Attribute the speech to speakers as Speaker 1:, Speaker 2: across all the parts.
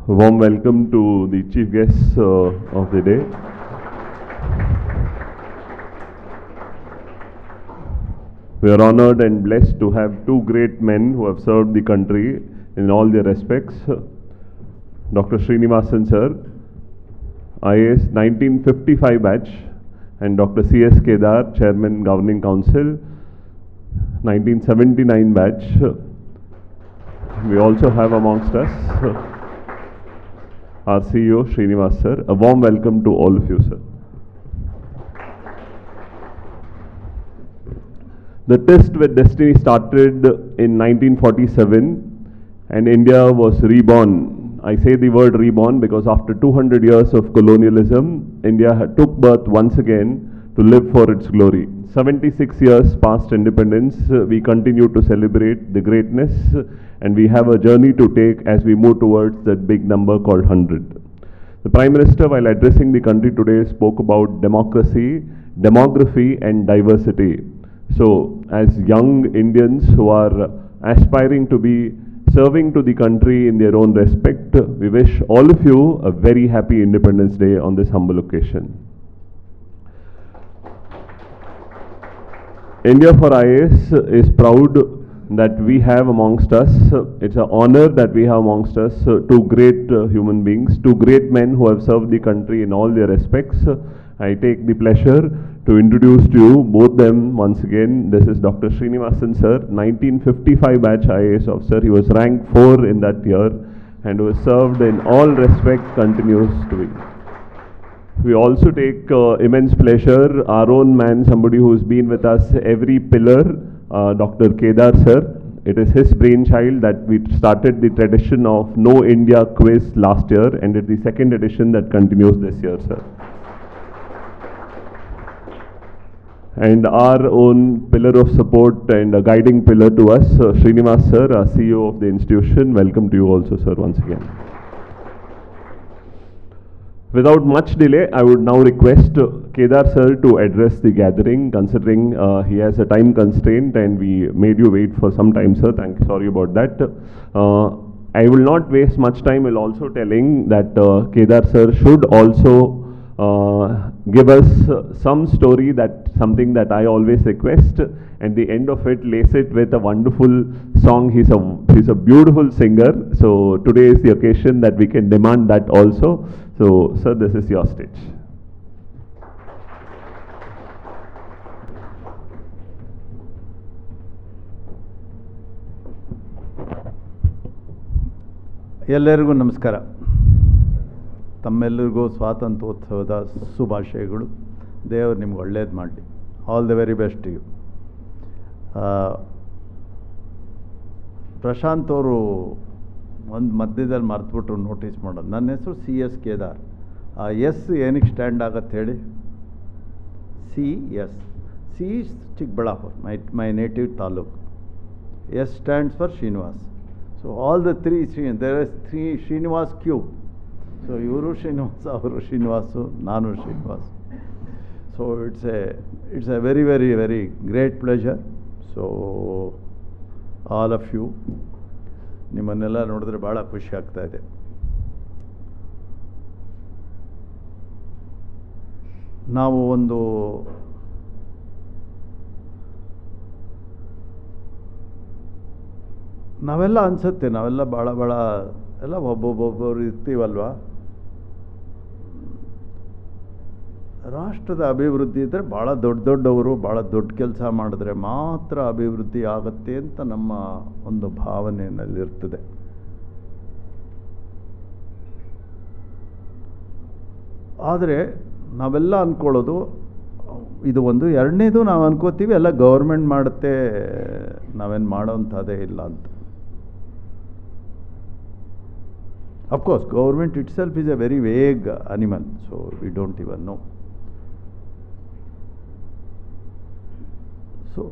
Speaker 1: A warm welcome to the chief guests of the day. We are honored and blessed to have two great men who have served the country in all their respects. Dr. Srinivasan sir, IAS 1955 batch, and Dr. C.S. Kedar, Chairman Governing Council, 1979 batch. We also have amongst us our CEO Srinivas sir. A warm welcome to all of you, sir. The tryst with destiny started in 1947 and India was reborn. I say the word reborn because after 200 years of colonialism, India took birth once again to live for its glory. 76 years past independence, we continue to celebrate the greatness and we have a journey to take as we move towards that big number called 100. The Prime Minister, while addressing the country today, spoke about democracy, demography and diversity. So, as young Indians who are aspiring to be serving to the country in their own respect, we wish all of you a very happy Independence Day on this humble occasion. India4IAS is proud that we have amongst us, it's an honor that we have amongst us two great human beings, two great men who have served the country in all their respects. I take the pleasure to introduce to you both them once again. This is Dr. Srinivasan sir, 1955 batch IAS officer. He was ranked 4 in that year and was served in all respects, continues to be. We also take immense pleasure, our own man, somebody who's been with us every pillar, Dr. Kedar sir. It is his brainchild that we started the tradition of No India quiz last year, and it's the second edition that continues this year, sir. And our own pillar of support and a guiding pillar to us, Srinivas sir, our CEO of the institution. Welcome to you also, sir, once again. Without much delay, I would now request Kedar sir to address the gathering, considering he has a time constraint and we made you wait for some time, sir. Sorry about that. I will not waste much time. Will also telling that Kedar sir should also give us some story, that something that I always request. At the end of it, lace it with a wonderful song. He's a beautiful singer. So today is the occasion that we can demand that also. So, sir, this is your stage.
Speaker 2: ಎಲ್ಲರಿಗೂ ನಮಸ್ಕಾರ. ತಮ್ಮೆಲ್ಲರಿಗೂ ಸ್ವಾತಂತ್ರ್ಯೋತ್ಸವದ ಶುಭಾಶಯಗಳು. ದೇವರು ನಿಮ್ಗೆ ಒಳ್ಳೇದು ಮಾಡಲಿ. All the very best you. Prashanth ಅವರು ಒಂದು ಮಧ್ಯದಲ್ಲಿ ಮರ್ತುಬಿಟ್ರು ನೋಟಿಸ್ ಮಾಡೋದು. ನನ್ನ ಹೆಸರು CS ಕೇದಾರ್. ಎಸ್ ಏನಕ್ಕೆ ಸ್ಟ್ಯಾಂಡ್ ಆಗತ್ತೆ ಹೇಳಿ? CS. C Chikkaballapura, my native taluk. S stands for Srinivas. So all the there is 3 Srinivas cube. So ಇವರು ಶ್ರೀನಿವಾಸ, ಅವರು ಶ್ರೀನಿವಾಸು, ನಾನು Srinivas. So it's a very very very great pleasure. So all of you, ನಿಮ್ಮನ್ನೆಲ್ಲ ನೋಡಿದ್ರೆ ಭಾಳ ಖುಷಿ ಆಗ್ತಾಯಿದೆ. ನಾವು ನಾವೆಲ್ಲ ಅನಿಸುತ್ತೆ, ನಾವೆಲ್ಲ ಭಾಳ ಎಲ್ಲ ಒಬ್ಬೊಬ್ಬರು ಇರ್ತೀವಲ್ವ. ರಾಷ್ಟ್ರದ ಅಭಿವೃದ್ಧಿ ಇದ್ದರೆ ಭಾಳ ದೊಡ್ಡವರು ಭಾಳ ದೊಡ್ಡ ಕೆಲಸ ಮಾಡಿದ್ರೆ ಮಾತ್ರ ಅಭಿವೃದ್ಧಿ ಆಗುತ್ತೆ ಅಂತ ನಮ್ಮ ಒಂದು ಭಾವನೆಯಲ್ಲಿರ್ತದೆ. ಆದರೆ ನಾವೆಲ್ಲ ಅಂದ್ಕೊಳ್ಳೋದು ಇದು ಒಂದು. ಎರಡನೇದು ನಾವು ಅನ್ಕೋತೀವಿ ಎಲ್ಲ ಗೌರ್ಮೆಂಟ್ ಮಾಡುತ್ತೆ, ನಾವೇನು ಮಾಡೋಂಥದ್ದೇ ಇಲ್ಲ ಅಂತ. Of course government it self is A very vague animal, so we don't even know. So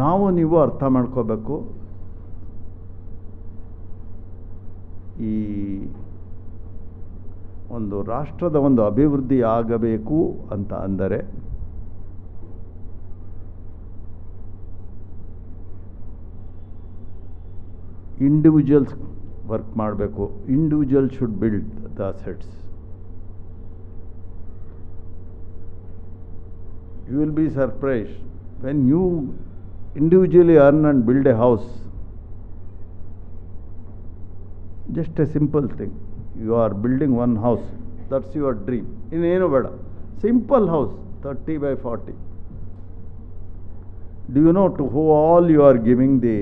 Speaker 2: ನಾವು ನೀವು ಅರ್ಥ ಮಾಡ್ಕೋಬೇಕು, ಈ ಒಂದು ರಾಷ್ಟ್ರದ ಒಂದು ಅಭಿವೃದ್ಧಿ ಆಗಬೇಕು ಅಂತ ಅಂದರೆ ಇಂಡಿವಿಜುವಲ್ಸ್ ವರ್ಕ್ ಮಾಡಬೇಕು. Individual should build the assets. You will be surprised when you individually earn and build a house. Just a simple thing. You are building one house. That's your dream. In Enubada. Simple house, 30 by 40. Do you know to who all you are giving the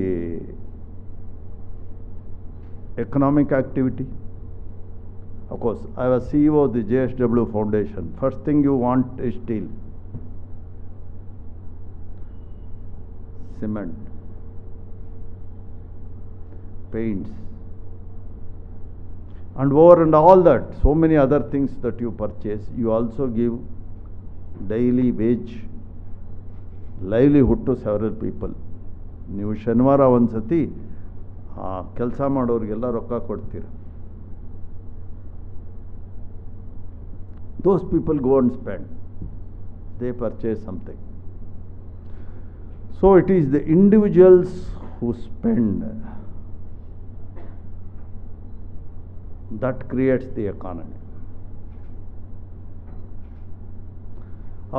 Speaker 2: economic activity? Of course, I was CEO of the JSW Foundation. First thing you want is steel, cement, paints, and over and all that, so many other things that you purchase. You also give daily wage, livelihood to several people. ನೀವು ಶನಿವಾರ ಒಂದು ಸತಿ ಕೆಲಸ ಮಾಡೋರಿಗೆಲ್ಲ ರೊಕ್ಕ ಕೊಡ್ತೀರ. Those people go and spend. They purchase something. So it is the individuals who spend that creates the economy.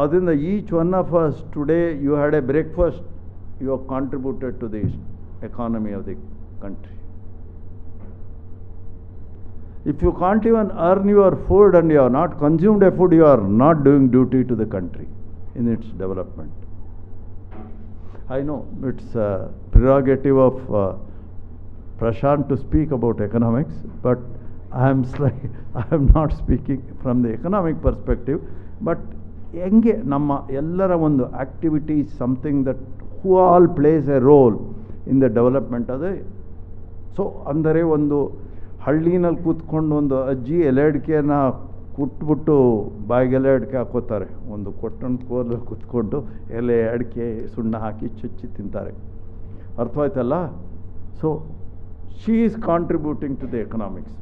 Speaker 2: Adinda each one of us today, you had a breakfast, you have contributed to the economy of the country. If you can't even earn your food and you have not consumed a food, you are not doing duty to the country in its development. I know it's a prerogative of Prashant to speak about economics, but I am not speaking from the economic perspective, but ಹೆಂಗೆ ನಮ್ಮ ಎಲ್ಲರ ಒಂದು activity something that who all place a role in the development ಅದೇ. So ಅಂದರೆ ಒಂದು ಹಳ್ಳಿನಲ್ಲಿ ಕೂತ್ಕೊಂಡು ಒಂದು ಅಜ್ಜಿ ಎಲೆ ಅಡಿಕೆನ ಕುಟ್ಬಿಟ್ಟು ಬಾಯಿಗೆ ಎಲೆ ಅಡಿಕೆ ಹಾಕೋತಾರೆ, ಒಂದು ಕೊಟ್ಟಣ ಕೋಲು ಕೂತ್ಕೊಂಡು ಎಲೆ ಅಡಿಕೆ ಸುಣ್ಣ ಹಾಕಿ ಚುಚ್ಚಿ ತಿಂತಾರೆ. ಅರ್ಥವಾಯ್ತಲ್ಲ? So she is contributing to the economics.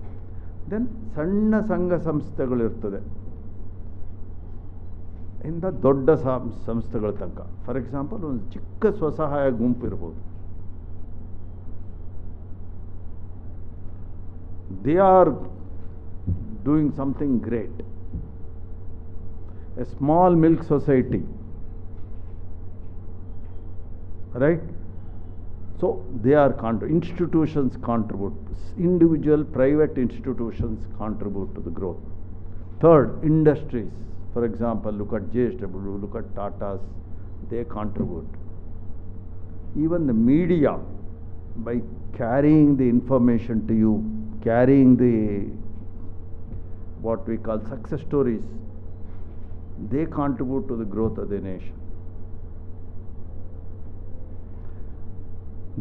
Speaker 2: Then ಸಣ್ಣ ಸಂಘ ಸಂಸ್ಥೆಗಳಿರ್ತದೆ, ಇಂದ ದೊಡ್ಡ ಸಂಸ್ಥೆಗಳ ತನಕ. ಫಾರ್ ಎಕ್ಸಾಂಪಲ್ ಒಂದು ಚಿಕ್ಕ ಸ್ವಸಹಾಯ ಗುಂಪು ಇರ್ಬೋದು. They are doing something great. A small milk society, right? So they are institutions contribute. Individual private institutions contribute to the growth. Third, industries. For example, look at JSW, look at Tata's, they contribute. Even the media, by carrying the information to you, carrying the what we call success stories, they contribute to the growth of the nation.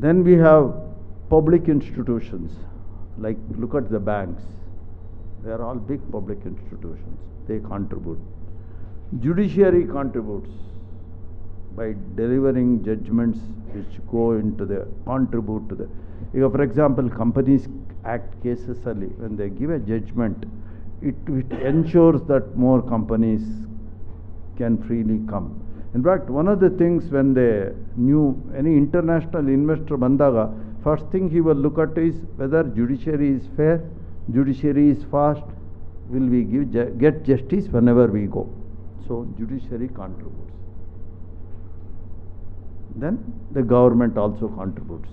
Speaker 2: Then we have public institutions, like look at the banks. They are all big public institutions. They contribute. Judiciary contributes by delivering judgments which go into the contribute to the. For example, Companies Act cases ali, when they give a judgment, it ensures that more companies can freely come. In fact, one of the things when they knew any international investor bandaga, first thing he will look at is whether judiciary is fair, judiciary is fast, will we get justice whenever we go. So judiciary contributes. Then the government also contributes.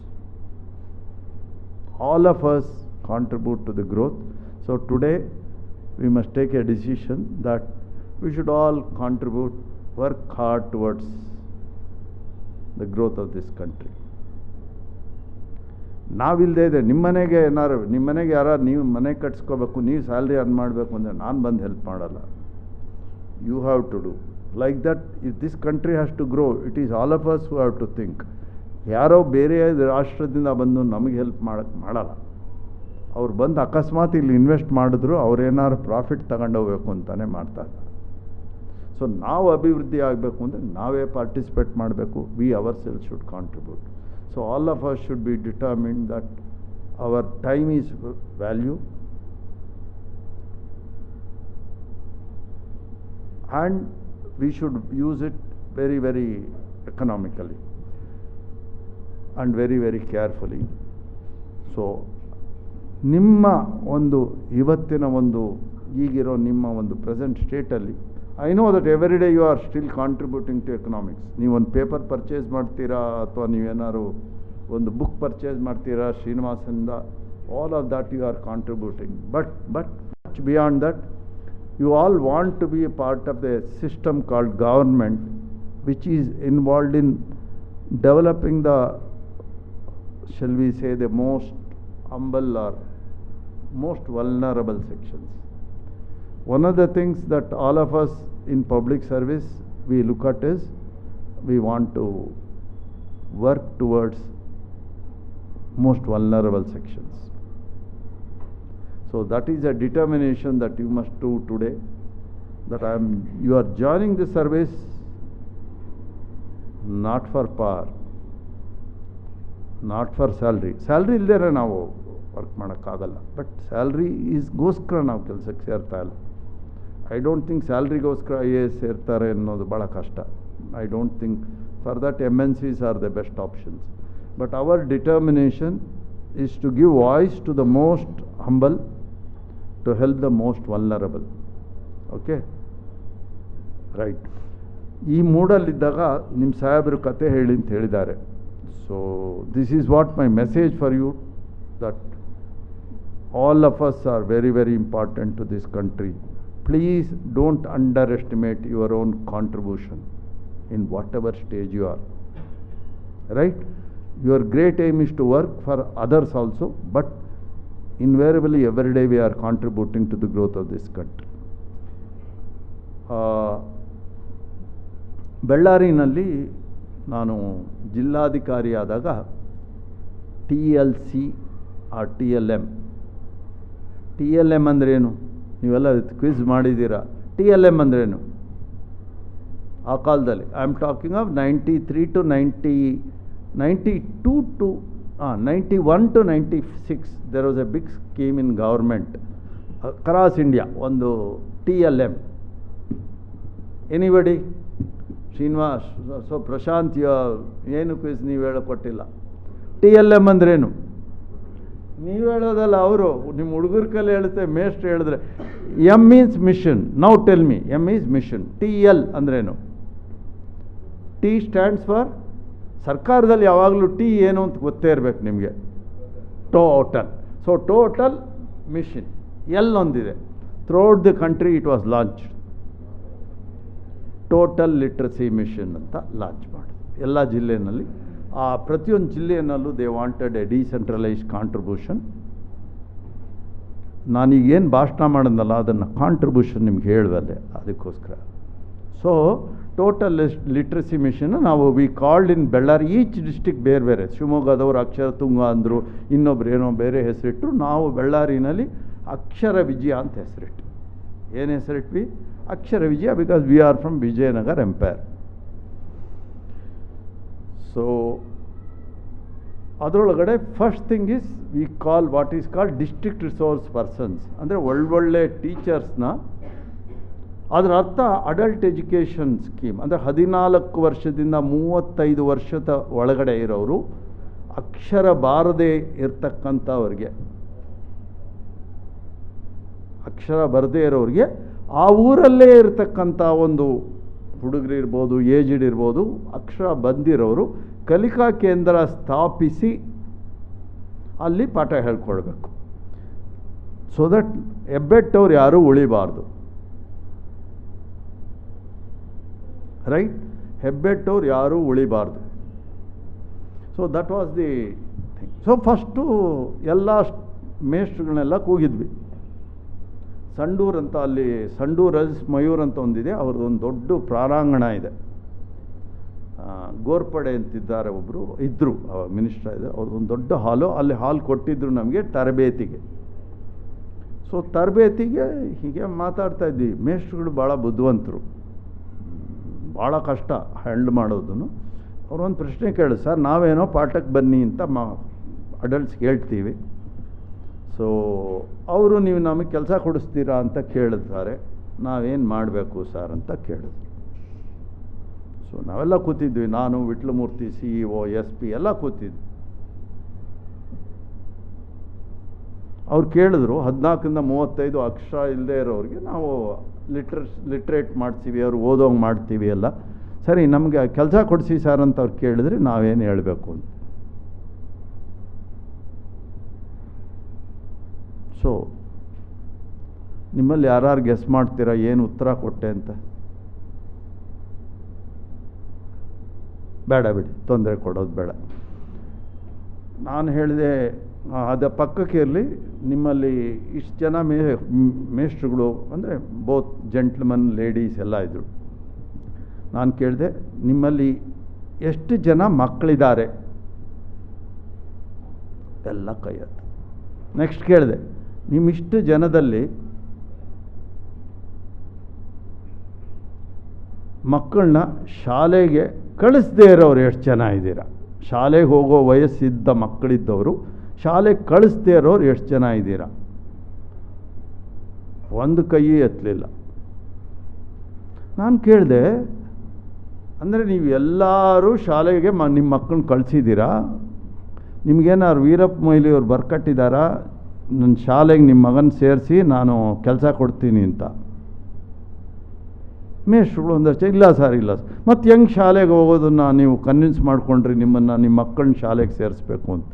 Speaker 2: All of us contribute to the growth. So today we must take a decision that we should all contribute, work hard towards the growth of this country. ನಾವಿಲ್ಲದೆ ಇದೆ ನಿಮ್ಮನೆಗೆ ಏನಾರು ನಿಮ್ಮನೆಗೆ ಯಾರು ನೀವು ಮನೆ ಕಟ್ಸ್ಕೋಬೇಕು, ನೀವು salary earn ಮಾಡಬೇಕು ಅಂದರೆ ನಾನು ಬಂದು ಹೆಲ್ಪ್ ಮಾಡಲ್ಲ. You have to do. Like that, if this country has to grow, it is all of us who have to think. ಯಾರೋ ಬೇರೆ ರಾಷ್ಟ್ರದಿಂದ ಬಂದು ನಮಗೆ ಹೆಲ್ಪ್ ಮಾಡಲ್ಲ. ಅವ್ರು ಬಂದು ಅಕಸ್ಮಾತ್ ಇಲ್ಲಿ ಇನ್ವೆಸ್ಟ್ ಮಾಡಿದ್ರು ಅವ್ರೇನಾದ್ರು ಪ್ರಾಫಿಟ್ ತಗೊಂಡು ಹೋಗ್ಬೇಕು ಅಂತಲೇ ಮಾಡ್ತಾರೆ. ಸೊ ನಾವು ಅಭಿವೃದ್ಧಿ ಆಗಬೇಕು ಅಂದರೆ ನಾವೇ ಪಾರ್ಟಿಸಿಪೇಟ್ ಮಾಡಬೇಕು. We ourselves should contribute. So all of us should be determined that our time is value and we should use it very, very economically and very, very carefully. So ನಿಮ್ಮ ಒಂದು ಇವತ್ತಿನ ಒಂದು ಈಗಿರೋ ನಿಮ್ಮ ಒಂದು present ಸ್ಟೇಟಲ್ಲಿ I know that every day you are still contributing to economics. ನೀವೊಂದು paper purchase ಮಾಡ್ತೀರಾ ಅಥವಾ ನೀವೇನಾದ್ರು ಒಂದು ಬುಕ್ ಪರ್ಚೇಸ್ ಮಾಡ್ತೀರಾ ಶ್ರೀನಿವಾಸಂದ, all of that you are contributing. But much beyond that, you all want to be a part of the system called government, which is involved in developing the, shall we say, the most humble or most vulnerable sections. One of the things that all of us in public service we look at is we want to work towards most vulnerable sections. So that is a determination that you must do today, that you are joining the service not for power, not for salary. Salary ಇಲ್ಲದೆ ನಾವು work ಮಾಡೋಕ್ಕಾಗಲ್ಲ, but salary ಗೋಸ್ಕರ ನಾವು ಕೆಲಸಕ್ಕೆ ಸೇರ್ತಾ ಇಲ್ಲ. I don't think ಸ್ಯಾಲ್ರಿಗೋಸ್ಕರ IAS ಸೇರ್ತಾರೆ ಅನ್ನೋದು ಭಾಳ ಕಷ್ಟ. I don't think for that MNCs are the best options. But our determination is to give voice to the most humble, to help the most vulnerable. Okay? Right. ಈ ಮೂಡಲ್ಲಿದ್ದಾಗ ನಿಮ್ಮ ಸಾಹೇಬರು ಕತೆ ಹೇಳಿ ಅಂತ ಹೇಳಿದ್ದಾರೆ. So this is what my message for you, that all of us are very, very important to this country. Please don't underestimate your own contribution in whatever stage you are. Right? Your great aim is to work for others also, but invariably every day we are contributing to the growth of this country. ಬೆಳ್ಳಾರಿನಲ್ಲಿ ನಾನು ಜಿಲ್ಲಾಧಿಕಾರಿ ಆದಾಗ TLC R TLM ಅಂದ್ರೇನು? ನೀವೆಲ್ಲ quiz ಮಾಡಿದ್ದೀರಾ. TLM ಅಂದ್ರೇನು? ಆ ಕಾಲದಲ್ಲಿ I am talking of 93 to 92 to 91 to 96 there was a big scheme in government across India, ಒಂದು TLM. Anybody? Srinivas, so Prashanth, ಏನು ಕ್ವಿಜ್ ನೀವು ಹೇಳಿಕೊಟ್ಟಿಲ್ಲ. TLM ಅಂದ್ರೇನು? ನೀವು ಹೇಳೋದಲ್ಲ, ಅವರು ನಿಮ್ಮ ಹುಡುಗರ ಕಲೆ ಹೇಳುತ್ತೆ, ಮೇಷ್ಟ್ರು ಹೇಳಿದ್ರೆ. M means mission. Now tell me, M is mission. TL ಅಂದ್ರೇನು? T stands for, ಸರ್ಕಾರದಲ್ಲಿ ಯಾವಾಗಲೂ T ಏನು ಅಂತ ಗೊತ್ತೇ ಇರಬೇಕು ನಿಮಗೆ, ಟೋಟಲ್. So total mission. ಒಂದಿದೆ, throughout the country it was launch. Total literacy mission ಅಂತ ಲಾಂಚ್ ಮಾಡಿದ್ರು ಎಲ್ಲ ಜಿಲ್ಲೆಯಲ್ಲಿ. ಆ ಪ್ರತಿಯೊಂದು ಜಿಲ್ಲೆಯಲ್ಲೂ they wanted a decentralised contribution. ನಾನೀಗೇನು ಭಾಷಣ ಮಾಡೋದಲ್ಲ ಅದನ್ನು ಕಾಂಟ್ರಿಬ್ಯೂಷನ್ ನಿಮ್ಗೆ ಹೇಳುವಲ್ಲೇ, ಅದಕ್ಕೋಸ್ಕರ. ಸೊ ಟೋಟಲ್ ಲಿಟ್ರಸಿ ಮಿಷನ್ ನಾವು we called in Bellary, each district ಬೇರೆ ಬೇರೆ. ಶಿವಮೊಗ್ಗದವರು ಅಕ್ಷರ ತುಂಗ ಅಂದರು, ಇನ್ನೊಬ್ರು ಏನೋ ಬೇರೆ ಹೆಸರಿಟ್ಟರು. ನಾವು ಬೆಳ್ಳಾರಿನಲ್ಲಿ ಅಕ್ಷರ ವಿಜಯ ಅಂತ ಹೆಸರಿಟ್ಟು. ಏನು ಹೆಸರಿಟ್ವಿ? Akshara Vijaya, because we are from Vijayanagar empire. So ಅದರೊಳಗಡೆ first thing is we call what is called district resource persons. ಅಂದರೆ ಒಳ್ಳೊಳ್ಳೆ ಟೀಚರ್ಸ್ನ, ಅದರ ಅರ್ಥ ಅಡಲ್ಟ್ ಎಜುಕೇಷನ್ ಸ್ಕೀಮ್. ಅಂದರೆ 14 ವರ್ಷದಿಂದ 35 ವರ್ಷದ ಒಳಗಡೆ ಇರೋರು, ಅಕ್ಷರ ಬಾರದೇ ಇರ್ತಕ್ಕಂಥವ್ರಿಗೆ, ಅಕ್ಷರ ಬರದೇ ಇರೋರಿಗೆ, ಆ ಊರಲ್ಲೇ ಇರತಕ್ಕಂಥ ಒಂದು ಹುಡುಗರು ಇರ್ಬೋದು, ಏಜ್ಡ್ ಇರ್ಬೋದು, ಅಕ್ಷರ ಬಂದಿರೋರು ಕಲಿಕಾ ಕೇಂದ್ರ ಸ್ಥಾಪಿಸಿ ಅಲ್ಲಿ ಪಾಠ ಹೇಳ್ಕೊಳ್ಬೇಕು. ಸೊ ದಟ್ ಹೆಬ್ಬೆಟ್ಟವ್ರು ಯಾರೂ ಉಳಿಬಾರ್ದು. ರೈಟ್? ಹೆಬ್ಬೆಟ್ಟವ್ರು ಯಾರೂ ಉಳಿಬಾರ್ದು. So that was the thing. So first ಎಲ್ಲ ಮೇಷ್ಟ್ರುಗಳನ್ನೆಲ್ಲ ಕೂಗಿದ್ವಿ. ಸಂಡೂರ್ ಅಂತ, ಅಲ್ಲಿ ಸಂಡೂರ್ ಮಯೂರ್ ಅಂತ ಒಂದಿದೆ, ಅವ್ರದ್ದೊಂದು ದೊಡ್ಡ ಪ್ರಾರಾಂಗಣ ಇದೆ. ಗೋರ್ಪಡೆ ಅಂತಿದ್ದಾರೆ, ಒಬ್ಬರು ಇದ್ದರು, ಮಿನಿಸ್ಟರ್ ಇದೆ, ಅವ್ರದ್ದೊಂದು ದೊಡ್ಡ ಹಾಲು, ಅಲ್ಲಿ ಹಾಲ್ ಕೊಟ್ಟಿದ್ದರು ನಮಗೆ ತರಬೇತಿಗೆ. ಸೊ ತರಬೇತಿಗೆ ಹೀಗೆ ಮಾತಾಡ್ತಾ ಇದ್ವಿ. ಮೇಷ್ಟ್ರುಗಳು ಭಾಳ ಬುದ್ಧಿವಂತರು, ಭಾಳ ಕಷ್ಟ ಹ್ಯಾಂಡಲ್ ಮಾಡೋದನ್ನು. ಅವ್ರೊಂದು ಪ್ರಶ್ನೆ ಕೇಳಿದ್ರು, ಸರ್ ನಾವೇನೋ ಪಾಠಕ್ಕೆ ಬನ್ನಿ ಅಂತ ಅಡಲ್ಟ್ಸ್ಗೆ ಹೇಳ್ತೀವಿ, ಸೊ ಅವರು ನೀವು ನಮಗೆ ಕೆಲಸ ಕೊಡಿಸ್ತೀರಾ ಅಂತ ಕೇಳಿದ್ದಾರೆ, ನಾವೇನು ಮಾಡಬೇಕು ಸರ್ ಅಂತ ಕೇಳಿದ್ರು. ಸೊ ನಾವೆಲ್ಲ ಕೂತಿದ್ವಿ, ನಾನು, ವಿಟ್ಲಮೂರ್ತಿ, CEO, SP ಎಲ್ಲ ಕೂತಿದ್ವಿ. ಅವ್ರು ಕೇಳಿದ್ರು 14ರಿಂದ 35 ಅಕ್ಷರ ಇಲ್ಲದೆ ಇರೋರಿಗೆ ನಾವು ಲಿಟ್ರೇಟ್ ಮಾಡ್ತೀವಿ, ಅವ್ರು ಓದೋಂಗೆ ಮಾಡ್ತೀವಿ ಎಲ್ಲ. ಸರಿ, ನಮಗೆ ಕೆಲಸ ಕೊಡಿಸಿ ಸರ್ ಅಂತ ಅವ್ರು ಕೇಳಿದ್ರೆ ನಾವೇನು ಹೇಳಬೇಕು ಅಂತ. ಸೊ ನಿಮ್ಮಲ್ಲಿ ಯಾರು ಗೆಸ್ ಮಾಡ್ತೀರಾ ಏನು ಉತ್ತರ ಕೊಟ್ಟೆ ಅಂತ? ಬೇಡ ಬಿಡಿ, ತೊಂದರೆ ಕೊಡೋದು ಬೇಡ. ನಾನು ಹೇಳಿದೆ ಅದ ಪಕ್ಕಕ್ಕೆ ಇರಲಿ, ನಿಮ್ಮಲ್ಲಿ ಇಷ್ಟು ಜನ ಮೇಷ್ಟ್ರುಗಳು ಅಂದರೆ ಬೋತ್ ಜೆಂಟ್ಲ್ಮನ್ ಲೇಡೀಸ್ ಎಲ್ಲ ಇದ್ದರು. ನಾನು ಕೇಳಿದೆ, ನಿಮ್ಮಲ್ಲಿ ಎಷ್ಟು ಜನ ಮಕ್ಕಳಿದ್ದಾರೆ? ಎಲ್ಲ ಕೈ ಎತ್ತು. ನೆಕ್ಸ್ಟ್ ಕೇಳಿದೆ, ನಿಮ್ಮಿಷ್ಟು ಜನದಲ್ಲಿ ಮಕ್ಕಳನ್ನ ಶಾಲೆಗೆ ಕಳಿಸ್ದೇ ಇರೋರು ಎಷ್ಟು ಜನ ಇದ್ದೀರಾ? ಶಾಲೆಗೆ ಹೋಗೋ ವಯಸ್ಸಿದ್ದ ಮಕ್ಕಳಿದ್ದವರು ಶಾಲೆಗೆ ಕಳಿಸ್ದೇ ಇರೋರು ಎಷ್ಟು ಜನ ಇದ್ದೀರಾ? ಒಂದು ಕೈ ಎತ್ತಲಿಲ್ಲ. ನಾನು ಕೇಳಿದೆ, ಅಂದರೆ ನೀವು ಎಲ್ಲರೂ ಶಾಲೆಗೆ ನಿಮ್ಮ ಮಕ್ಕಳನ್ನ ಕಳಿಸಿದ್ದೀರಾ? ನಿಮಗೇನಾದ್ರು ವೀರಪ್ಪ ಮೊಯ್ಲಿಯವ್ರು ಬರ್ಕಟ್ಟಿದ್ದಾರಾ ನನ್ನ ಶಾಲೆಗೆ ನಿಮ್ಮ ಮಗನ ಸೇರಿಸಿ ನಾನು ಕೆಲಸ ಕೊಡ್ತೀನಿ ಅಂತ? ಮೇಷ್ಟ್ರುಗಳು ಒಂದಷ್ಟು ಇಲ್ಲ ಸರ್, ಇಲ್ಲ ಸರ್. ಮತ್ತು ಹೆಂಗೆ ಶಾಲೆಗೆ ಹೋಗೋದನ್ನು ನೀವು ಕನ್ವಿನ್ಸ್ ಮಾಡ್ಕೊಂಡ್ರಿ ನಿಮ್ಮ ಮಕ್ಕಳನ್ನ ಶಾಲೆಗೆ ಸೇರಿಸ್ಬೇಕು ಅಂತ?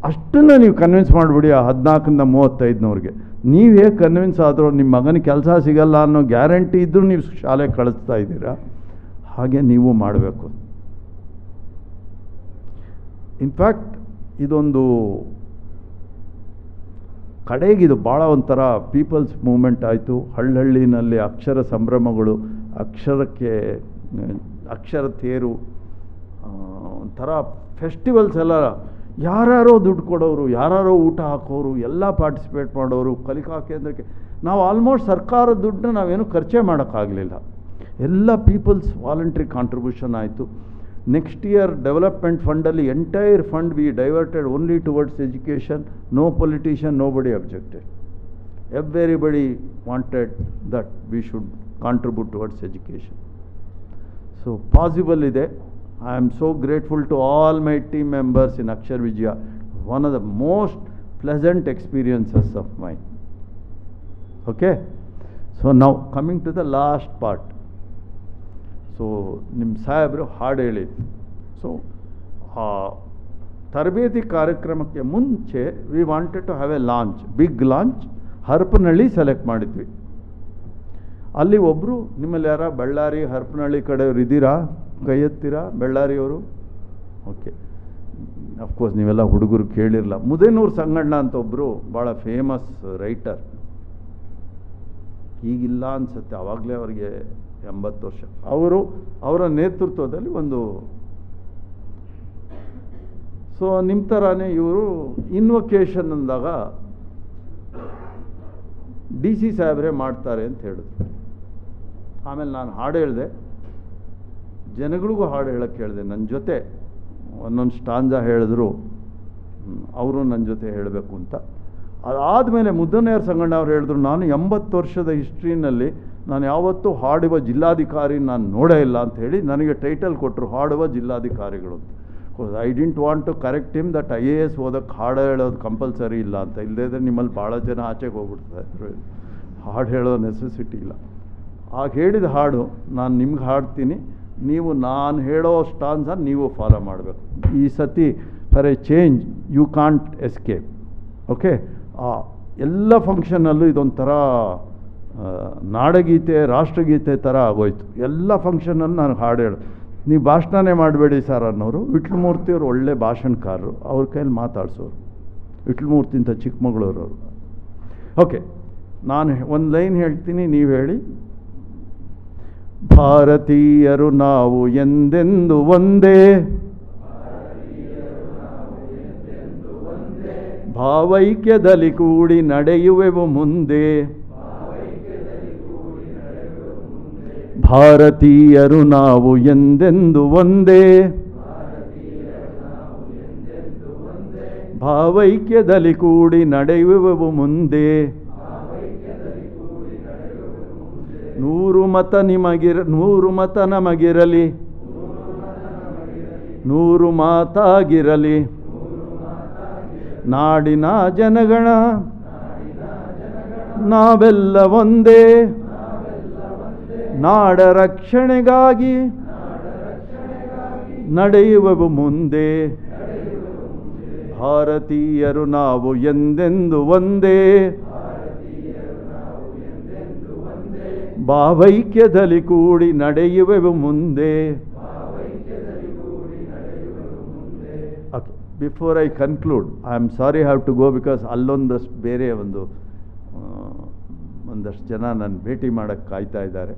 Speaker 2: ಅಷ್ಟನ್ನು ನೀವು ಕನ್ವಿನ್ಸ್ ಮಾಡಿಬಿಡಿ ಆ 14ರಿಂದ 35ನವ್ರಿಗೆ. ನೀವು ಹೇಗೆ ಕನ್ವಿನ್ಸ್ ಆದರೂ ನಿಮ್ಮ ಮಗನಿಗೆ ಕೆಲಸ ಸಿಗಲ್ಲ ಅನ್ನೋ ಗ್ಯಾರಂಟಿ ಇದ್ದರೂ ನೀವು ಶಾಲೆಗೆ ಕಳಿಸ್ತಾ ಇದ್ದೀರಾ? ಹಾಗೆ ನೀವು ಮಾಡಬೇಕು. ಇನ್ಫ್ಯಾಕ್ಟ್ ಇದೊಂದು ಕಡೆಗಿದು ಭಾಳ ಒಂಥರ ಪೀಪಲ್ಸ್ ಮೂಮೆಂಟ್ ಆಯಿತು. ಹಳ್ಳಿನಲ್ಲಿ ಅಕ್ಷರ ಸಂಭ್ರಮಗಳು, ಅಕ್ಷರ ತೇರು, ಒಂಥರ ಫೆಸ್ಟಿವಲ್ಸ್ ಎಲ್ಲ. ಯಾರ್ಯಾರೋ ದುಡ್ಡು ಕೊಡೋರು, ಯಾರ್ಯಾರೋ ಊಟ ಹಾಕೋರು, ಎಲ್ಲ ಪಾರ್ಟಿಸಿಪೇಟ್ ಮಾಡೋರು ಕಲಿಕಾ ಕೇಂದ್ರಕ್ಕೆ. ನಾವು ಆಲ್ಮೋಸ್ಟ್ ಸರ್ಕಾರದ ದುಡ್ಡನ್ನ ನಾವೇನು ಖರ್ಚೇ ಮಾಡೋಕ್ಕಾಗಲಿಲ್ಲ. ಎಲ್ಲ ಪೀಪಲ್ಸ್ ವಾಲಂಟ್ರಿ ಕಾಂಟ್ರಿಬ್ಯೂಷನ್ ಆಯಿತು. ನೆಕ್ಸ್ಟ್ ಇಯರ್ ಡೆವಲಪ್ಮೆಂಟ್ ಫಂಡಲ್ಲಿ entire fund we diverted only towards education. No politician, nobody objected. Everybody wanted that we should contribute towards education. So possible ಇದೆ. I am so grateful to all my team members in Akshar Vijaya. One of the most pleasant experiences of mine. Okay? So now coming to the last part. So ನಿಮ್ಮ ಸಾಹೇಬರು ಹಾಡು ಹೇಳಿದ್ರು. So ತರಬೇತಿ ಕಾರ್ಯಕ್ರಮಕ್ಕೆ ಮುಂಚೆ we wanted to have a launch, big launch. Harapanahalli select ಮಾಡಿದ್ವಿ. ಅಲ್ಲಿ ಒಬ್ಬರು, ನಿಮ್ಮಲ್ಲಿ ಯಾರ ಬಳ್ಳಾರಿ ಹರಪನಹಳ್ಳಿ ಕಡೆಯವ್ರು ಇದ್ದೀರಾ? ಕೈ ಎತ್ತೀರಾ ಬೆಳ್ಳಾರಿಯವರು? ಓಕೆ, ಅಫ್ಕೋರ್ಸ್ ನೀವೆಲ್ಲ ಹುಡುಗರು ಕೇಳಿರಲ್ಲ. ಮುದೇನೂರು ಸಂಗಣ್ಣ ಅಂತ ಒಬ್ಬರು ಭಾಳ ಫೇಮಸ್ ರೈಟರ್, ಈಗಿಲ್ಲ ಅನಿಸುತ್ತೆ, ಆವಾಗಲೇ ಅವರಿಗೆ 80 ವರ್ಷ. ಅವರ ನೇತೃತ್ವದಲ್ಲಿ ಒಂದು, ಸೊ ನಿಮ್ಮ ಥರನೇ ಇವರು ಇನ್ವೊಕೇಶನ್ ಅಂದಾಗ DC ಸಾಹೇಬ್ರೇ ಮಾಡ್ತಾರೆ ಅಂತ ಹೇಳಿದ್ರು. ಆಮೇಲೆ ನಾನು ಹಾಡು ಹೇಳಿದೆ, ಜನಗಳಿಗೂ ಹಾಡು ಹೇಳೋಕ್ಕೆ ಹೇಳಿದೆ. ನನ್ನ ಜೊತೆ ಒಂದೊಂದು ಸ್ಟಾಂಜ ಹೇಳಿದ್ರು, ಅವರು ನನ್ನ ಜೊತೆ ಹೇಳಬೇಕು ಅಂತ. ಅದಾದಮೇಲೆ ಮುದ್ದನೆಯರ್ ಸಂಗಣ್ಣ ಅವ್ರು ಹೇಳಿದ್ರು, ನಾನು 80 ವರ್ಷದ ಹಿಸ್ಟ್ರಿನಲ್ಲಿ ನಾನು ಯಾವತ್ತೂ ಹಾಡುವ ಜಿಲ್ಲಾಧಿಕಾರಿ ನಾನು ನೋಡೇ ಇಲ್ಲ ಅಂತ ಹೇಳಿ ನನಗೆ ಟೈಟಲ್ ಕೊಟ್ಟರು, ಹಾಡುವ ಜಿಲ್ಲಾಧಿಕಾರಿಗಳು ಅಂತ. I didn't want to correct him that IAS ಓದೋಕ್ಕೆ ಹಾಡು ಹೇಳೋದು ಕಂಪಲ್ಸರಿ ಇಲ್ಲ ಅಂತ. ಇಲ್ಲದೇ ಇದ್ದರೆ ನಿಮ್ಮಲ್ಲಿ ಭಾಳ ಜನ ಆಚೆಗೆ ಹೋಗ್ಬಿಡ್ತಾಯಿದ್ರು, ಹಾಡು ಹೇಳೋ ನೆಸೆಸಿಟಿ ಇಲ್ಲ. ಆಗ ಹೇಳಿದ ಹಾಡು ನಾನು ನಿಮ್ಗೆ ಹಾಡ್ತೀನಿ, ನೀವು ನಾನು ಹೇಳೋ ಸ್ಟಾನ್ಸ ನೀವು ಫಾಲೋ ಮಾಡಬೇಕು. ಈ ಸತಿ for a change you can't escape. Okay, ಎಲ್ಲ ಫಂಕ್ಷನಲ್ಲೂ ಇದೊಂಥರ ನಾಡಗೀತೆ ರಾಷ್ಟ್ರಗೀತೆ ಥರ ಆಗೋಯ್ತು. ಎಲ್ಲ ಫಂಕ್ಷನಲ್ಲಿ ನಾನು ಹಾಡು ಹೇಳು, ನೀವು ಭಾಷಣನೇ ಮಾಡಬೇಡಿ ಸರ್ ಅನ್ನೋರು. ವಿಠ್ಲಮೂರ್ತಿಯವರು ಒಳ್ಳೆ ಭಾಷಣಕಾರರು, ಅವ್ರ ಕೈಯಲ್ಲಿ ಮಾತಾಡ್ಸೋರು. ವಿಠ್ಲಮೂರ್ತಿ ಅಂತ ಚಿಕ್ಕಮಗಳೂರವರು. ಓಕೆ, ನಾನು ಒಂದು ಲೈನ್ ಹೇಳ್ತೀನಿ, ನೀವು ಹೇಳಿ. ಭಾರತೀಯರು ನಾವು ಎಂದೆಂದು ಒಂದೇ, ಭಾವೈಕ್ಯದಲ್ಲಿ ಕೂಡಿ ನಡೆಯುವೆವು ಮುಂದೆ. ಭಾರತೀಯರು ನಾವು ಎಂದೆಂದು ಒಂದೇ, ಭಾವೈಕ್ಯದಲ್ಲಿ ಕೂಡಿ ನಡೆಯುವೆವು ಮುಂದೆ. 100 ಮತ ನಮಗಿರಲಿ, 100 ಮಾತಾಗಿರಲಿ, ನಾಡಿನ ಜನಗಣ ನಾವೆಲ್ಲ ಒಂದೇ, ನಾಡ ರಕ್ಷಣೆಗಾಗಿ ನಡೆಯುವೆವು ಮುಂದೆ, ಭಾರತೀಯರು ನಾವು ಎಂದೆಂದು ಒಂದೇ, ಭಾವೈಕ್ಯದಲ್ಲಿ ಕೂಡಿ ನಡೆಯುವೆವು ಮುಂದೆ. Okay, before I conclude, I am sorry have to go, because ಅಲ್ಲೊಂದಷ್ಟು ಬೇರೆ ಒಂದಷ್ಟು ಜನ ನನ್ನ ಭೇಟಿ ಮಾಡೋಕ್ಕೆ ಕಾಯ್ತಾ ಇದ್ದಾರೆ.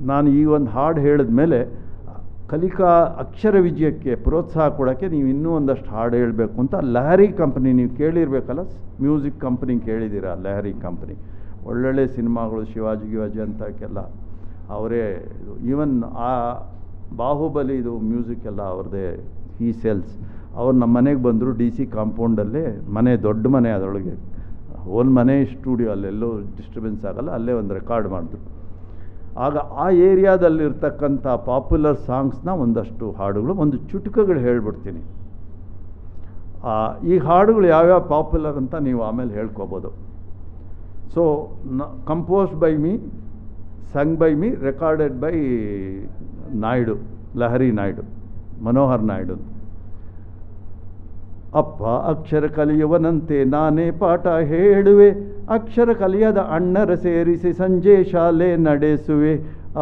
Speaker 2: ನಾನು ಈ ಒಂದು ಹಾಡು ಹೇಳಿದ ಮೇಲೆ ಕಲಿಕಾ ಅಕ್ಷರ ವಿಜಯಕ್ಕೆ ಪ್ರೋತ್ಸಾಹ ಕೊಡೋಕ್ಕೆ ನೀವು ಇನ್ನೂ ಒಂದಷ್ಟು ಹಾಡು ಹೇಳಬೇಕು ಅಂತ ಲಹರಿ ಕಂಪ್ನಿ, ನೀವು ಕೇಳಿರಬೇಕಲ್ಲ, ಮ್ಯೂಸಿಕ್ ಕಂಪ್ನಿ ಕೇಳಿದ್ದೀರಾ, ಲಹರಿ ಕಂಪ್ನಿ, ಒಳ್ಳೊಳ್ಳೆ ಸಿನಿಮಾಗಳು ಶಿವಾಜಿ ಅಂತಕ್ಕೆಲ್ಲ ಅವರೇ. ಈವನ್ ಆ ಬಾಹುಬಲಿದು ಮ್ಯೂಸಿಕ್ ಎಲ್ಲ ಅವ್ರದ್ದೇ, ಈ ಸೆಲ್ಸ್. ಅವ್ರು ನಮ್ಮ ಮನೆಗೆ ಬಂದರು, ಡಿ ಸಿ ಕಾಂಪೌಂಡಲ್ಲೇ ಮನೆ, ದೊಡ್ಡ ಮನೆ, ಅದರೊಳಗೆ ಓನ್ ಮನೆ, ಸ್ಟುಡಿಯೋ, ಅಲ್ಲೆಲ್ಲೂ ಡಿಸ್ಟರ್ಬೆನ್ಸ್ ಆಗಲ್ಲ, ಅಲ್ಲೇ ಒಂದು ರೆಕಾರ್ಡ್ ಮಾಡಿದ್ರು. ಆಗ ಆ ಏರಿಯಾದಲ್ಲಿರ್ತಕ್ಕಂಥ ಪಾಪ್ಯುಲರ್ ಸಾಂಗ್ಸ್ನ ಒಂದಷ್ಟು ಹಾಡುಗಳು, ಒಂದು ಚುಟುಕುಗಳು ಹೇಳ್ಬಿಡ್ತೀನಿ. ಈ ಹಾಡುಗಳು ಯಾವ್ಯಾವ ಪಾಪ್ಯುಲರ್ ಅಂತ ನೀವು ಆಮೇಲೆ ಹೇಳ್ಕೊಬೋದು. So composed by me, sung by me, recorded by Naidu, Lahari Naidu, Manohar Naidu. ಅಪ್ಪ ಅಕ್ಷರ ಕಲಿಯುವನಂತೆ ನಾನೇ ಪಾಠ ಹೇಳುವೆ, ಅಕ್ಷರ ಕಲಿಯದ ಅಣ್ಣರ ಸೇರಿಸಿ ಸಂಜೆ ಶಾಲೆ ನಡೆಸುವೆ.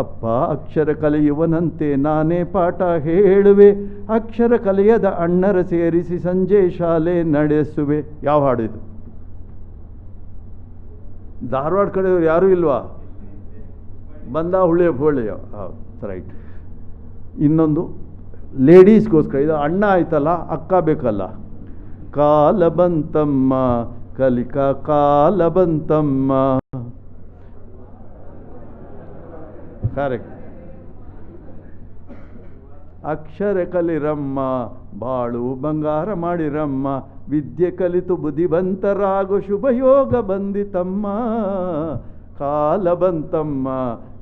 Speaker 2: ಅಪ್ಪ ಅಕ್ಷರ ಕಲಿಯುವನಂತೆ ನಾನೇ ಪಾಠ ಹೇಳುವೆ, ಅಕ್ಷರ ಕಲಿಯದ ಅಣ್ಣರ ಸೇರಿಸಿ ಸಂಜೆ ಶಾಲೆ ನಡೆಸುವೆ. ಯಾವ ಹಾಡು ಇದು? ಧಾರವಾಡ ಕಡೆಯವ್ರು ಯಾರೂ ಇಲ್ವಾ? ಬಂದ ಹುಳಿಯೋ ರೈಟ್. ಇನ್ನೊಂದು ಲೇಡೀಸ್ಗೋಸ್ಕರ, ಇದು ಅಣ್ಣ ಆಯ್ತಲ್ಲ, ಅಕ್ಕ ಬೇಕಲ್ಲ. ಕಾಲ ಬಂತಮ್ಮ ಕಲಿಕಾ ಕಾಲ ಬಂತಮ್ಮ, ಕರೆಕ್ಟ್. ಅಕ್ಷರ ಕಲಿರಮ್ಮ, ಬಾಳು ಬಂಗಾರ ಮಾಡಿರಮ್ಮ, ವಿದ್ಯೆ ಕಲಿತು ಬುದ್ಧಿವಂತರಾಗೋ ಶುಭಯೋಗ ಬಂದಿತಮ್ಮ. ಕಾಲ ಬಂತಮ್ಮ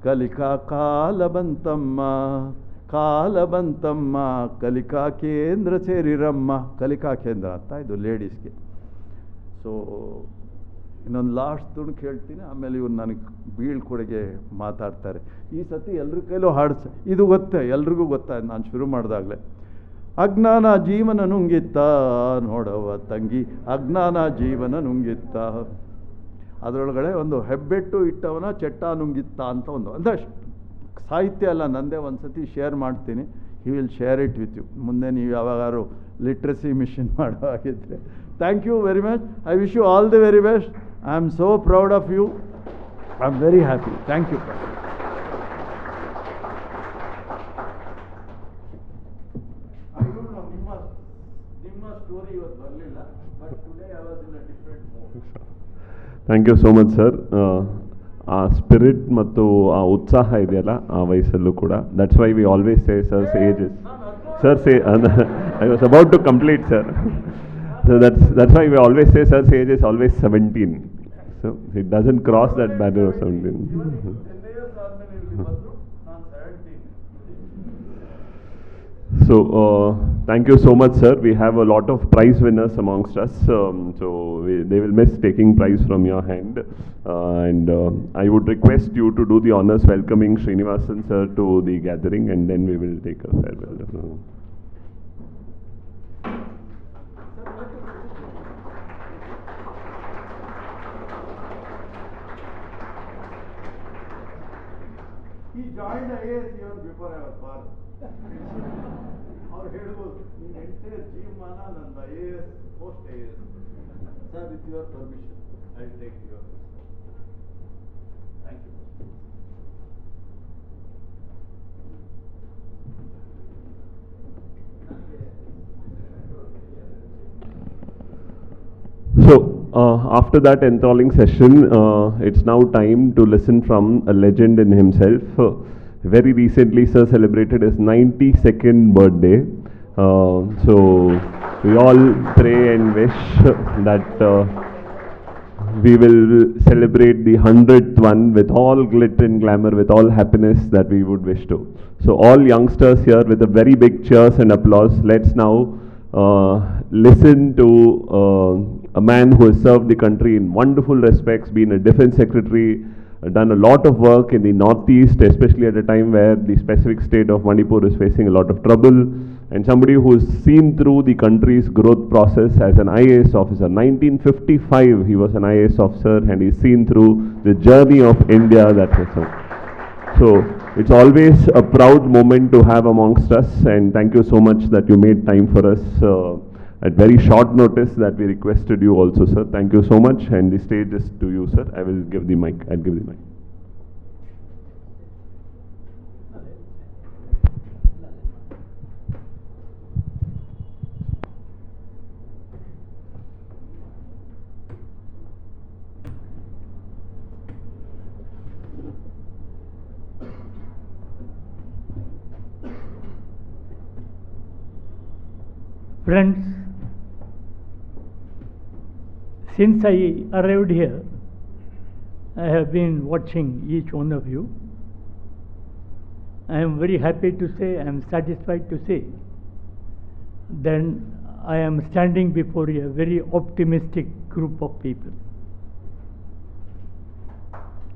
Speaker 2: ಕಲಿಕಾ ಕಾಲ ಬಂತಮ್ಮ, ಕಾಲ ಬಂತಮ್ಮ ಕಲಿಕಾ ಕೇಂದ್ರ ಸೇರಿರಮ್ಮ. ಕಲಿಕಾ ಕೇಂದ್ರ ಅಂತ ಇದು ಲೇಡೀಸ್ಗೆ. ಸೊ ಇನ್ನೊಂದು ಲಾಸ್ಟ್ ತುಣುಕು ಹೇಳ್ತೀನಿ, ಆಮೇಲೆ ಇವ್ರು ನನಗೆ ಬೀಳ್ಕೊಡುಗೆ ಮಾತಾಡ್ತಾರೆ. ಈ ಸತಿ ಎಲ್ರ ಕೈಲೂ ಹಾಡ್ಸ, ಇದು ಗೊತ್ತೇ, ಎಲ್ರಿಗೂ ಗೊತ್ತಾಯ್ತು ನಾನು ಶುರು ಮಾಡಿದಾಗಲೇ. ಅಜ್ಞಾನ ಜೀವನ ನುಂಗಿತ್ತ ನೋಡವ ತಂಗಿ, ಅಜ್ಞಾನ ಜೀವನ ನುಂಗಿತ್ತ. ಅದರೊಳಗಡೆ ಒಂದು ಹೆಬ್ಬೆಟ್ಟು ಇಟ್ಟವನ ಚಟ್ಟ ನುಂಗಿತ್ತ ಅಂತ ಒಂದು, ಅಂದರೆ ಸಾಹಿತ್ಯ ಅಲ್ಲ, ನಂದೇ ಒಂದು ಸತಿ ಶೇರ್ ಮಾಡ್ತೀನಿ. He will share it with you. ಮುಂದೆ ನೀವು ಯಾವಾಗಾದ್ರು ಲಿಟ್ರಸಿ ಮಿಷನ್ ಮಾಡೋ ಹಾಗಿದ್ರೆ. Thank you very much. I wish you all the very best. I am so proud of you. I am very happy. Thank you. ನಿಮ್ಮ story ಇವತ್ತು ಬರಲಿಲ್ಲ, but today I was in a different mood.
Speaker 1: Thank you so much sir. ಆ spirit ಮತ್ತು ಆ ಉತ್ಸಾಹ ಇದೆಯಲ್ಲ ಆ ವಯಸ್ಸಲ್ಲೂ ಕೂಡ, that's why we always say sir's age is, sir say, I was about to complete sir. So that's why we always say sir's age is always 17. So it doesn't cross that barrier of 17. So thank you so much sir. We have a lot of prize winners amongst us. So they will miss taking prize from your hand. And I would request you to do the honors welcoming Srinivasan sir to the gathering, and then we will take a farewell.
Speaker 2: He joined IAS even before I was born. Our head was in entire Jeevmana and IAS, post IAS. Sir, with your permission, I will take your. Thank you.
Speaker 1: So, after that enthralling session, it's now time to listen from a legend in himself. Very recently, sir celebrated his 92nd birthday. So, we all pray and wish that we will celebrate the 100th one with all glitter and glamour, with all happiness that we would wish to. So, all youngsters here, with a very big cheers and applause, let's now listen to a man who has served the country in wonderful respects, been a defense secretary, done a lot of work in the northeast, especially at a time where the specific state of Manipur is facing a lot of trouble, and somebody who's seen through the country's growth process as an IAS officer. 1955 he was an IAS officer, and he's seen through the journey of India that was so it's always a proud moment to have amongst us, and thank you so much that you made time for us at very short notice that we requested you also, sir. Thank you so much, and the stage is to you, sir. I will give the mic. I'll give the mic.
Speaker 3: Friends, since I arrived here, I have been watching each one of you. I am very happy to say, I am satisfied to say, then I am standing before a very optimistic group of people.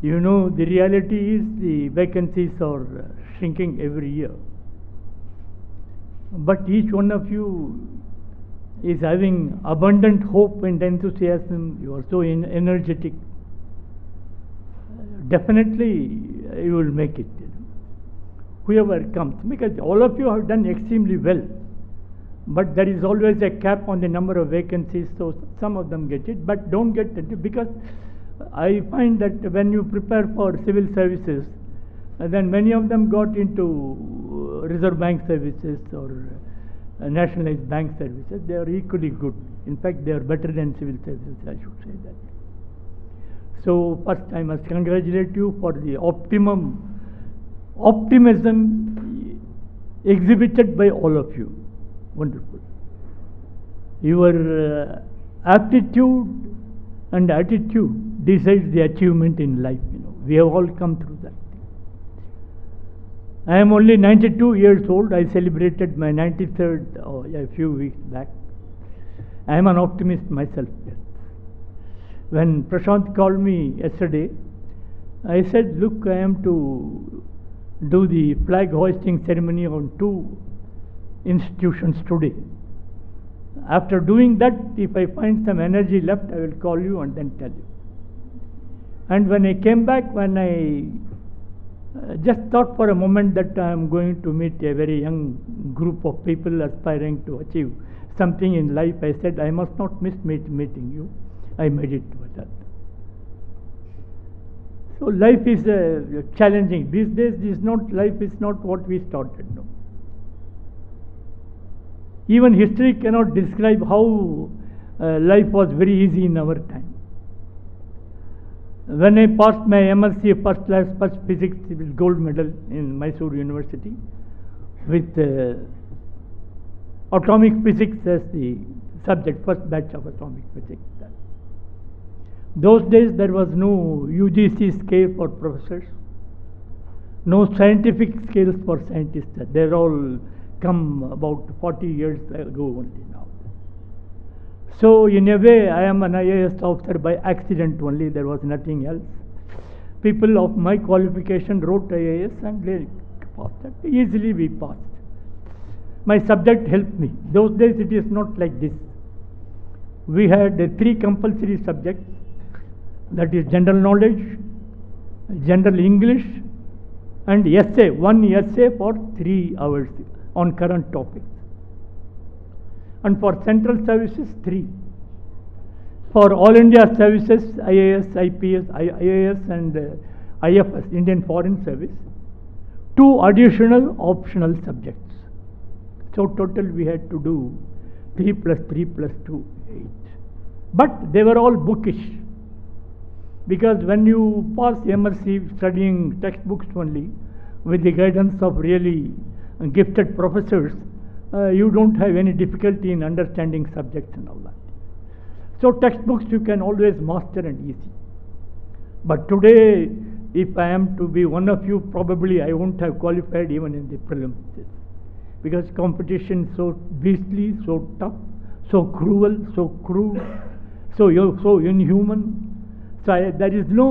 Speaker 3: You know, the reality is the vacancies are shrinking every year. But each one of you is having abundant hope and enthusiasm. You are so energetic. Definitely you will make it. Whoever comes, because all of you have done extremely well. But there is always a cap on the number of vacancies, so some of them get it, but don't get it, because I find that when you prepare for civil services, then many of them got into Reserve Bank services or nationalized bank services. They are equally good. In fact, they are better than civil services, I should say that. So first I must congratulate you for the optimism exhibited by all of you. Wonderful. Your aptitude and attitude decides the achievement in life. You know, we have all come through that. I am only 92 years old. I celebrated my 93rd a few weeks back. I am an optimist myself. Yes. When Prashant called me yesterday, I said, look, I am to do the flag hoisting ceremony on 2 institutions today. After doing that, if I find some energy left, I will call you and then tell you. And when I came back, when I just thought for a moment that I am going to meet a very young group of people aspiring to achieve something in life, I said, I must not miss meeting you. I made it with that. So life is challenging. These days, life is not what we started. No. Even history cannot describe how life was very easy in our time. When I passed my MSc first class, first physics with gold medal in Mysore University, with atomic physics as the subject, first batch of atomic physics. Those days there was no UGC scale for professors, no scientific scales for scientists. They're all come about 40 years ago only now. So in a way, I am an IAS officer by accident only. There was nothing else. People of my qualification wrote IAS and they passed. Easily we passed. My subject helped me. Those days it is not like this. We had 3 compulsory subjects. That is general knowledge, general English, and essay. 1 essay for 3 hours on current topics. And for central services, 3. For all India services, IAS, IPS, IAS and IFS, Indian Foreign Service, 2 additional optional subjects. So total we had to do 3 plus 3 plus 2, 8. But they were all bookish. Because when you pass MSc studying textbooks only, with the guidance of really gifted professors, you don't have any difficulty in understanding subjects and all that. So textbooks you can always master and easy. But today, if I am to be one of you, probably I won't have qualified even in the prelims. because competition is so beastly, so tough, so cruel, so crude, so inhuman. So there is no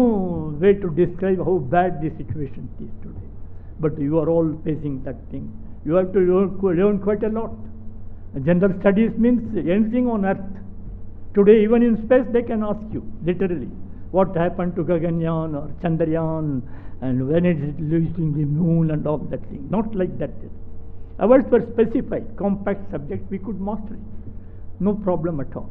Speaker 3: way to describe how bad the situation is today. But you are all facing that thing. You have to learn quite a lot. General studies means anything on earth. Today, even in space, they can ask you, literally, what happened to Gaganyaan or Chandrayaan, and when it is reaching the moon and all that thing. Not like that. Ours were specified, compact subjects, we could master it. No problem at all.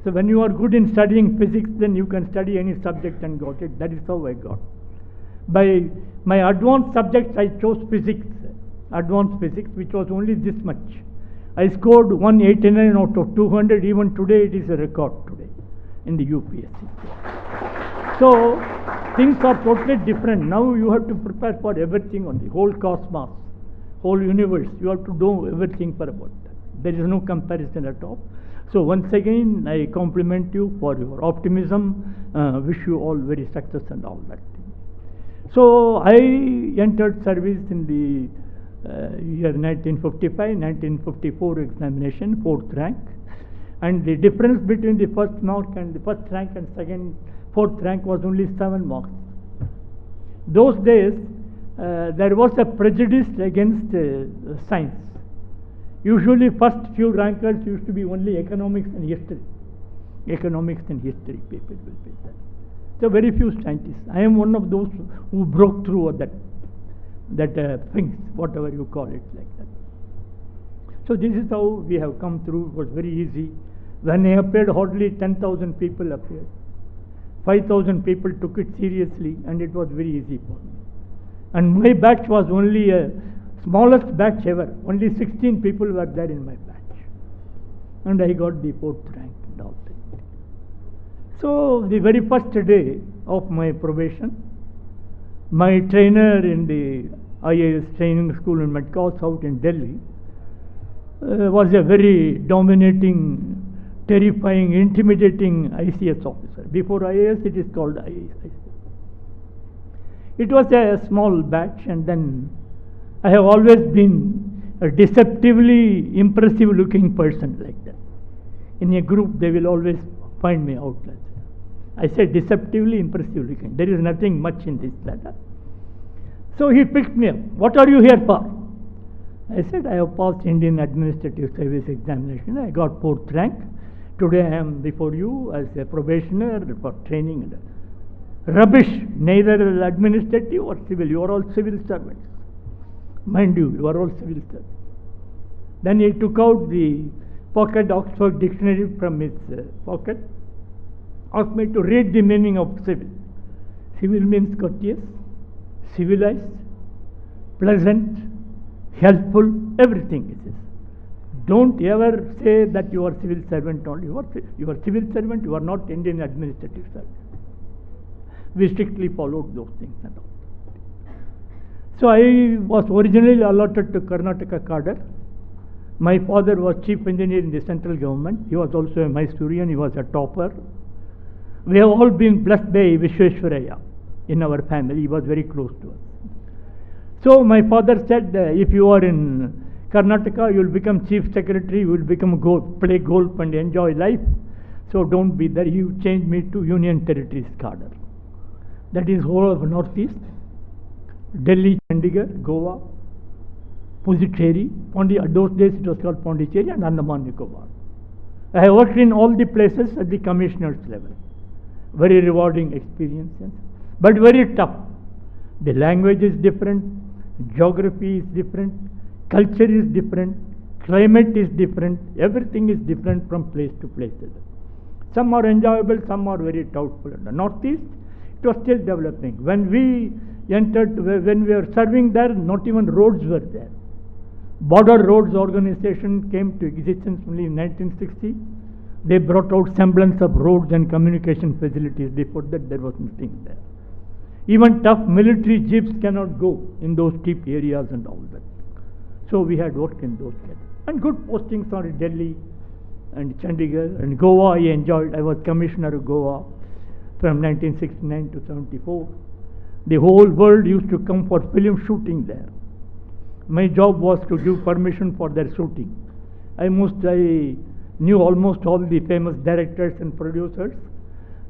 Speaker 3: So when you are good in studying physics, then you can study any subject and got it. That is how I got. By my advanced subjects, I chose physics, advanced physics, which was only this much. I scored 189 out of 200. Even today, it is a record today in the UPSC. So things are totally different. Now you have to prepare for everything on the whole cosmos, whole universe. You have to know everything for about that. There is no comparison at all. So once again, I compliment you for your optimism. Wish you all very success and all that thing. So I entered service in the year 1955, 1954 examination, 4th rank. And the difference between the first mark and the first rank and fourth rank was only 7 marks. Those days, there was a prejudice against science. Usually, first few rankers used to be only economics and history. Economics and history people will be there. So very few scientists. I am one of those who broke through that things, whatever you call it, like that. So this is how we have come through. It was very easy. When I appeared, hardly 10,000 people appeared. 5,000 people took it seriously, and it was very easy for me. And my batch was only a smallest batch ever. Only 16 people were there in my batch. And I got the 4th rank and all that. So the very first day of my probation, my trainer in the IAS training school in Madras out in Delhi was a very dominating, terrifying, intimidating ICS officer. Before IAS, it is called IAS. It was a small batch, and then I have always been a deceptively impressive looking person like that. In a group, they will always find me out like that. I said deceptively impressive looking. There is nothing much in this letter. So he picked me up. What are you here for? I said, I have passed Indian Administrative Service examination. I got 4th rank. Today I am before you as a probationer for training. Rubbish, neither administrative or civil. You are all civil servants. Mind you, you are all civil servants. Then he took out the pocket Oxford dictionary from his pocket, asked me to read the meaning of civil. Civil means courteous, civilized, pleasant, helpful, everything it is. Don't ever say that you are civil servant only. You are civil servant, you are not Indian administrative service. We strictly followed those things and all. So I was originally allotted to Karnataka cadre. My father was chief engineer in the central government. He was also a Mysorean. He was a topper. We have all been blessed by Vishweshwaraya in our family. He was very close to us. So my father said, if you are in Karnataka, you will become chief secretary, you will play golf and enjoy life. So don't be there. He changed me to Union Territories cadre. That is whole of Northeast, Delhi, Chandigarh, Goa, Puducherry, those days it was called Pondicherry, and Andaman Nicobar. I have worked in all the places at the commissioner's level. Very rewarding experiences, but very tough. The language is different, geography is different, culture is different, climate is different, everything is different from place to place. Some are enjoyable, some are very doubtful. In the Northeast, it was still developing. When we entered, when we were serving there, not even roads were there. Border Roads Organization came to existence only in 1960. They brought out semblance of roads and communication facilities. Before that, there was nothing there. Even tough military jeeps cannot go in those steep areas and all that. So we had worked in those cases. And good postings are in Delhi and Chandigarh and Goa. I enjoyed. I was commissioner of Goa from 1969 to 74. The whole world used to come for film shooting there. My job was to give permission for their shooting. I knew almost all the famous directors and producers.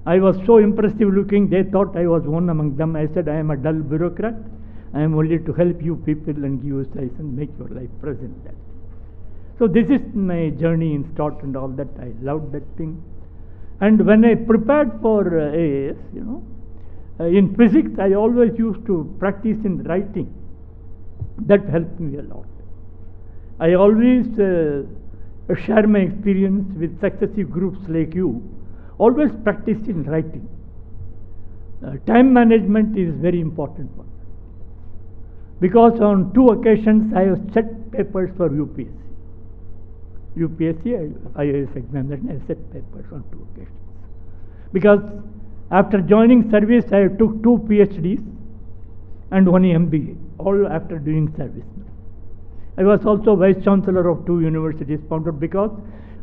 Speaker 3: I was so impressive looking, they thought I was one among them. I said, I am a dull bureaucrat. I am only to help you people and give you size and make your life present. That. So this is my journey in start and all that. I loved that thing. And when I prepared for AAS, in physics, I always used to practice in writing. That helped me a lot. I always share my experience with successive groups like you. Always practice in writing. Time management is very important one. Because on 2 occasions I have set papers for UPSC. UPSC IAS examination, I set papers on 2 occasions. Because after joining service, I took 2 PhDs and 1 MBA, all after doing service. I was also Vice Chancellor of 2 universities founded because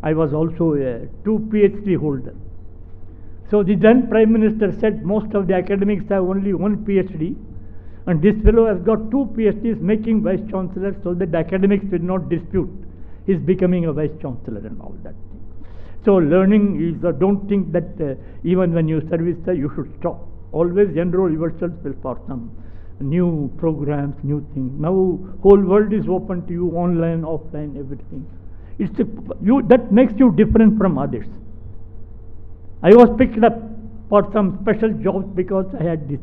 Speaker 3: I was also a 2 PhD holder. So the then Prime Minister said most of the academics have only 1 PhD, and this fellow has got 2 PhDs making Vice Chancellor, so that the academics did not dispute his becoming a Vice Chancellor and all that. So learning is, don't think that even when you service there, you should stop. Always enroll yourself for some new programs, new things. Now whole world is open to you, online, offline, everything. That makes you different from others. I was picked up for some special jobs because I had this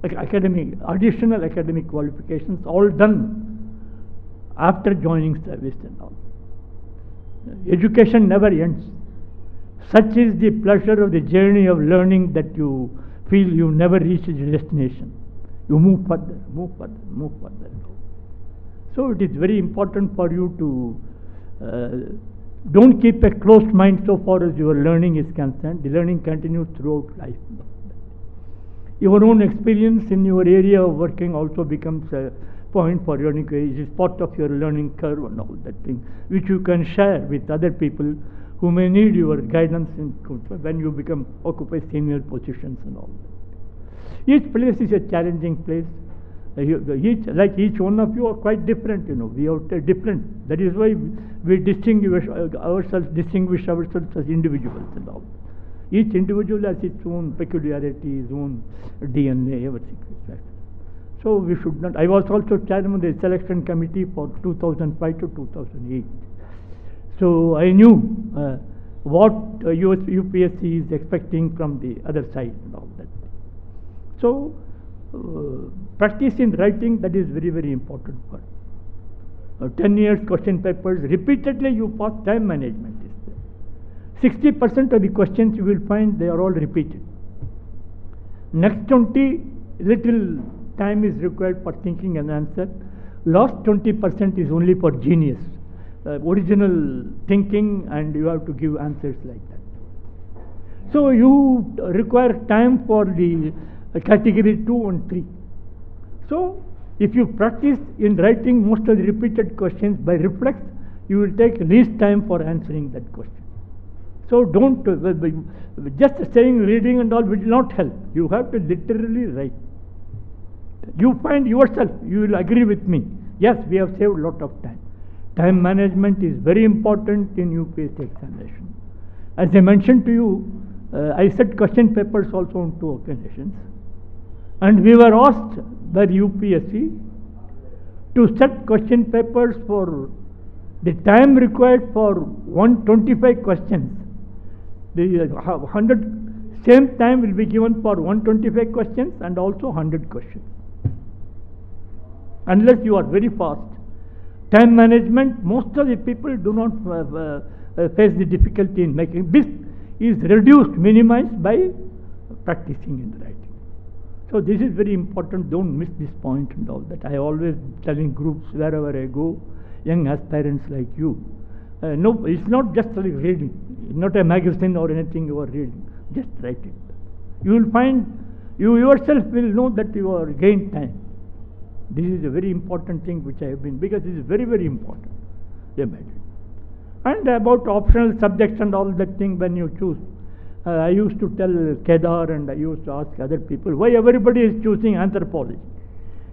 Speaker 3: additional academic qualifications, all done after joining service and all. Education never ends. Such is the pleasure of the journey of learning that you feel you never reach the destination. You move further, move further, move further. So it is very important for you to don't keep a closed mind so far as your learning is concerned. The learning continues throughout life. Your own experience in your area of working also becomes a point for learning. It is part of your learning curve and all that thing, which you can share with other people who may need your guidance when you occupy senior positions and all that. Each place is a challenging place. Each one of you are quite different, we are different. That is why we distinguish ourselves as individuals and all. Each individual has its own peculiarity, his own DNA, everything. So we should not. I was also chairman of the selection committee for 2005 to 2008. So I knew what UPSC is expecting from the other side and all that. So practice in writing, that is very, very important for 10 years question papers, repeatedly you pass. Time management is there. 60% of the questions you will find they are all repeated. Next 20, little time is required for thinking an answer. Last 20% is only for genius, original thinking, and you have to give answers like that. So you require time for the category 2 and 3. So if you practice in writing most of the repeated questions by reflex, you will take least time for answering that question. So don't, just saying reading and all will not help. You have to literally write. You find yourself, you will agree with me. Yes, we have saved a lot of time. Time management is very important in UPSC examination. As I mentioned to you, I set question papers also on 2 occasions. And we were asked by the UPSC to set question papers for the time required for 125 questions. The 100 same time will be given for 125 questions and also 100 questions. Unless you are very fast. Time management, most of the people do not face the difficulty in making. This is reduced, minimized by practicing in writing. So this is very important. Don't miss this point and all that. I always telling groups wherever I go, young aspirants like you. No, it's not just like reading. It's not a magazine or anything you are reading. Just write it. You will find, you yourself will know that you are gained time. This is a very important thing which I have been, because this is very, very important. And about optional subjects and all that thing when you choose. I used to tell Kedar and I used to ask other people, why everybody is choosing anthropology?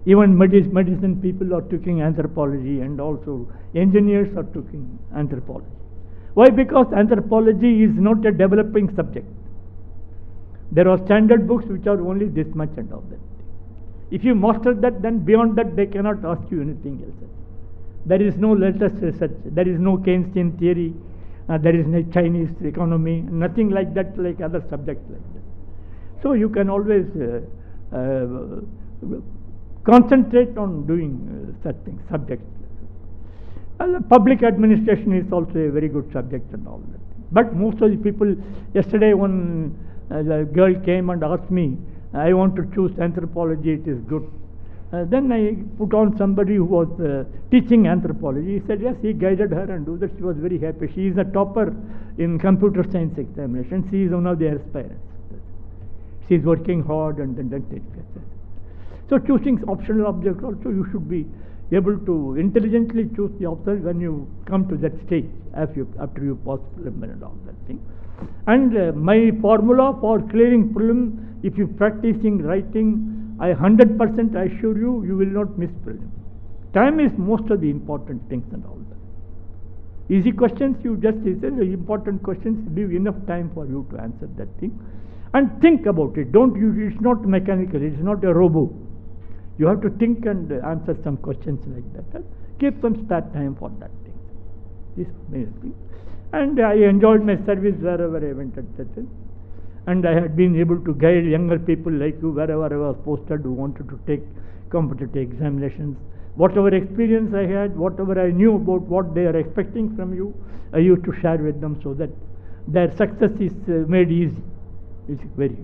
Speaker 3: Even medicine people are taking anthropology, and also engineers are taking anthropology. Why? Because anthropology is not a developing subject. There are standard books which are only this much and all that. If you master that, then beyond that they cannot ask you anything else. There is no latest research, there is no Keynesian theory, there is no Chinese economy, nothing like that, like other subjects like that. So you can always concentrate on doing such things, subjects. Public administration is also a very good subject and all that. But most of the people, yesterday one girl came and asked me, I want to choose anthropology, it is good. Then I put on somebody who was teaching anthropology. He said yes, he guided her and do that. She was very happy. She is a topper in computer science examination. She is one of the aspirants. She is working hard and then takes it. So choosing optional object also, you should be able to intelligently choose the option when you come to that stage after you pass preliminary and all that thing. And my formula for clearing prelim, if you practicing writing, I 100% assure you, you will not miss prelim. Time is most of the important things and all that. Easy questions, you just answer. Important questions, leave enough time for you to answer that thing. And think about it. Don't use, it's not mechanical, it's not a robot. You have to think and answer some questions like that. Keep some spare time for that thing. This main thing. And I enjoyed my service wherever I went, etc. And I had been able to guide younger people like you wherever I was posted who wanted to take competitive examinations. Whatever experience I had, whatever I knew about what they are expecting from you, I used to share with them so that their success is made easy. It's very.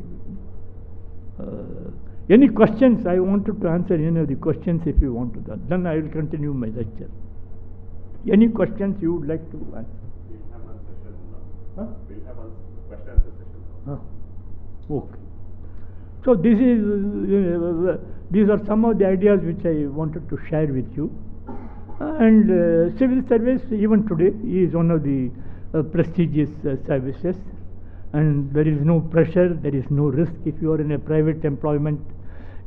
Speaker 3: Any questions? I wanted to answer any of the questions if you want to. Then I will continue my lecture. Any questions you would like to answer?
Speaker 1: We'll have one session.
Speaker 3: Huh?
Speaker 1: We'll have one question answer session.
Speaker 3: Okay. So this is these are some of the ideas which I wanted to share with you. And civil service, even today, is one of the prestigious services. And there is no pressure, there is no risk if you are in a private employment.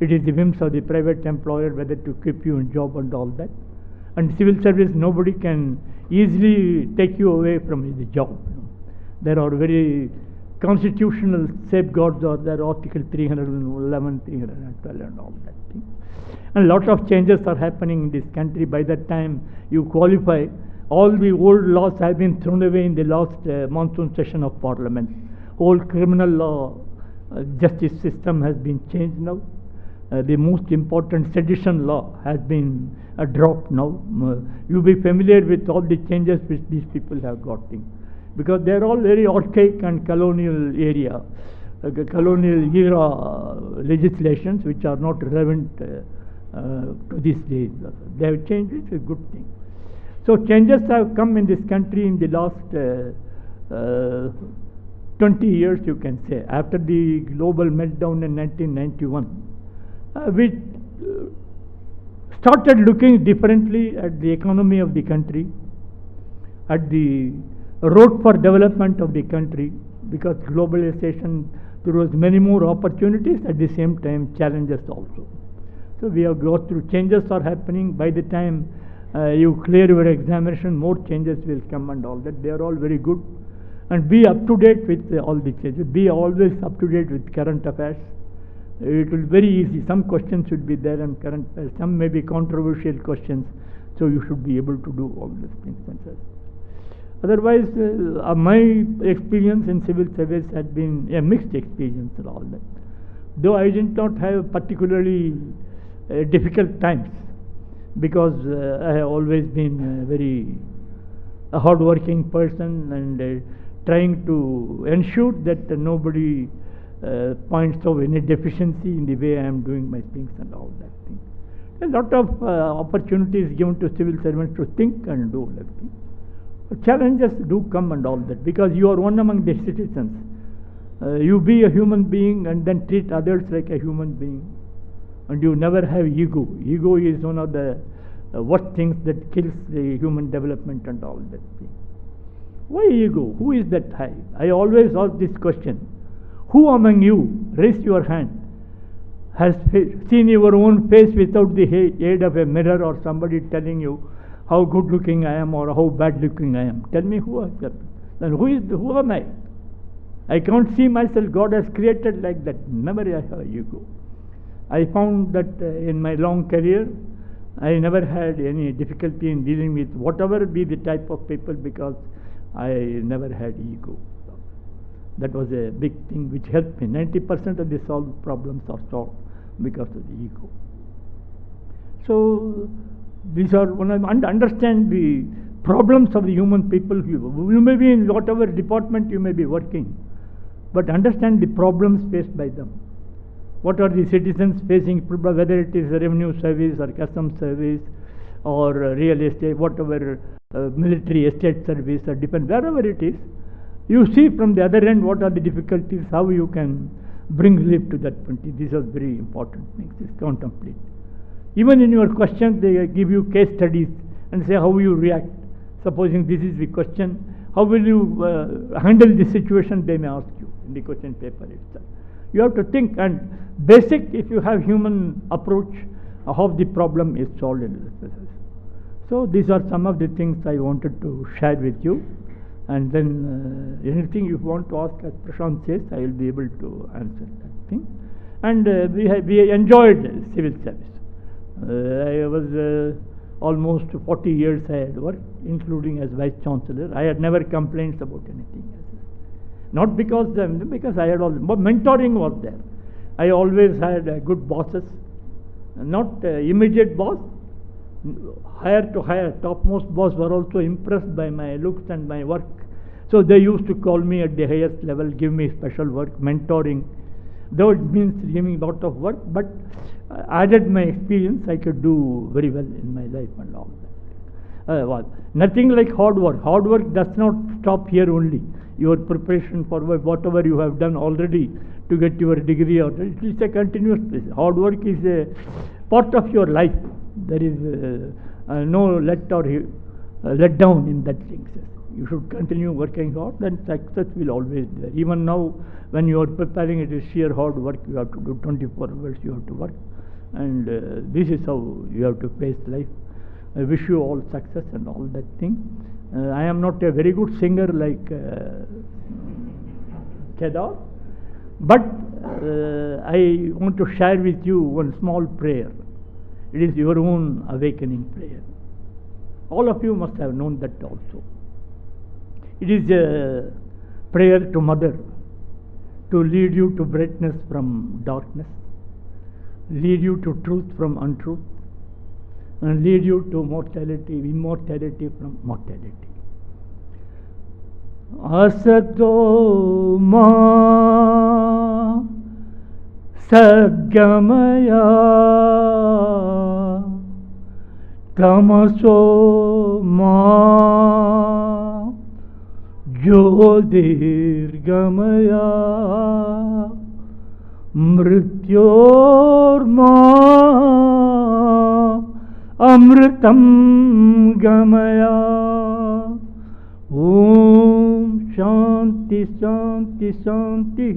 Speaker 3: It is the whims of the private employer whether to keep you in job and all that. And civil service, nobody can easily take you away from the job. There are very constitutional safeguards, or there Article 311, 312 and all that thing. And a lot of changes are happening in this country. By that time you qualify, all the old laws have been thrown away in the last monsoon session of Parliament. Whole criminal law, justice system has been changed now. The most important sedition law has been dropped now. You be familiar with all the changes which these people have got in, because they are all very archaic and colonial area, colonial era legislations which are not relevant to these days. They have changed. It's a good thing. So changes have come in this country in the last 20 years, you can say. After the global meltdown in 1991, we started looking differently at the economy of the country, at the road for development of the country, because globalization throws many more opportunities, at the same time challenges also. So we have gone through, changes are happening. By the time you clear your examination, more changes will come and all that. They are all very good. And be up to date with all the changes. Be always up to date with current affairs. It will be very easy. Some questions should be there and current affairs. Some may be controversial questions. So you should be able to do all these things. Otherwise, my experience in civil service had been a mixed experience and all that. Though I did not have particularly difficult times, because I have always been very hard-working person and trying to ensure that nobody points out any deficiency in the way I am doing my things and all that thing. A lot of opportunities given to civil servants to think and do that thing. Challenges do come and all that, because you are one among the citizens. You be a human being and then treat others like a human being, and you never have ego. Ego is one of the worst things that kills the human development and all that thing. Why ego? Who is that high? I always ask this question. Who among you, raise your hand, has seen your own face without the aid of a mirror or somebody telling you how good looking I am or how bad looking I am? Tell me who has that? Then who am I? I can't see myself. God has created like that. Never I have ego. I found that in my long career, I never had any difficulty in dealing with whatever be the type of people because I never had ego. That was a big thing which helped me. 90% of the solved problems are solved because of the ego. So these are understand the problems of the human people. You may be in whatever department you may be working, but understand the problems faced by them. What are the citizens facing, whether it is revenue service or customs service or real estate, whatever military estate service or depend wherever it is. You see from the other end what are the difficulties, how you can bring relief to that point. These are very important things. Just contemplate. Even in your questions, they give you case studies and say how you react. Supposing this is the question, how will you handle the situation? They may ask you in the question paper itself. You have to think, and basic, if you have human approach, how the problem is solved in this process. So these are some of the things I wanted to share with you. And then anything you want to ask, as Prashant says, I will be able to answer that thing. And we enjoyed civil service. I was almost 40 years I had worked, including as Vice Chancellor. I had never complaints about anything. Not because I had all, but mentoring was there. I always had good bosses, not immediate boss, higher to higher, topmost boss were also impressed by my looks and my work. So they used to call me at the highest level, give me special work, mentoring. Though it means giving a lot of work, but added my experience, I could do very well in my life and all that. Nothing like hard work. Hard work does not stop here only. Your preparation for whatever you have done already to get your degree, or it is a continuous process. Hard work is a part of your life. There is no let down in that thing. You should continue working hard, then success will always be there. Even now, when you are preparing, it is sheer hard work. You have to do 24 hours, you have to work. And this is how you have to face life. I wish you all success and all that thing. I am not a very good singer like Kedar, but I want to share with you one small prayer. It is your own awakening prayer. All of you must have known that also. It is a prayer to Mother to lead you to brightness from darkness, lead you to truth from untruth, and lead you to immortality from mortality. Asato ma sadgamaya tamaso ma jyotirgamaya mrityorma amritam gamaya. Om Shanti Shanti Shanti.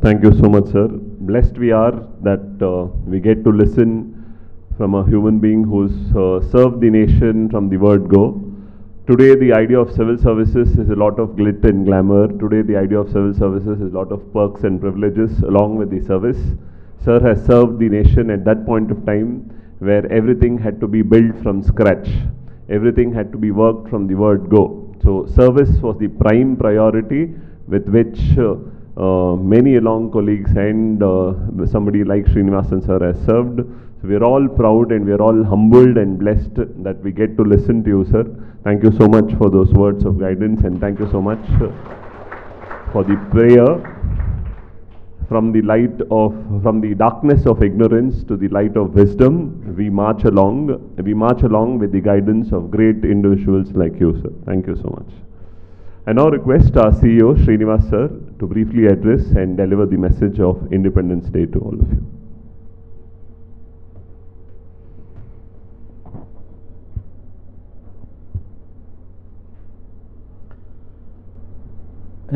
Speaker 1: Thank you so much, sir. Blessed we are that we get to listen from a human being who's served the nation from the word go. Today, the idea of civil services is a lot of glitter and glamour. Today, the idea of civil services is a lot of perks and privileges along with the service. Sir has served the nation at that point of time where everything had to be built from scratch. Everything had to be worked from the word go. So, service was the prime priority with which many along colleagues and somebody like Srinivasan sir has served. So we are all proud and we are all humbled and blessed that we get to listen to you, sir. Thank you so much for those words of guidance, and thank you so much for the prayer from the darkness of ignorance to the light of wisdom. We march along with the guidance of great individuals like you, sir. Thank you so much. I now request our CEO Srinivas sir to briefly address and deliver the message of Independence Day to all of you.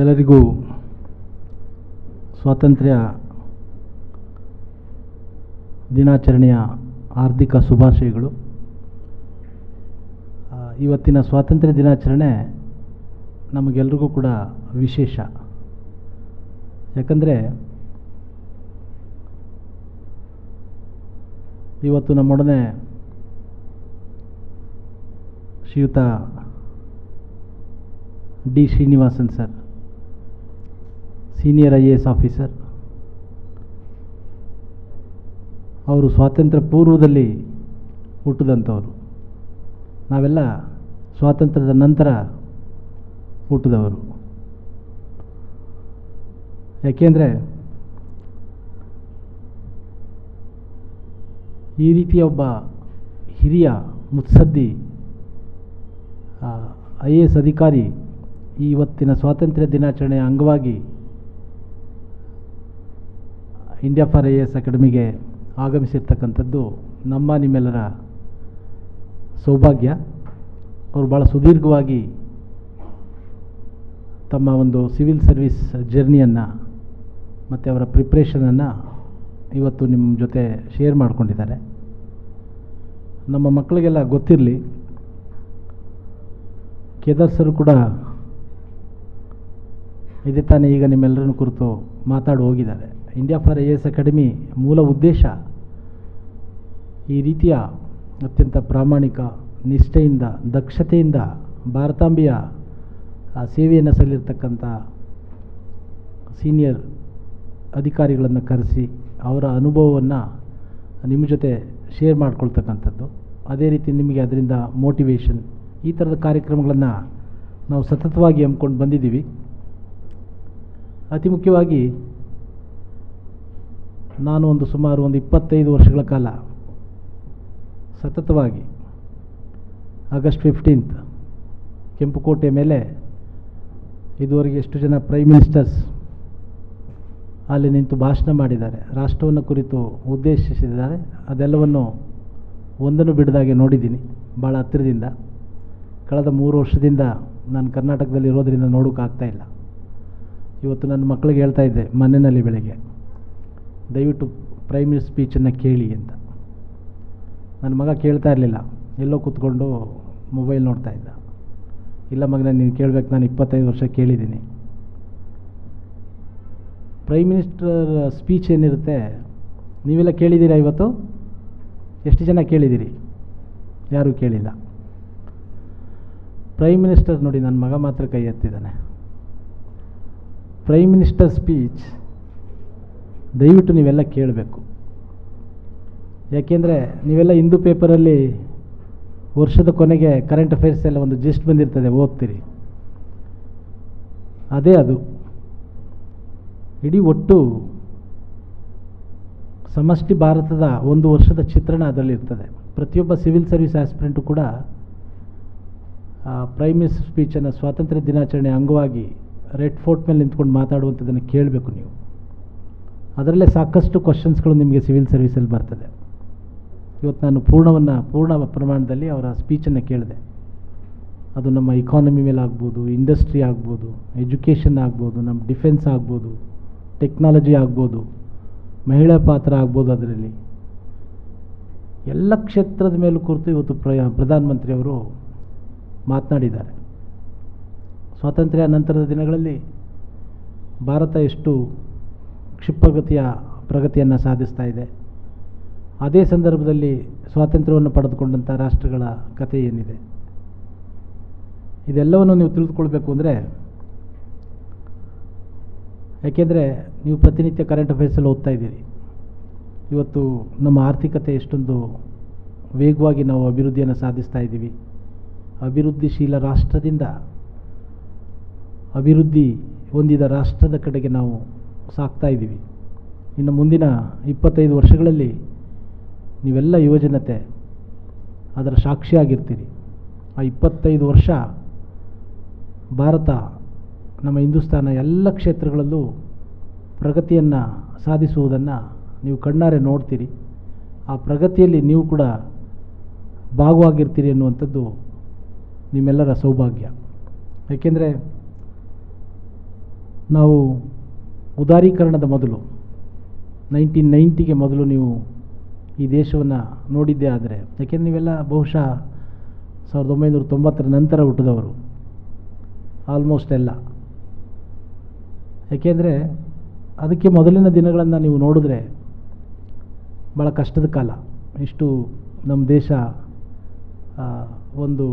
Speaker 4: ಎಲ್ಲರಿಗೂ ಸ್ವಾತಂತ್ರ್ಯ ದಿನಾಚರಣೆಯ ಹಾರ್ದಿಕ ಶುಭಾಶಯಗಳು. ಇವತ್ತಿನ ಸ್ವಾತಂತ್ರ್ಯ ದಿನಾಚರಣೆ ನಮಗೆಲ್ರಿಗೂ ಕೂಡ ವಿಶೇಷ. ಯಾಕಂದರೆ ಇವತ್ತು ನಮ್ಮೊಡನೆ ಶ್ರೀಯುತ D Srinivasan sir, senior IAS officer. ಅವರು ಸ್ವಾತಂತ್ರ್ಯ ಪೂರ್ವದಲ್ಲಿ ಹುಟ್ಟಿದಂಥವರು. ನಾವೆಲ್ಲ ಸ್ವಾತಂತ್ರ್ಯದ ನಂತರ ಹುಟ್ಟಿದವರು. ಯಾಕೆಂದರೆ ಈ ರೀತಿಯ ಒಬ್ಬ ಹಿರಿಯ ಮುತ್ಸದ್ದಿ IAS ಅಧಿಕಾರಿ ಇವತ್ತಿನ ಸ್ವಾತಂತ್ರ್ಯ ದಿನಾಚರಣೆಯ ಅಂಗವಾಗಿ India4IAS ಅಕಾಡೆಮಿಗೆ ಆಗಮಿಸಿರ್ತಕ್ಕಂಥದ್ದು ನಮ್ಮ ನಿಮ್ಮೆಲ್ಲರ ಸೌಭಾಗ್ಯ. ಅವರು ಭಾಳ ಸುದೀರ್ಘವಾಗಿ ತಮ್ಮ ಒಂದು ಸಿವಿಲ್ ಸರ್ವಿಸ್ ಜರ್ನಿಯನ್ನು ಮತ್ತು ಅವರ ಪ್ರಿಪ್ರೇಷನನ್ನು ಇವತ್ತು ನಿಮ್ಮ ಜೊತೆ ಶೇರ್ ಮಾಡ್ಕೊಂಡಿದ್ದಾರೆ. ನಮ್ಮ ಮಕ್ಕಳಿಗೆಲ್ಲ ಗೊತ್ತಿರಲಿ, ಕೇದಾರ್ ಸರ್ ಕೂಡ ಇದೇ ತಾನೇ ಈಗ ನಿಮ್ಮೆಲ್ಲರನ್ನು ಕುರಿತು ಮಾತಾಡಿ ಹೋಗಿದ್ದಾರೆ. India4IAS ಅಕಾಡೆಮಿ ಮೂಲ ಉದ್ದೇಶ ಈ ರೀತಿಯ ಅತ್ಯಂತ ಪ್ರಾಮಾಣಿಕ, ನಿಷ್ಠೆಯಿಂದ, ದಕ್ಷತೆಯಿಂದ ಭಾರತಾಂಬೆಯ ಸೇವೆಯನ್ನು ಸಲ್ಲಿರ್ತಕ್ಕಂಥ ಸೀನಿಯರ್ ಅಧಿಕಾರಿಗಳನ್ನು ಕರೆಸಿ ಅವರ ಅನುಭವವನ್ನು ನಿಮ್ಮ ಜೊತೆ ಶೇರ್ ಮಾಡ್ಕೊಳ್ತಕ್ಕಂಥದ್ದು. ಅದೇ ರೀತಿ ನಿಮಗೆ ಅದರಿಂದ ಮೋಟಿವೇಶನ್, ಈ ಥರದ ಕಾರ್ಯಕ್ರಮಗಳನ್ನು ನಾವು ಸತತವಾಗಿ ಹಮ್ಮಿಕೊಂಡು ಬಂದಿದ್ದೀವಿ. ಅತಿ ಮುಖ್ಯವಾಗಿ ನಾನು ಸುಮಾರು 25 ವರ್ಷಗಳ ಕಾಲ ಸತತವಾಗಿ ಆಗಸ್ಟ್ 15 ಕೆಂಪುಕೋಟೆ ಮೇಲೆ ಇದುವರೆಗೆ ಎಷ್ಟು ಜನ ಪ್ರೈಮ್ ಮಿನಿಸ್ಟರ್ಸ್ ಅಲ್ಲಿ ನಿಂತು ಭಾಷಣ ಮಾಡಿದ್ದಾರೆ, ರಾಷ್ಟ್ರವನ್ನು ಕುರಿತು ಉದ್ದೇಶಿಸಿದ್ದಾರೆ, ಅದೆಲ್ಲವನ್ನು ಒಂದನ್ನು ಬಿಡದಾಗೆ ನೋಡಿದ್ದೀನಿ ಭಾಳ ಹತ್ತಿರದಿಂದ. ಕಳೆದ 3 ವರ್ಷದಿಂದ ನಾನು ಕರ್ನಾಟಕದಲ್ಲಿ ಇರೋದರಿಂದ ನೋಡೋಕ್ಕಾಗ್ತಾಯಿಲ್ಲ. ಇವತ್ತು ನನ್ನ ಮಕ್ಕಳಿಗೆ ಹೇಳ್ತಾ ಇದ್ದೆ ಮನೆಯಲ್ಲಿ ಬೆಳಗ್ಗೆ, ದಯವಿಟ್ಟು ಪ್ರೈಮ್ ಮಿನಿಸ್ಟರ್ ಸ್ಪೀಚನ್ನು ಕೇಳಿ ಅಂತ. ನನ್ನ ಮಗ ಕೇಳ್ತಾ ಇರಲಿಲ್ಲ, ಎಲ್ಲೋ ಕೂತ್ಕೊಂಡು ಮೊಬೈಲ್ ನೋಡ್ತಾ ಇದ್ದ. ಇಲ್ಲ ಮಗನ, ನೀನು ಕೇಳಬೇಕು, ನಾನು 25 ವರ್ಷ ಕೇಳಿದ್ದೀನಿ. ಪ್ರೈಮ್ ಮಿನಿಸ್ಟರ್ ಸ್ಪೀಚ್ ಏನಿರುತ್ತೆ ನೀವೆಲ್ಲ ಕೇಳಿದ್ದೀರಾ? ಇವತ್ತು ಎಷ್ಟು ಜನ ಕೇಳಿದ್ದೀರಿ? ಯಾರೂ ಕೇಳಿಲ್ಲ. ಪ್ರೈಮ್ ಮಿನಿಸ್ಟರ್ ನೋಡಿ, ನನ್ನ ಮಗ ಮಾತ್ರ ಕೈ ಎತ್ತಿದ್ದಾನೆ. ಪ್ರೈಮ್ ಮಿನಿಸ್ಟರ್ ಸ್ಪೀಚ್ ದಯವಿಟ್ಟು ನೀವೆಲ್ಲ ಕೇಳಬೇಕು. ಯಾಕೆಂದರೆ ನೀವೆಲ್ಲ ಹಿಂದೂ ಪೇಪರಲ್ಲಿ ವರ್ಷದ ಕೊನೆಗೆ ಕರೆಂಟ್ ಅಫೇರ್ಸ್ ಎಲ್ಲ ಒಂದು ಜಿಸ್ಟ್ ಬಂದಿರ್ತದೆ, ಓದ್ತೀರಿ. ಅದೇ ಅದು ಇಡೀ ಒಟ್ಟು ಸಮಷ್ಟಿ ಭಾರತದ ಒಂದು ವರ್ಷದ ಚಿತ್ರಣ ಅದರಲ್ಲಿರ್ತದೆ. ಪ್ರತಿಯೊಬ್ಬ ಸಿವಿಲ್ ಸರ್ವಿಸ್ ಆಸ್ಪಿರೆಂಟು ಕೂಡ ಪ್ರೈಮ್ ಮಿನಿಸ್ಟರ್ ಸ್ಪೀಚನ್ನು ಸ್ವಾತಂತ್ರ್ಯ ದಿನಾಚರಣೆ ಅಂಗವಾಗಿ ರೆಡ್ ಫೋರ್ಟ್ ಮೇಲೆ ನಿಂತ್ಕೊಂಡು ಮಾತಾಡುವಂಥದ್ದನ್ನು ಕೇಳಬೇಕು ನೀವು. ಅದರಲ್ಲೇ ಸಾಕಷ್ಟು ಕ್ವಶನ್ಸ್ಗಳು ನಿಮಗೆ ಸಿವಿಲ್ ಸರ್ವಿಸಲ್ಲಿ ಬರ್ತದೆ. ಇವತ್ತು ನಾನು ಪೂರ್ಣ ಪ್ರಮಾಣದಲ್ಲಿ ಅವರ ಸ್ಪೀಚನ್ನು ಕೇಳಿದೆ. ಅದು ನಮ್ಮ ಇಕಾನಮಿ ಮೇಲೆ ಆಗ್ಬೋದು, ಇಂಡಸ್ಟ್ರಿ ಆಗ್ಬೋದು, ಎಜುಕೇಷನ್ ಆಗ್ಬೋದು, ನಮ್ಮ ಡಿಫೆನ್ಸ್ ಆಗ್ಬೋದು, ಟೆಕ್ನಾಲಜಿ ಆಗ್ಬೋದು, ಮಹಿಳಾ ಪಾತ್ರ ಆಗ್ಬೋದು. ಅದರಲ್ಲಿ ಎಲ್ಲ ಕ್ಷೇತ್ರದ ಮೇಲೂ ಕುರಿತು ಇವತ್ತು ಪ್ರಧಾನಮಂತ್ರಿಯವರು ಮಾತನಾಡಿದ್ದಾರೆ. ಸ್ವಾತಂತ್ರ್ಯ ನಂತರದ ದಿನಗಳಲ್ಲಿ ಭಾರತ ಎಷ್ಟು ಕ್ಷಿಪ್ರಗತಿಯ ಪ್ರಗತಿಯನ್ನು ಸಾಧಿಸ್ತಾ ಇದೆ, ಅದೇ ಸಂದರ್ಭದಲ್ಲಿ ಸ್ವಾತಂತ್ರ್ಯವನ್ನು ಪಡೆದುಕೊಂಡಂಥ ರಾಷ್ಟ್ರಗಳ ಕಥೆ ಏನಿದೆ, ಇದೆಲ್ಲವನ್ನು ನೀವು ತಿಳಿದುಕೊಳ್ಬೇಕು ಅಂದರೆ, ಯಾಕೆಂದರೆ ನೀವು ಪ್ರತಿನಿತ್ಯ ಕರೆಂಟ್ ಅಫೇರ್ಸಲ್ಲಿ ಓದ್ತಾ ಇದ್ದೀರಿ. ಇವತ್ತು ನಮ್ಮ ಆರ್ಥಿಕತೆ ಎಷ್ಟೊಂದು ವೇಗವಾಗಿ ನಾವು ಅಭಿವೃದ್ಧಿಯನ್ನು ಸಾಧಿಸ್ತಾ ಇದ್ದೀವಿ. ಅಭಿವೃದ್ಧಿಶೀಲ ರಾಷ್ಟ್ರದಿಂದ ಅಭಿವೃದ್ಧಿ ಹೊಂದಿದ ರಾಷ್ಟ್ರದ ಕಡೆಗೆ ನಾವು ಸಾಗ್ತಾ ಇದ್ದೀವಿ. ಇನ್ನು ಮುಂದಿನ 25 ವರ್ಷಗಳಲ್ಲಿ ನೀವೆಲ್ಲ ಯುವಜನತೆ ಅದರ ಸಾಕ್ಷಿಯಾಗಿರ್ತೀರಿ. ಆ 25 ವರ್ಷ ಭಾರತ ನಮ್ಮ ಹಿಂದೂಸ್ತಾನ ಎಲ್ಲ ಕ್ಷೇತ್ರಗಳಲ್ಲೂ ಪ್ರಗತಿಯನ್ನು ಸಾಧಿಸುವುದನ್ನು ನೀವು ಕಣ್ಣಾರೆ ನೋಡ್ತೀರಿ. ಆ ಪ್ರಗತಿಯಲ್ಲಿ ನೀವು ಕೂಡ ಭಾಗವಾಗಿರ್ತೀರಿ ಅನ್ನುವಂಥದ್ದು ನಿಮ್ಮೆಲ್ಲರ ಸೌಭಾಗ್ಯ. ಏಕೆಂದರೆ ನಾವು ಉದಾರೀಕರಣದ ಮೊದಲು 1990ಗೆ ಮೊದಲು ನೀವು ಈ ದೇಶವನ್ನು ನೋಡಿದ್ದೇ ಆದರೆ, ಯಾಕೆಂದರೆ ನೀವೆಲ್ಲ ಬಹುಶಃ 1990 ನಂತರ ಹುಟ್ಟಿದವರು ಆಲ್ಮೋಸ್ಟ್ ಎಲ್ಲ. ಏಕೆಂದರೆ ಅದಕ್ಕೆ ಮೊದಲಿನ ದಿನಗಳನ್ನು ನೀವು ನೋಡಿದ್ರೆ ಭಾಳ ಕಷ್ಟದ ಕಾಲ. ಇಷ್ಟು ನಮ್ಮ ದೇಶ ಒಂದು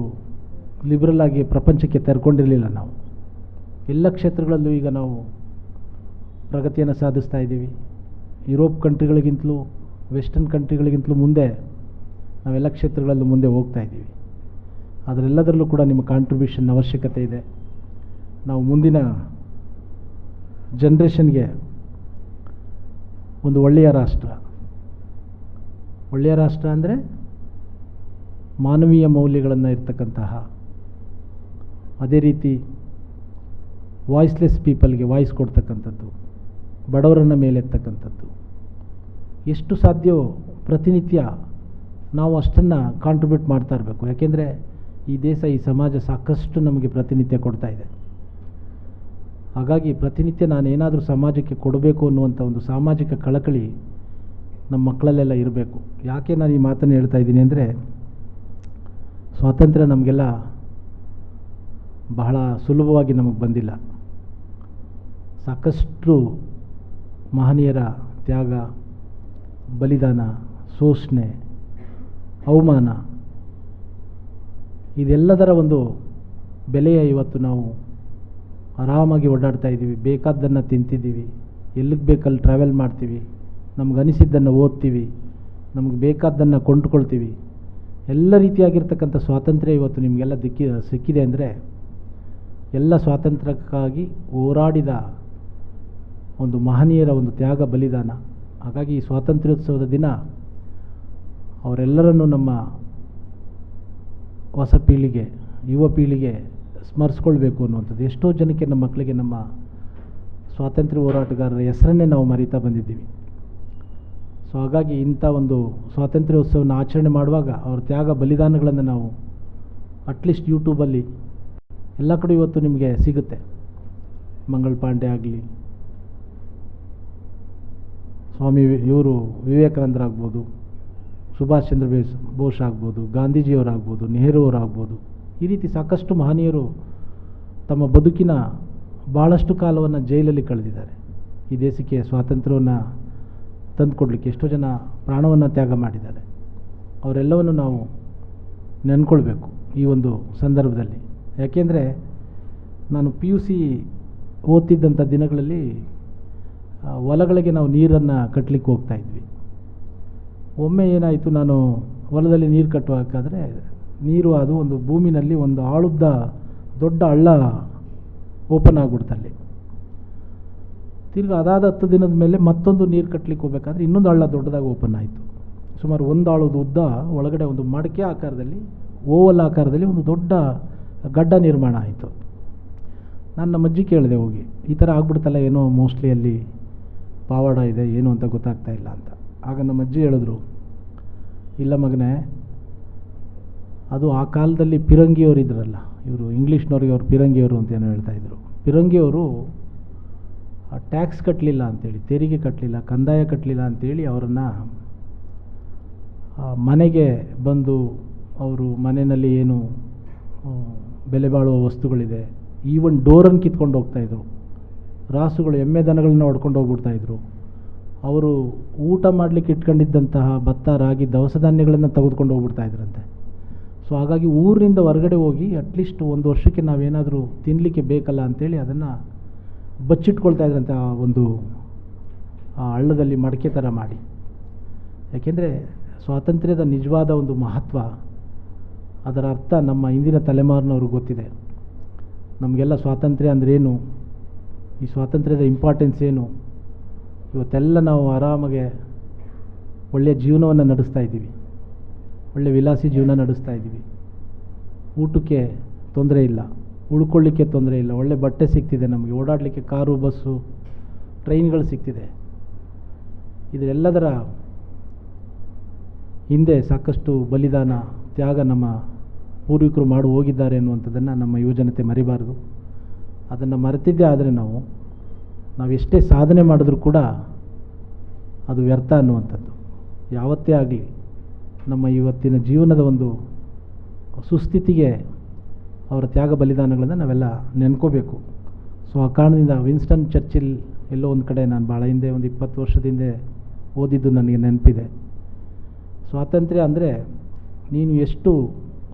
Speaker 4: ಲಿಬ್ರಲ್ ಆಗಿ ಪ್ರಪಂಚಕ್ಕೆ ತೆರ್ಕೊಂಡಿರಲಿಲ್ಲ. ನಾವು ಎಲ್ಲ ಕ್ಷೇತ್ರಗಳಲ್ಲೂ ಈಗ ನಾವು ಪ್ರಗತಿಯನ್ನು ಸಾಧಿಸ್ತಾ ಇದ್ದೀವಿ. ಯುರೋಪ್ ಕಂಟ್ರಿಗಳಿಗಿಂತಲೂ ವೆಸ್ಟರ್ನ್ ಕಂಟ್ರಿಗಳಿಗಿಂತಲೂ ಮುಂದೆ ನಾವೆಲ್ಲ ಕ್ಷೇತ್ರಗಳಲ್ಲೂ ಮುಂದೆ ಹೋಗ್ತಾ ಇದ್ದೀವಿ. ಅದರೆಲ್ಲದರಲ್ಲೂ ಕೂಡ ನಿಮ್ಮ ಕಾಂಟ್ರಿಬ್ಯೂಷನ್ ಅವಶ್ಯಕತೆ ಇದೆ. ನಾವು ಮುಂದಿನ ಜನ್ರೇಷನ್ಗೆ ಒಂದು ಒಳ್ಳೆಯ ರಾಷ್ಟ್ರ ಅಂದರೆ ಮಾನವೀಯ ಮೌಲ್ಯಗಳನ್ನು ಇರ್ತಕ್ಕಂತಹ, ಅದೇ ರೀತಿ ವಾಯ್ಸ್ಲೆಸ್ ಪೀಪಲ್ಗೆ ವಾಯ್ಸ್ ಕೊಡ್ತಕ್ಕಂಥದ್ದು, ಬಡವರನ್ನು ಮೇಲೆತ್ತಕ್ಕಂಥದ್ದು, ಎಷ್ಟು ಸಾಧ್ಯವೋ ಪ್ರತಿನಿತ್ಯ ನಾವು ಅಷ್ಟನ್ನು ಕಾಂಟ್ರಿಬ್ಯೂಟ್ ಮಾಡ್ತಾ ಇರಬೇಕು. ಯಾಕೆಂದರೆ ಈ ದೇಶ, ಈ ಸಮಾಜ ಸಾಕಷ್ಟು ನಮಗೆ ಪ್ರತಿನಿತ್ಯ ಕೊಡ್ತಾ ಇದೆ. ಹಾಗಾಗಿ ಪ್ರತಿನಿತ್ಯ ನಾನೇನಾದರೂ ಸಮಾಜಕ್ಕೆ ಕೊಡಬೇಕು ಅನ್ನುವಂಥ ಒಂದು ಸಾಮಾಜಿಕ ಕಳಕಳಿ ನಮ್ಮ ಮಕ್ಕಳಲ್ಲೆಲ್ಲ ಇರಬೇಕು. ಯಾಕೆ ನಾನು ಈ ಮಾತನ್ನು ಹೇಳ್ತಾ ಇದ್ದೀನಿ ಅಂದರೆ, ಸ್ವಾತಂತ್ರ್ಯ ನಮಗೆಲ್ಲ ಬಹಳ ಸುಲಭವಾಗಿ ನಮಗೆ ಬಂದಿಲ್ಲ. ಸಾಕಷ್ಟು ಮಹನೀಯರ ತ್ಯಾಗ, ಬಲಿದಾನ, ಶೋಷಣೆ, ಅವಮಾನ, ಇದೆಲ್ಲದರ ಒಂದು ಬೆಲೆಯ ಇವತ್ತು ನಾವು ಆರಾಮಾಗಿ ಓಡಾಡ್ತಾ ಇದ್ದೀವಿ. ಬೇಕಾದ್ದನ್ನು ತಿಂತಿದ್ದೀವಿ, ಎಲ್ಲಿಗೆ ಬೇಕಲ್ಲಿ ಟ್ರಾವೆಲ್ ಮಾಡ್ತೀವಿ, ನಮ್ಗೆ ಅನಿಸಿದ್ದನ್ನು ಓದ್ತೀವಿ, ನಮಗೆ ಬೇಕಾದ್ದನ್ನು ಕೊಂಡ್ಕೊಳ್ತೀವಿ. ಎಲ್ಲ ರೀತಿಯಾಗಿರ್ತಕ್ಕಂಥ ಸ್ವಾತಂತ್ರ್ಯ ಇವತ್ತು ನಿಮಗೆಲ್ಲ ಸಿಕ್ಕಿದೆ ಅಂದರೆ ಎಲ್ಲ ಸ್ವಾತಂತ್ರ್ಯಕ್ಕಾಗಿ ಹೋರಾಡಿದ ಒಂದು ಮಹನೀಯರ ಒಂದು ತ್ಯಾಗ, ಬಲಿದಾನ. ಹಾಗಾಗಿ ಈ ಸ್ವಾತಂತ್ರ್ಯೋತ್ಸವದ ದಿನ ಅವರೆಲ್ಲರನ್ನೂ ನಮ್ಮ ಹೊಸ ಪೀಳಿಗೆ, ಯುವ ಪೀಳಿಗೆ ಸ್ಮರಿಸ್ಕೊಳ್ಬೇಕು ಅನ್ನುವಂಥದ್ದು. ಎಷ್ಟೋ ಜನಕ್ಕೆ, ನಮ್ಮ ಮಕ್ಕಳಿಗೆ ನಮ್ಮ ಸ್ವಾತಂತ್ರ್ಯ ಹೋರಾಟಗಾರರ ಹೆಸರನ್ನೇ ನಾವು ಮರೀತಾ ಬಂದಿದ್ದೀವಿ. ಸೊ ಹಾಗಾಗಿ ಇಂಥ ಒಂದು ಸ್ವಾತಂತ್ರ್ಯೋತ್ಸವನ ಆಚರಣೆ ಮಾಡುವಾಗ ಅವ್ರ ತ್ಯಾಗ ಬಲಿದಾನಗಳನ್ನು ನಾವು ಅಟ್ಲೀಸ್ಟ್ ಯೂಟ್ಯೂಬಲ್ಲಿ ಎಲ್ಲ ಕಡೆ ಇವತ್ತು ನಿಮಗೆ ಸಿಗುತ್ತೆ. ಮಂಗಳ್ ಪಾಂಡೆ ಆಗಲಿ, ಸ್ವಾಮಿ ಇವರು ವಿವೇಕಾನಂದರಾಗ್ಬೋದು, ಸುಭಾಷ್ ಚಂದ್ರ ಬೋಸ್ ಆಗ್ಬೋದು, ಗಾಂಧೀಜಿಯವರಾಗ್ಬೋದು, ನೆಹರು ಅವರಾಗ್ಬೋದು, ಈ ರೀತಿ ಸಾಕಷ್ಟು ಮಹನೀಯರು ತಮ್ಮ ಬದುಕಿನ ಭಾಳಷ್ಟು ಕಾಲವನ್ನು ಜೈಲಲ್ಲಿ ಕಳೆದಿದ್ದಾರೆ. ಈ ದೇಶಕ್ಕೆ ಸ್ವಾತಂತ್ರ್ಯವನ್ನು ತಂದುಕೊಡ್ಲಿಕ್ಕೆ ಎಷ್ಟೋ ಜನ ಪ್ರಾಣವನ್ನು ತ್ಯಾಗ ಮಾಡಿದ್ದಾರೆ. ಅವರೆಲ್ಲವನ್ನು ನಾವು ನೆನ್ಕೊಳ್ಬೇಕು ಈ ಒಂದು ಸಂದರ್ಭದಲ್ಲಿ. ಯಾಕೆಂದರೆ ನಾನು PUC ಓದ್ತಿದ್ದಂಥ ದಿನಗಳಲ್ಲಿ ಹೊಲಗಳಿಗೆ ನಾವು ನೀರನ್ನು ಕಟ್ಟಲಿಕ್ಕೆ ಹೋಗ್ತಾಯಿದ್ವಿ. ಒಮ್ಮೆ ಏನಾಯಿತು, ನಾನು ಹೊಲದಲ್ಲಿ ನೀರು ಕಟ್ಟುವಾಗಾದರೆ ನೀರು ಅದು ಒಂದು ಭೂಮಿನಲ್ಲಿ ಒಂದು ಆಳುದ್ದ ದೊಡ್ಡ ಹಳ್ಳ ಓಪನ್ ಆಗಿಬಿಡ್ತಲ್ಲಿ. ತಿರ್ಗಿ ಅದಾದ 10 ದಿನದ ಮೇಲೆ ಮತ್ತೊಂದು ನೀರು ಕಟ್ಟಲಿಕ್ಕೆ ಹೋಗ್ಬೇಕಾದ್ರೆ ಇನ್ನೊಂದು ಹಳ್ಳ ದೊಡ್ಡದಾಗಿ ಓಪನ್ ಆಯಿತು. ಸುಮಾರು 1 ಆಳದ ಉದ್ದ, ಒಳಗಡೆ ಒಂದು ಮಡಕೆ ಆಕಾರದಲ್ಲಿ, ಓವಲ್ ಆಕಾರದಲ್ಲಿ ಒಂದು ದೊಡ್ಡ ಗಡ್ಡ ನಿರ್ಮಾಣ ಆಯಿತು. ನಾನು ನಮ್ಮ ಅಜ್ಜಿ ಕೇಳಿದೆ ಹೋಗಿ, ಈ ಥರ ಆಗ್ಬಿಡ್ತಲ್ಲ, ಏನೋ ಮೋಸ್ಟ್ಲಿ ಅಲ್ಲಿ ಪಾವಾಡ ಇದೆ, ಏನು ಅಂತ ಗೊತ್ತಾಗ್ತಾ ಇಲ್ಲ ಅಂತ. ಆಗ ನಮ್ಮ ಅಜ್ಜಿ ಹೇಳಿದ್ರು, ಇಲ್ಲ ಮಗನೇ, ಅದು ಆ ಕಾಲದಲ್ಲಿ ಪಿರಂಗಿಯವರು ಇದ್ರಲ್ಲ, ಇವರು ಇಂಗ್ಲೀಷ್ನವ್ರಿಗೆ ಅವ್ರು ಪಿರಂಗಿಯವರು ಅಂತ ಏನೋ ಹೇಳ್ತಾಯಿದ್ರು. ಪಿರಂಗಿಯವರು ಟ್ಯಾಕ್ಸ್ ಕಟ್ಟಲಿಲ್ಲ ಅಂಥೇಳಿ, ತೆರಿಗೆ ಕಟ್ಟಲಿಲ್ಲ, ಕಂದಾಯ ಕಟ್ಟಲಿಲ್ಲ ಅಂಥೇಳಿ ಅವರನ್ನು ಮನೆಗೆ ಬಂದು ಅವರು ಮನೆಯಲ್ಲಿ ಏನು ಬೆಲೆ ಬಾಳುವ ವಸ್ತುಗಳಿದೆ, ಈವನ್ ಡೋರನ್ನು ಕಿತ್ಕೊಂಡು ಹೋಗ್ತಾಯಿದ್ರು. ರಾಸುಗಳು, ಎಮ್ಮೆ ದನಗಳನ್ನ ಹೊಡ್ಕೊಂಡು ಹೋಗ್ಬಿಡ್ತಾಯಿದ್ರು. ಅವರು ಊಟ ಮಾಡಲಿಕ್ಕೆ ಇಟ್ಕೊಂಡಿದ್ದಂತಹ ಭತ್ತ, ರಾಗಿ, ದವಸ ಧಾನ್ಯಗಳನ್ನು ತೆಗೆದುಕೊಂಡು ಹೋಗ್ಬಿಡ್ತಾಯಿದ್ರಂತೆ. ಸೊ ಹಾಗಾಗಿ ಊರಿನಿಂದ ಹೊರಗಡೆ ಹೋಗಿ ಅಟ್ಲೀಸ್ಟ್ 1 ವರ್ಷಕ್ಕೆ ನಾವೇನಾದರೂ ತಿನ್ನಲಿಕ್ಕೆ ಬೇಕಲ್ಲ ಅಂಥೇಳಿ ಅದನ್ನು ಬಚ್ಚಿಟ್ಕೊಳ್ತಾ ಇದ್ರಂತೆ, ಆ ಒಂದು ಹಳ್ಳದಲ್ಲಿ ಮಡಕೆ ಥರ ಮಾಡಿ. ಯಾಕೆಂದರೆ ಸ್ವಾತಂತ್ರ್ಯದ ನಿಜವಾದ ಒಂದು ಮಹತ್ವ, ಅದರ ಅರ್ಥ ನಮ್ಮ ಇಂದಿನ ತಲೆಮಾರಿನವ್ರಿಗೆ ಗೊತ್ತಿದೆ. ನಮಗೆಲ್ಲ ಸ್ವಾತಂತ್ರ್ಯ ಅಂದ್ರೇನು, ಈ ಸ್ವಾತಂತ್ರ್ಯದ ಇಂಪಾರ್ಟೆನ್ಸ್ ಏನು, ಇವತ್ತೆಲ್ಲ ನಾವು ಆರಾಮಾಗೆ ಒಳ್ಳೆಯ ಜೀವನವನ್ನು ನಡೆಸ್ತಾ ಇದ್ದೀವಿ, ಒಳ್ಳೆಯ ವಿಲಾಸಿ ಜೀವನ ನಡೆಸ್ತಾ ಇದ್ದೀವಿ. ಊಟಕ್ಕೆ ತೊಂದರೆ ಇಲ್ಲ, ಉಳ್ಕೊಳ್ಳಿಕ್ಕೆ ತೊಂದರೆ ಇಲ್ಲ, ಒಳ್ಳೆ ಬಟ್ಟೆ ಸಿಗ್ತಿದೆ, ನಮಗೆ ಓಡಾಡಲಿಕ್ಕೆ ಕಾರು, ಬಸ್ಸು, ಟ್ರೈನ್ಗಳು ಸಿಗ್ತಿದೆ. ಇದೆಲ್ಲದರ ಹಿಂದೆ ಸಾಕಷ್ಟು ಬಲಿದಾನ, ತ್ಯಾಗ ನಮ್ಮ ಪೂರ್ವಿಕರು ಮಾಡಿ ಹೋಗಿದ್ದಾರೆ ಅನ್ನುವಂಥದ್ದನ್ನು ನಮ್ಮ ಯುವಜನತೆ ಮರಿಬಾರದು. ಅದನ್ನು ಮರೆತಿದ್ದೇ ಆದರೆ ನಾವು ಎಷ್ಟೇ ಸಾಧನೆ ಮಾಡಿದ್ರೂ ಕೂಡ ಅದು ವ್ಯರ್ಥ ಅನ್ನುವಂಥದ್ದು. ಯಾವತ್ತೇ ಆಗಲಿ ನಮ್ಮ ಇವತ್ತಿನ ಜೀವನದ ಒಂದು ಸುಸ್ಥಿತಿಗೆ ಅವರ ತ್ಯಾಗ ಬಲಿದಾನಗಳನ್ನು ನಾವೆಲ್ಲ ನೆನ್ಕೋಬೇಕು. ಸೊ ಆ ಕಾರಣದಿಂದ ವಿನ್ಸ್ಟನ್ ಚರ್ಚಿಲ್ ಎಲ್ಲೋ ಒಂದು ಕಡೆ ನಾನು ಭಾಳ ಹಿಂದೆ ಒಂದು 20 ವರ್ಷದ ಹಿಂದೆ ಓದಿದ್ದು ನನಗೆ ನೆನಪಿದೆ. ಸ್ವಾತಂತ್ರ್ಯ ಅಂದರೆ ನೀನು ಎಷ್ಟು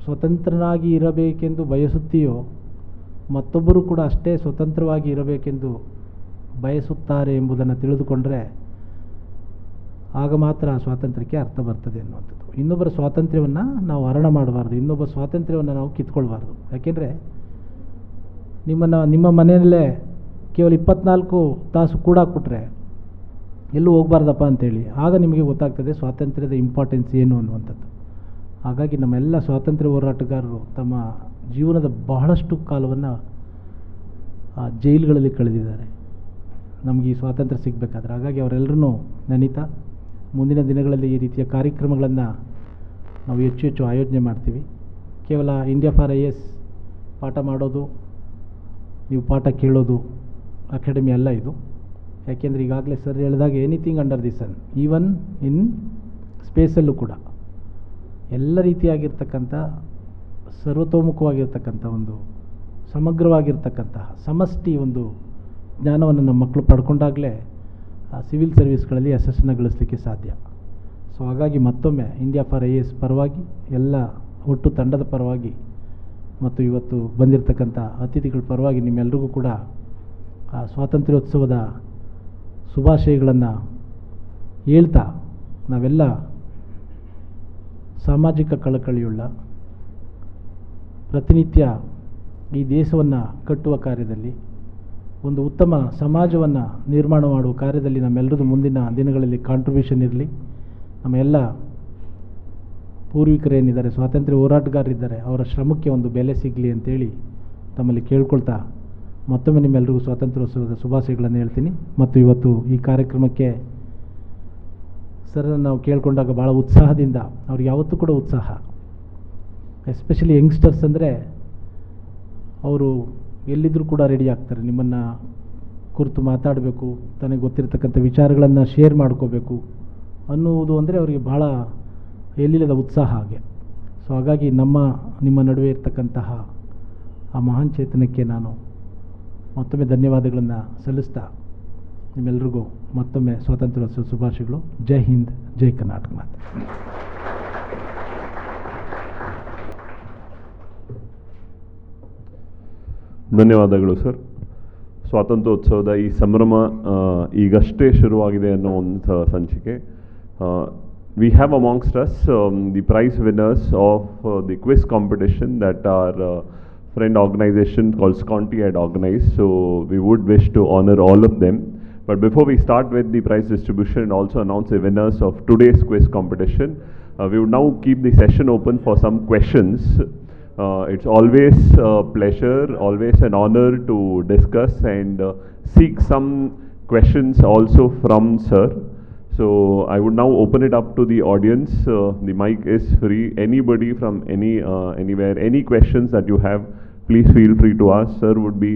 Speaker 4: ಸ್ವತಂತ್ರನಾಗಿ ಇರಬೇಕೆಂದು ಬಯಸುತ್ತೀಯೋ ಮತ್ತೊಬ್ಬರು ಕೂಡ ಅಷ್ಟೇ ಸ್ವತಂತ್ರವಾಗಿ ಇರಬೇಕೆಂದು ಬಯಸುತ್ತಾರೆ ಎಂಬುದನ್ನು ತಿಳಿದುಕೊಂಡರೆ ಆಗ ಮಾತ್ರ ಸ್ವಾತಂತ್ರ್ಯಕ್ಕೆ ಅರ್ಥ ಬರ್ತದೆ ಅನ್ನುವಂಥದ್ದು. ಇನ್ನೊಬ್ಬರ ಸ್ವಾತಂತ್ರ್ಯವನ್ನು ನಾವು ಹರಣ ಮಾಡಬಾರ್ದು, ಇನ್ನೊಬ್ಬರ ಸ್ವಾತಂತ್ರ್ಯವನ್ನು ನಾವು ಕಿತ್ಕೊಳ್ಬಾರ್ದು. ಯಾಕೆಂದರೆ ನಿಮ್ಮ ಮನೆಯಲ್ಲೇ ಕೇವಲ 24 ತಾಸು ಕೂಡಾಕ್ಬಿಟ್ರೆ ಎಲ್ಲೂ ಹೋಗಬಾರ್ದಪ್ಪ ಅಂತೇಳಿ ಆಗ ನಿಮಗೆ ಗೊತ್ತಾಗ್ತದೆ ಸ್ವಾತಂತ್ರ್ಯದ ಇಂಪಾರ್ಟೆನ್ಸ್ ಏನು ಅನ್ನುವಂಥದ್ದು. ಹಾಗಾಗಿ ನಮ್ಮೆಲ್ಲ ಸ್ವಾತಂತ್ರ್ಯ ಹೋರಾಟಗಾರರು ತಮ್ಮ ಜೀವನದ ಬಹಳಷ್ಟು ಕಾಲವನ್ನು ಜೈಲುಗಳಲ್ಲಿ ಕಳೆದಿದ್ದಾರೆ ನಮಗೆ ಈ ಸ್ವಾತಂತ್ರ್ಯ ಸಿಗಬೇಕಾದ್ರೆ. ಹಾಗಾಗಿ ಅವರೆಲ್ಲರೂ ನೆನೀತಾ ಮುಂದಿನ ದಿನಗಳಲ್ಲಿ ಈ ರೀತಿಯ ಕಾರ್ಯಕ್ರಮಗಳನ್ನು ನಾವು ಹೆಚ್ಚು ಹೆಚ್ಚು ಆಯೋಜನೆ ಮಾಡ್ತೀವಿ. ಕೇವಲ India4IAS ಪಾಠ ಮಾಡೋದು, ನೀವು ಪಾಠ ಕೇಳೋದು ಅಕಾಡೆಮಿ ಅಲ್ಲ ಇದು. ಯಾಕೆಂದರೆ ಈಗಾಗಲೇ ಸರ್ ಹೇಳಿದಾಗ anything under the sun, even in ಸ್ಪೇಸಲ್ಲೂ ಕೂಡ ಎಲ್ಲ ರೀತಿಯಾಗಿರ್ತಕ್ಕಂಥ ಸರ್ವತೋಮುಖವಾಗಿರ್ತಕ್ಕಂಥ ಒಂದು ಸಮಗ್ರವಾಗಿರ್ತಕ್ಕಂತಹ ಸಮಷ್ಟಿ ಒಂದು ಜ್ಞಾನವನ್ನು ನಮ್ಮ ಮಕ್ಕಳು ಪಡ್ಕೊಂಡಾಗಲೇ ಸಿವಿಲ್ ಸರ್ವಿಸ್ಗಳಲ್ಲಿ ಯಶಸ್ಸನ್ನು ಗಳಿಸಲಿಕ್ಕೆ ಸಾಧ್ಯ. ಸೊ ಹಾಗಾಗಿ ಮತ್ತೊಮ್ಮೆ India4IAS ಪರವಾಗಿ ಎಲ್ಲ ಒಟ್ಟು ತಂಡದ ಪರವಾಗಿ ಮತ್ತು ಇವತ್ತು ಬಂದಿರತಕ್ಕಂಥ ಅತಿಥಿಗಳ ಪರವಾಗಿ ನಿಮ್ಮೆಲ್ಲರಿಗೂ ಕೂಡ ಸ್ವಾತಂತ್ರ್ಯೋತ್ಸವದ ಶುಭಾಶಯಗಳನ್ನು ಹೇಳ್ತಾ ನಾವೆಲ್ಲ ಸಾಮಾಜಿಕ ಕಳಕಳಿಯುಳ್ಳ ಪ್ರತಿನಿತ್ಯ ಈ ದೇಶವನ್ನು ಕಟ್ಟುವ ಕಾರ್ಯದಲ್ಲಿ ಒಂದು ಉತ್ತಮ ಸಮಾಜವನ್ನು ನಿರ್ಮಾಣ ಮಾಡುವ ಕಾರ್ಯದಲ್ಲಿ ನಮ್ಮೆಲ್ಲರದು ಮುಂದಿನ ದಿನಗಳಲ್ಲಿ ಕಾಂಟ್ರಿಬ್ಯೂಷನ್ ಇರಲಿ. ನಮ್ಮ ಎಲ್ಲ ಪೂರ್ವಿಕರೇನಿದ್ದಾರೆ, ಸ್ವಾತಂತ್ರ್ಯ ಹೋರಾಟಗಾರರಿದ್ದಾರೆ, ಅವರ ಶ್ರಮಕ್ಕೆ ಒಂದು ಬೆಲೆ ಸಿಗಲಿ ಅಂತೇಳಿ ತಮ್ಮಲ್ಲಿ ಕೇಳ್ಕೊಳ್ತಾ ಮತ್ತೊಮ್ಮೆ ನಿಮ್ಮೆಲ್ಲರಿಗೂ ಸ್ವಾತಂತ್ರ್ಯೋತ್ಸವದ ಶುಭಾಶಯಗಳನ್ನು ಹೇಳ್ತೀನಿ. ಮತ್ತು ಇವತ್ತು ಈ ಕಾರ್ಯಕ್ರಮಕ್ಕೆ ಸರನ್ನು ನಾವು ಕೇಳಿಕೊಂಡಾಗ ಭಾಳ ಉತ್ಸಾಹದಿಂದ, ಅವ್ರಿಗೆ ಯಾವತ್ತೂ ಕೂಡ ಉತ್ಸಾಹ, ಎಸ್ಪೆಷಲಿ ಯಂಗ್ಸ್ಟರ್ಸ್ ಅಂದರೆ ಅವರು ಎಲ್ಲಿದ್ದರೂ ಕೂಡ ರೆಡಿ ಆಗ್ತಾರೆ. ನಿಮ್ಮನ್ನು ಕುರಿತು ಮಾತಾಡಬೇಕು, ತನಗೆ ಗೊತ್ತಿರತಕ್ಕಂಥ ವಿಚಾರಗಳನ್ನು ಶೇರ್ ಮಾಡ್ಕೋಬೇಕು ಅನ್ನುವುದು ಅಂದರೆ ಅವರಿಗೆ ಭಾಳ ಎಲ್ಲಿಲ್ಲದ ಉತ್ಸಾಹ ಹಾಗೆ. ಸೊ ಹಾಗಾಗಿ ನಿಮ್ಮ ನಡುವೆ ಇರ್ತಕ್ಕಂತಹ ಆ ಮಹಾನ್ ಚೇತನಕ್ಕೆ ನಾನು ಮತ್ತೊಮ್ಮೆ ಧನ್ಯವಾದಗಳನ್ನು ಸಲ್ಲಿಸ್ತಾ ನಿಮ್ಮೆಲ್ಲರಿಗೂ ಮತ್ತೊಮ್ಮೆ ಸ್ವಾತಂತ್ರ್ಯೋತ್ಸವ ಶುಭಾಶಯಗಳು. ಜೈ ಹಿಂದ್, ಜೈ ಕರ್ನಾಟಕ ಮಾತೆ.
Speaker 1: ಧನ್ಯವಾದಗಳು ಸರ್. ಸ್ವಾತಂತ್ರ್ಯೋತ್ಸವದ ಈ ಸಂಭ್ರಮ ಈಗಷ್ಟೇ ಶುರುವಾಗಿದೆ ಅನ್ನೋ ಒಂದು ಸಂಚಿಕೆ. We have amongst us the prize winners of the quiz competition that our friend organization called Sconti had organized. So we would wish to honor all of them. But before we start with the prize distribution and also announce the winners of today's quiz competition, we would now keep the session open for some questions. It's always a pleasure, always an honor to discuss and seek some questions also from sir. So I would now open it up to the audience. The mic is free. Anybody from anywhere, any questions that you have, please feel free to ask. Sir would be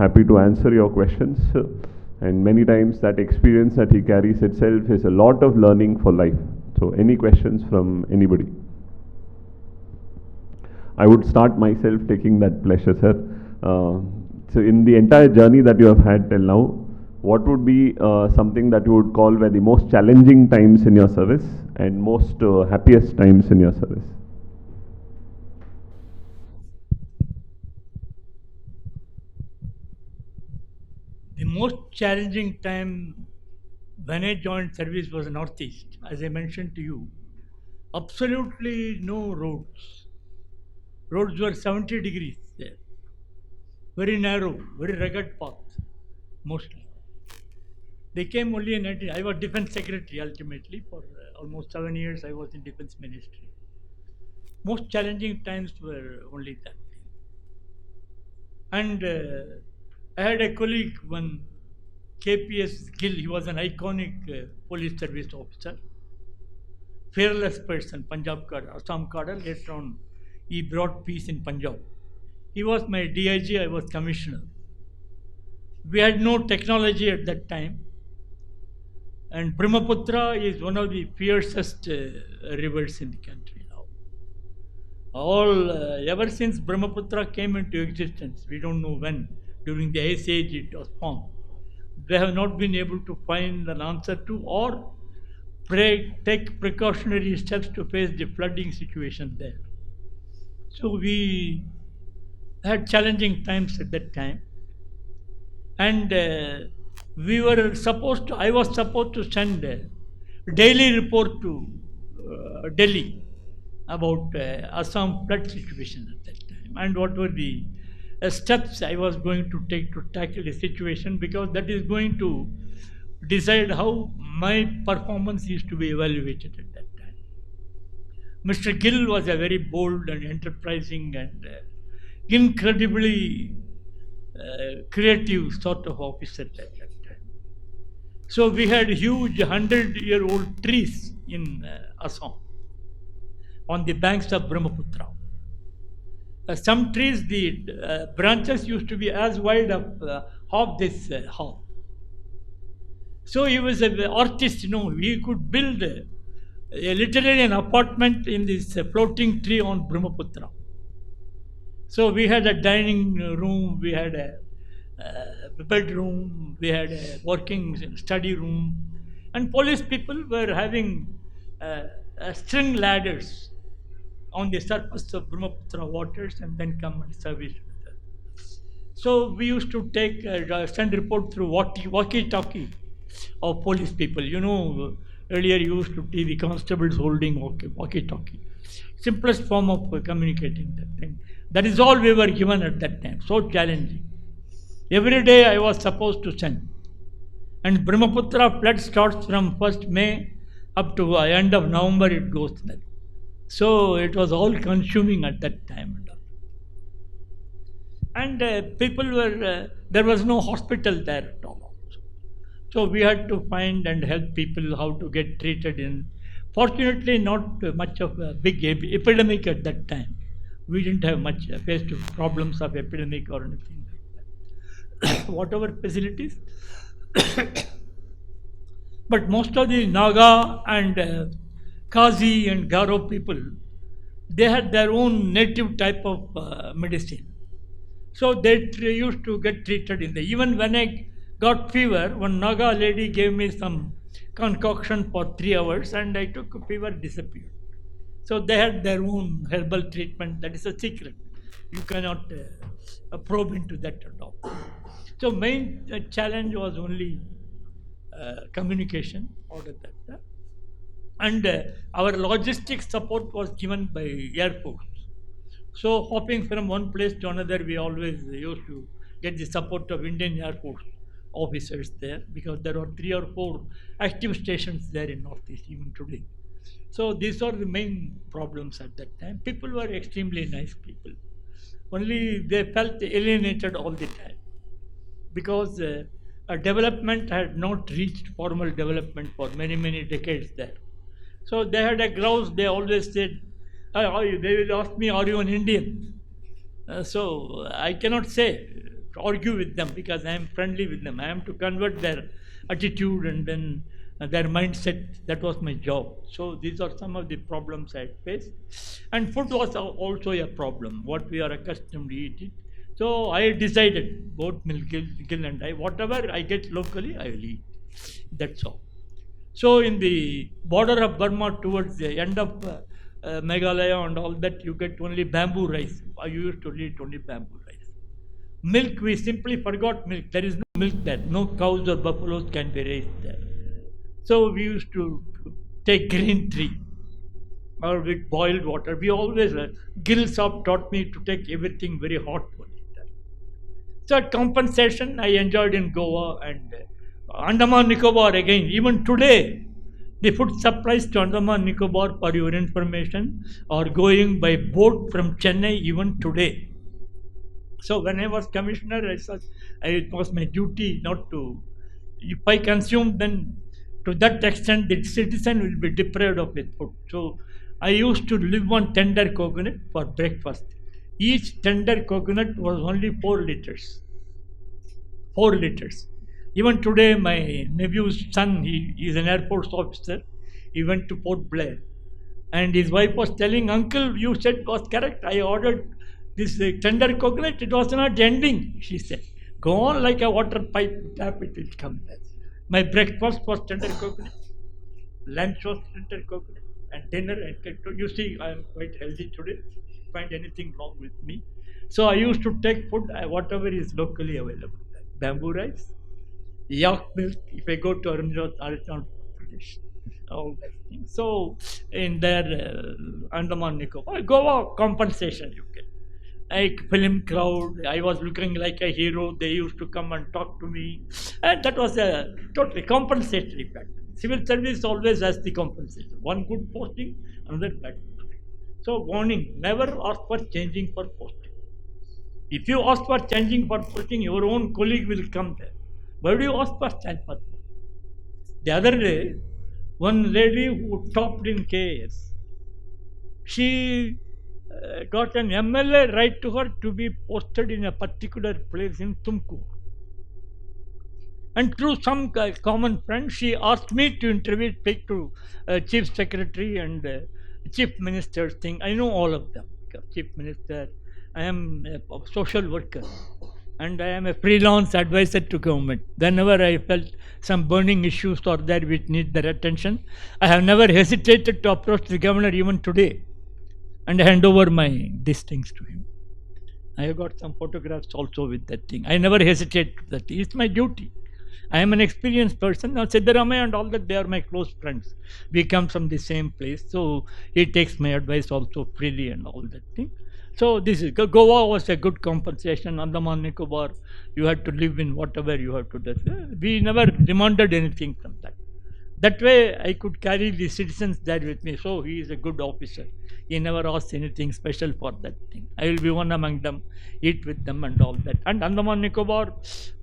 Speaker 1: happy to answer your questions. And many times that experience that he carries itself is a lot of learning for life. So any questions from anybody? I would start myself taking that pleasure, sir. So in the entire journey that you have had till now, what would be something that you would call were the most challenging times in your service and most happiest times in your service?
Speaker 3: The most challenging time when I joined service was Northeast. As I mentioned to you, absolutely no roads. Roads were 70 degrees there. Very narrow, very rugged path, mostly. They came only in 19... I was defense secretary ultimately for almost 7 years. I was in defense ministry. Most challenging times were only that. And I had a colleague, one KPS Gill, he was an iconic police service officer, fearless person, Punjab cadre, Assam cadre. Later on, he brought peace in Punjab. He was my DIG, I was commissioner. We had no technology at that time. And Brahmaputra is one of the fiercest rivers in the country now. Ever since Brahmaputra came into existence, we don't know when, during the Ice Age it was formed, they have not been able to find an answer to or take precautionary steps to face the flooding situation there. So we had challenging times at that time. And I was supposed to send a daily report to Delhi about Assam flood situation at that time, and what were the steps I was going to take to tackle the situation, because that is going to decide how my performance is to be evaluated at that time. Mr. Gill was a very bold and enterprising and incredibly creative sort of officer at that time. So we had huge 100-year-old trees in Assam on the banks of Brahmaputra. Some trees, the branches used to be as wide as half this hall. So he was an artist, he could build literally an apartment in this floating tree on Brahmaputra. So we had a dining room, we had a bedroom, we had a working study room, and police people were having string ladders on the surface of Brahmaputra waters and then come and service with them. So we used to send report through walkie-talkie of police people. Earlier you used to see the constables holding walkie-talkie. Simplest form of communicating that thing. That is all we were given at that time. So challenging. Every day I was supposed to send. And Brahmaputra flood starts from 1st May up to end of November it goes there. So it was all consuming at that time. And people were, there was no hospital there at all. So we had to find and help people how to get treated in. Fortunately, not much of a big epidemic at that time. We didn't have much faced problems of epidemic or anything like that. Whatever facilities. But most of the Naga and Kazi and Garo people, they had their own native type of medicine. So they used to get treated in even when I got fever, one Naga lady gave me some concoction for 3 hours and I took a fever, disappeared. So they had their own herbal treatment. That is a secret. You cannot probe into that at all. So main challenge was only communication out of that. And our logistics support was given by Air Force. So hopping from one place to another, we always used to get the support of Indian Air Force officers there, because there are 3 or 4 active stations there in Northeast even today. So these are the main problems at that time. People were extremely nice people. Only they felt alienated all the time, because a development had not reached formal development for many, many decades there. So they had a grouse. They always said, they will ask me, are you an Indian? So I cannot argue with them, because I am friendly with them. I am to convert their attitude and then their mindset. That was my job. So these are some of the problems I faced. And food was also a problem, what we are accustomed to eating. So I decided, both Gil and I, whatever I get locally, I will eat. That's all. So in the border of Burma, towards the end of Meghalaya and all that, you get only bamboo rice. I used to eat only bamboo rice. Milk, we simply forgot milk. There is no milk there. No cows or buffaloes can be raised there. So we used to take green tea or with boiled water. We always, Gil Saab taught me to take everything very hot. So at compensation, I enjoyed in Goa and Andaman Nicobar again. Even today, the food supplies to Andaman Nicobar, for your information, are going by boat from Chennai even today. So when I was commissioner, it was my duty not to. If I consume, then to that extent, the citizen will be deprived of his food. So I used to live on tender coconut for breakfast. Each tender coconut was only 4 liters. 4 liters. Even today, my nephew's son, he is an Air Force officer. He went to Port Blair. And his wife was telling, Uncle, you said was correct. I ordered this tender coconut. It was not ending, she said. Go on like a water pipe, tap it will come. My breakfast was tender coconut. Lunch was tender coconut. And dinner, and you see, I am quite healthy today. Find anything wrong with me. So I used to take food, whatever is locally available. Bamboo rice, yak milk, if I go to Arunachal Pradesh, all that thing. So in their Andaman Nicobar, Goa compensation you get. Like film crowd, I was looking like a hero. They used to come and talk to me, and that was a totally compensatory factor. Civil service always has the compensation. One good posting, another bad posting. So warning: never ask for changing for posting. If you ask for changing for posting, your own colleague will come there. Why do you ask for change for posting? The other day, one lady who topped in KS, she got an MLA write to her to be posted in a particular place in Tumkur. And through some common friend, she asked me to interview, speak to Chief Secretary and Chief Minister's thing. I know all of them. Chief Minister, I am a social worker and I am a freelance advisor to government. Whenever I felt some burning issues are there which need their attention, I have never hesitated to approach the governor even today and hand over these things to him. I have got some photographs also with that thing. I never hesitate to that. It's my duty. I am an experienced person. Now Siddaramaiah and all that, they are my close friends. We come from the same place. So he takes my advice also freely and all that thing. So this is, Goa was a good compensation. Andaman Nicobar, you had to live in whatever you have to do. We never demanded anything from that. That way I could carry the citizens there with me. So he is a good officer. He never asks anything special for that thing. I will be one among them, eat with them and all that. And Andaman Nicobar,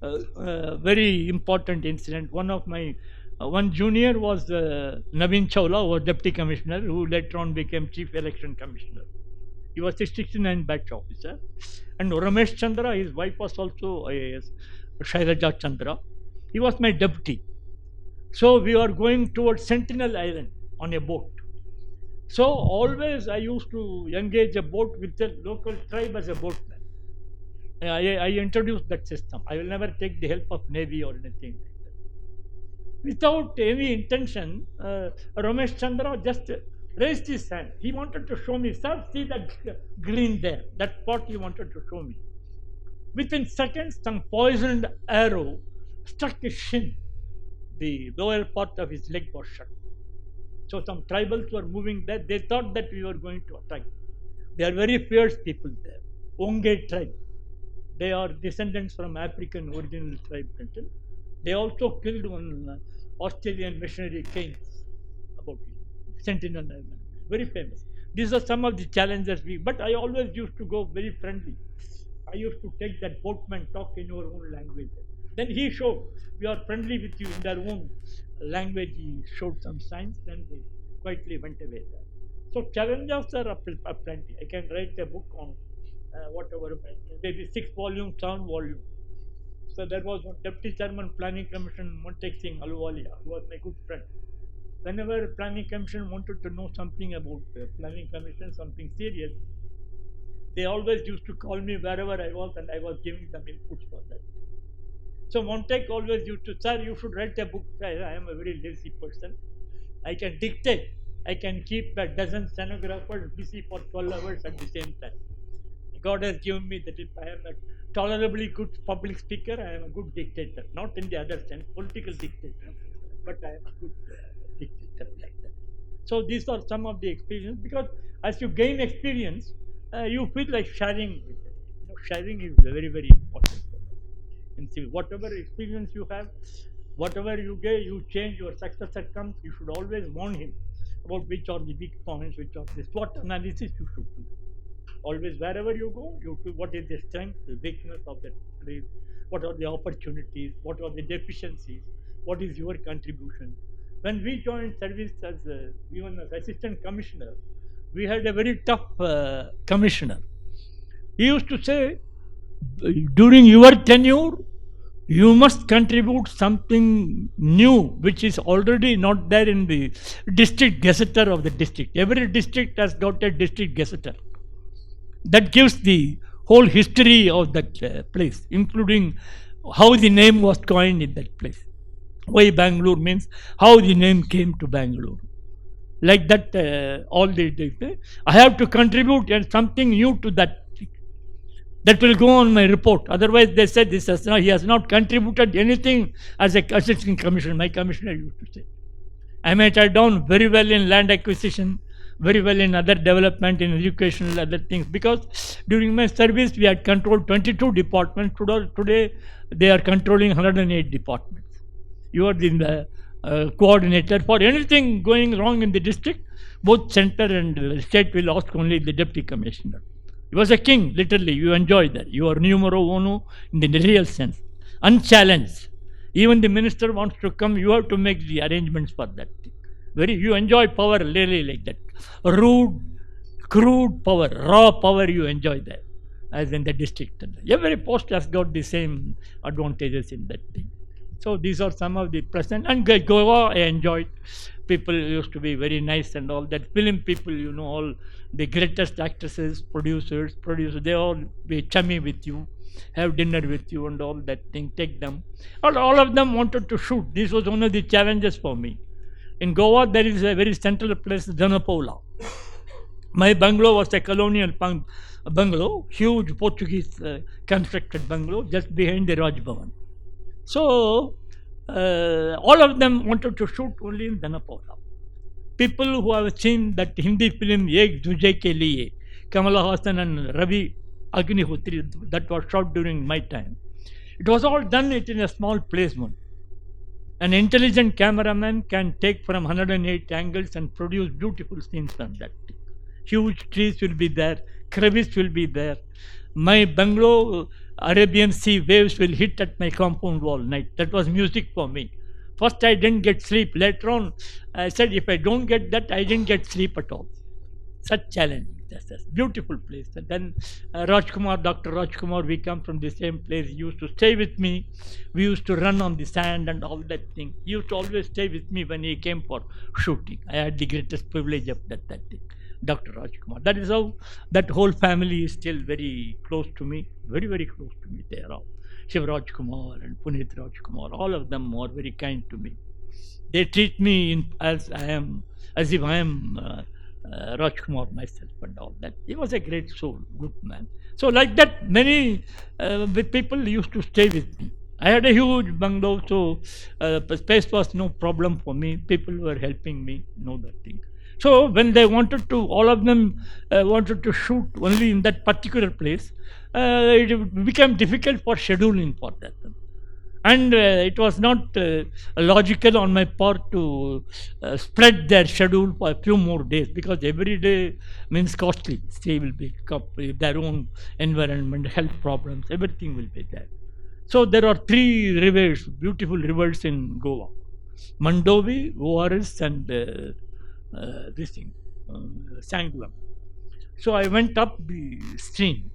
Speaker 3: very important incident. One of my, one junior was Naveen Chawla, who was deputy commissioner, who later on became chief election commissioner. He was a 69 batch officer. And Ramesh Chandra, his wife was also IAS, Shairaja Chandra. He was my deputy. So we were going towards Sentinel Island on a boat. So always I used to engage a boat with a local tribe as a boatman. I introduced that system. I will never take the help of Navy or anything like that. Without any intention, Ramesh Chandra just raised his hand. He wanted to show me, sir, see that green there. That spot he wanted to show me. Within seconds, some poisoned arrow struck his shin. The lower part of his leg was shut. So some tribals were moving there. They thought that we were going to attack. They are very fierce people there. Onge tribe. They are descendants from African original tribe. They also killed one Australian missionary Keynes, about Sentinel Island. Very famous. These are some of the challenges but I always used to go very friendly. I used to take that boatman, talk in your own language. Then he showed, we are friendly with you in their own language. He showed some signs, then they quietly went away there. So challenges are plenty. I can write a book on whatever, maybe 6 volumes, 7 volumes. So there was one deputy chairman, Planning Commission, Montek Singh Aluwalia, who was my good friend. Whenever Planning Commission wanted to know something about Planning Commission, something serious, they always used to call me wherever I was, and I was giving them inputs for that. So Montek always used to, sir, you should write a book. I am a very lazy person. I can dictate. I can keep a dozen stenographers busy for 12 hours at the same time. God has given me that if I am a tolerably good public speaker, I am a good dictator. Not in the other sense, political dictator, but I am a good dictator like that. So these are some of the experiences, because as you gain experience, you feel like sharing with it. Sharing is very, very important. And see, whatever experience you have, whatever you get, you change, your successor comes, you should always warn him about which are the weak points, which are the SWOT analysis you should do. Always, wherever you go, what is the strength, the weakness of that place, what are the opportunities, what are the deficiencies, what is your contribution. When we joined service as even as assistant commissioner, we had a very tough commissioner. He used to say, during your tenure, you must contribute something new which is already not there in the district gazetteer of the district. Every district has got a district gazetteer that gives the whole history of that place, including how the name was coined in that place. Why Bangalore means how the name came to Bangalore. Like that, all the I have to contribute and something new to that. That will go on my report. Otherwise, they said he has not contributed anything as a assistant commissioner. My commissioner used to say, I might have done very well in land acquisition, very well in other development, in educational other things. Because during my service, we had controlled 22 departments. Today, they are controlling 108 departments. You are the coordinator for anything going wrong in the district. Both center and state will ask only the deputy commissioner. He was a king, literally. You enjoy that. You are numero uno in the real sense. Unchallenged. Even the minister wants to come, you have to make the arrangements for that. You enjoy power really like that. Rude, crude power, raw power, you enjoy that. As in the district. Every post has got the same advantages in that thing. So these are some of the present. And Goa, I enjoyed. People used to be very nice and all that. Film people, all the greatest actresses, producers, they all be chummy with you, have dinner with you and all that thing, take them. All of them wanted to shoot. This was one of the challenges for me. In Goa, there is a very central place, Janapola. My bungalow was a colonial bungalow, huge Portuguese constructed bungalow just behind the Raj Bhavan. So, all of them wanted to shoot only in Janapola. People who have seen that Hindi film Ek Duje Ke Liye, Kamala Hassan and Ravi Agnihotri, that was shot during my time. It was all done in a small placement. An intelligent cameraman can take from 108 angles and produce beautiful scenes from that. Huge trees will be there, crevice will be there. My bungalow, Arabian Sea waves will hit at my compound wall night. That was music for me. First I didn't get sleep. Later on, I said if I don't get that, I didn't get sleep at all. Such challenge. That's beautiful place. And then Dr. Rajkumar, we come from the same place. He used to stay with me. We used to run on the sand and all that thing. He used to always stay with me when he came for shooting. I had the greatest privilege of that thing. Dr. Rajkumar. That is how that whole family is still very close to me. Very, very close to me. They are all. Shiv Rajkumar and Puneet Rajkumar. All of them are very kind to me. They treat me as if I am Rajkumar myself and all that. He was a great soul, good man. So like that, many people used to stay with me. I had a huge bungalow, so space was no problem for me. People were helping me, that thing. So when they wanted to, all of them wanted to shoot only in that particular place, it became difficult for scheduling for that. And it was not logical on my part to spread their schedule for a few more days, because every day means costly. They will be their own environment, health problems, everything will be there. So there are 3 rivers, beautiful rivers in Goa: Mandovi, ORS, and this thing, Sangulam. So I went up the stream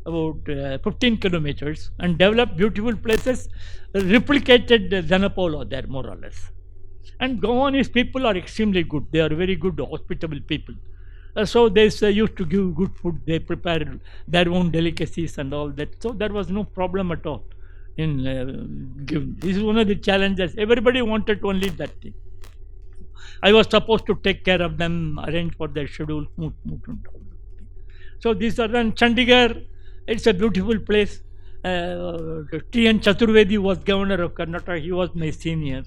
Speaker 3: about 15 kilometers and developed beautiful places, replicated Janapola there more or less. And Goanese people are extremely good. They are very good, hospitable people. So they used to give good food. They prepare their own delicacies and all that. So there was no problem at all in giving. This is one of the challenges. Everybody wanted only that thing. I was supposed to take care of them, arrange for their schedule, and all that. So these are then Chandigarh. It's a beautiful place. T.N. Chaturvedi was governor of Karnataka. He was my senior.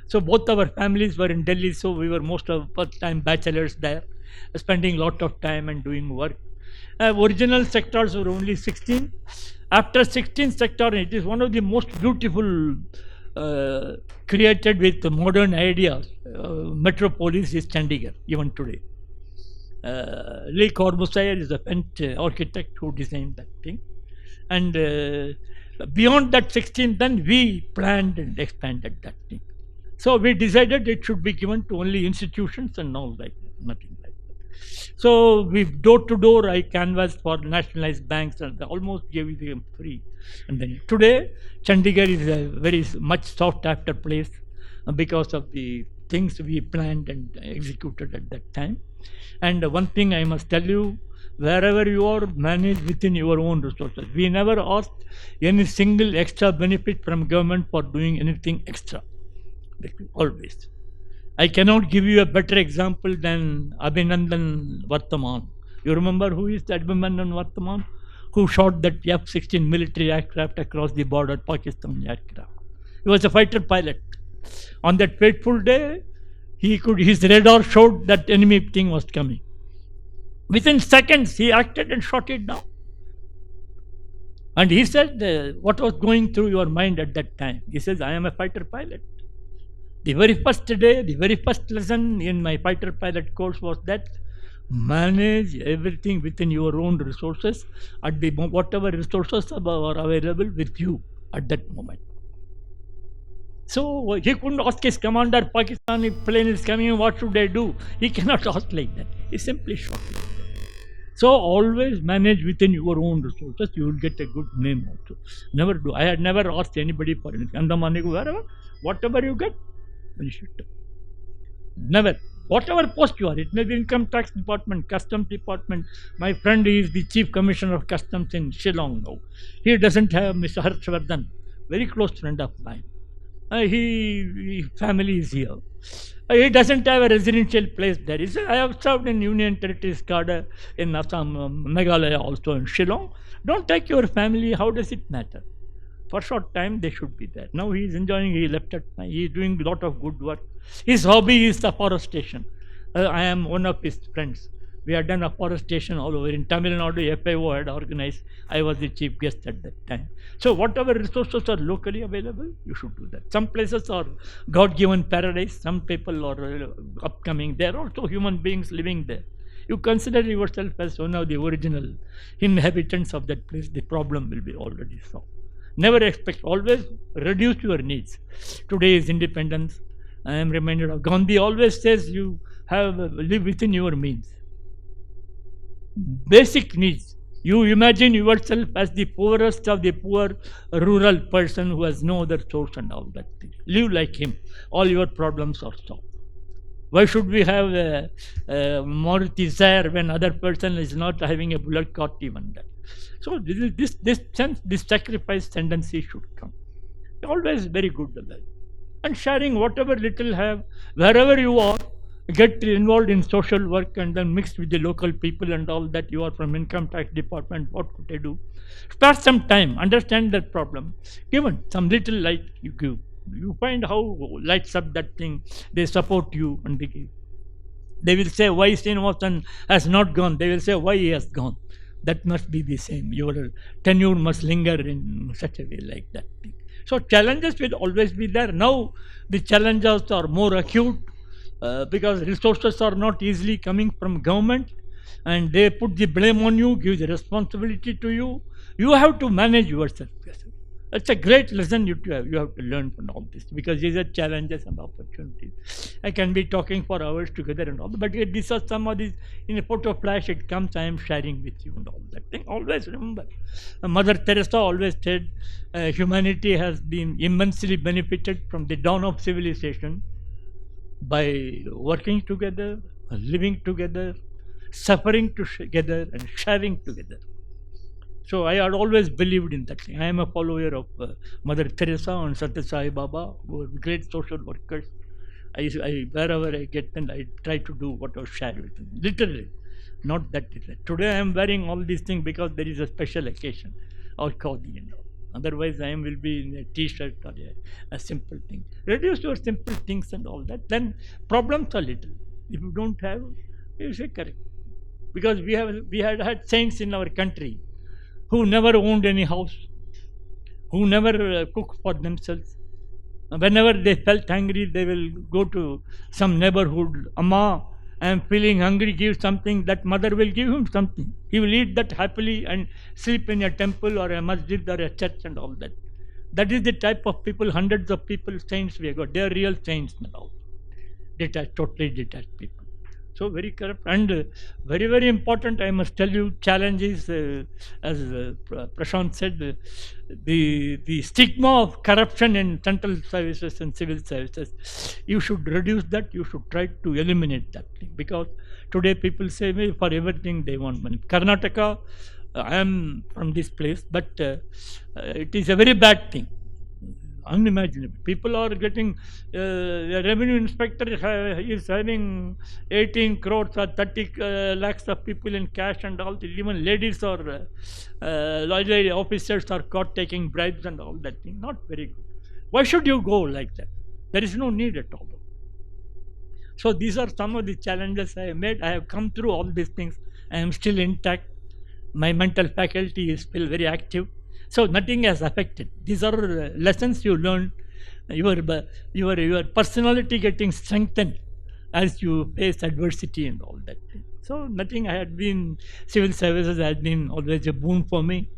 Speaker 3: So both our families were in Delhi. So we were most of the time bachelors there, spending a lot of time and doing work. Original sectors were only 16. After 16 sector, it is one of the most beautiful created with modern ideas. Metropolis is Chandigarh, even today. Le Corbusier is a French architect who designed that thing. And beyond that 16, then we planned and expanded that thing. So we decided it should be given to only institutions and all like that, nothing like that. So we door to door I canvassed for nationalized banks and almost gave them free. And then today Chandigarh is a very much sought after place because of the things we planned and executed at that time. And one thing I must tell you, wherever you are, manage within your own resources. We never asked any single extra benefit from government for doing anything extra. Always. I cannot give you a better example than Abhinandan Vartaman. You remember who is Abhinandan Vartaman? Who shot that F-16 military aircraft across the border, Pakistan aircraft. He was a fighter pilot. On that fateful day, his radar showed that enemy thing was coming. Within seconds, he acted and shot it down. And he said, what was going through your mind at that time? He says, I am a fighter pilot. The very first day, the very first lesson in my fighter pilot course was that manage everything within your own resources at the whatever resources are available with you at that moment. So he couldn't ask his commander, Pakistani plane is coming, what should I do? He cannot ask like that. He simply shot like that. So always manage within your own resources, you will get a good name also. Never do. I had never asked anybody for anything. Andamani, wherever, whatever you get, finish it. Never. Whatever post you are, it may be income tax department, customs department. My friend is the chief commissioner of customs in Shillong now. He doesn't have Mr. Harshvardhan, very close friend of mine. His family is here. He doesn't have a residential place there. He said, I have served in Union Territories, Kada, in Assam, Meghalaya, also in Shillong. Don't take your family, how does it matter? For short time, they should be there. Now he is enjoying, he left at night, he is doing a lot of good work. His hobby is afforestation. I am one of his friends. We had done afforestation all over. In Tamil Nadu, FAO had organized. I was the chief guest at that time. So whatever resources are locally available, you should do that. Some places are God-given paradise. Some people are upcoming. There are also human beings living there. You consider yourself as one of the original inhabitants of that place, the problem will be already solved. Never expect, always reduce your needs. Today is independence. I am reminded of Gandhi always says you have live within your means. Basic needs. You imagine yourself as the poorest of the poor rural person who has no other source and all that thing. Live like him. All your problems are solved. Why should we have a Maruti Zaire when other person is not having a bullock cart even that? So this sacrifice tendency should come. Always very good. And sharing whatever little have, wherever you are, get involved in social work and then mixed with the local people and all that. You are from income tax department, what could I do? Spare some time, understand that problem. Given some little light you give. You find how lights up that thing, they support you and they give. They will say why Srinivasan has not gone, they will say why he has gone. That must be the same. Your tenure must linger in such a way like that thing. So challenges will always be there. Now the challenges are more acute because resources are not easily coming from government and they put the blame on you, give the responsibility to you. You have to manage yourself. It's a great lesson you have to learn from all this because these are challenges and opportunities. I can be talking for hours together and all, but these are some of these, in a photo flash it comes, I am sharing with you and all that thing. Always remember, Mother Teresa always said, humanity has been immensely benefited from the dawn of civilization by working together, living together, suffering together and sharing together. So I had always believed in that thing. I am a follower of Mother Teresa and Satya Sai Baba, who are great social workers. Wherever I get them, I try to do what I share with them. Literally, not that. Today I am wearing all these things because there is a special occasion, or khadi and all. Otherwise, I will be in a t-shirt or a simple thing. Reduce your simple things and all that. Then problems are little. If you don't have, you say correct. Because we had saints in our country who never owned any house, who never cooked for themselves. Whenever they felt hungry, they will go to some neighborhood. Amma, I am feeling hungry, give something, that mother will give him something. He will eat that happily and sleep in a temple or a masjid or a church and all that. That is the type of people, hundreds of people, saints we have got. They are real saints now. Detached, totally detached people. So very corrupt and very, very important, I must tell you, challenge is, as Prashant said, the stigma of corruption in central services and civil services. You should reduce that, you should try to eliminate that thing, because today people say for everything they want money. Karnataka, I am from this place, but it is a very bad thing. Unimaginable. People are getting, the revenue inspector is having 18 crores or 30 lakhs of people in cash and all. Even ladies or officers are caught taking bribes and all that thing. Not very good. Why should you go like that? There is no need at all. So these are some of the challenges I have made. I have come through all these things. I am still intact. My mental faculty is still very active. So nothing has affected. These are lessons you learn. Your personality getting strengthened as you face adversity and all that. So nothing. I had been, civil services has been always a boon for me.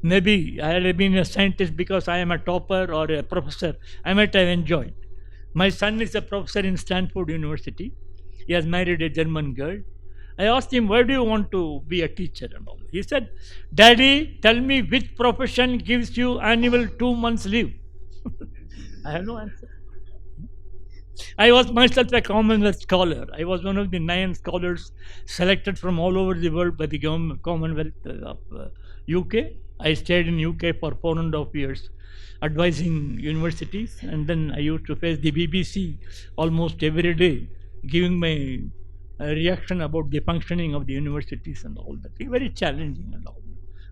Speaker 3: Maybe I had been a scientist because I am a topper or a professor, I might have enjoyed. My son is a professor in Stanford University. He has married a German girl. I asked him, why do you want to be a teacher and all? He said, Daddy, tell me which profession gives you annual 2 months leave. I have no answer. I was myself a Commonwealth scholar. I was one of the 9 scholars selected from all over the world by the Commonwealth of UK. I stayed in UK for 4.5 years, advising universities, and then I used to face the BBC almost every day, giving my reaction about the functioning of the universities and all that. Very challenging and all.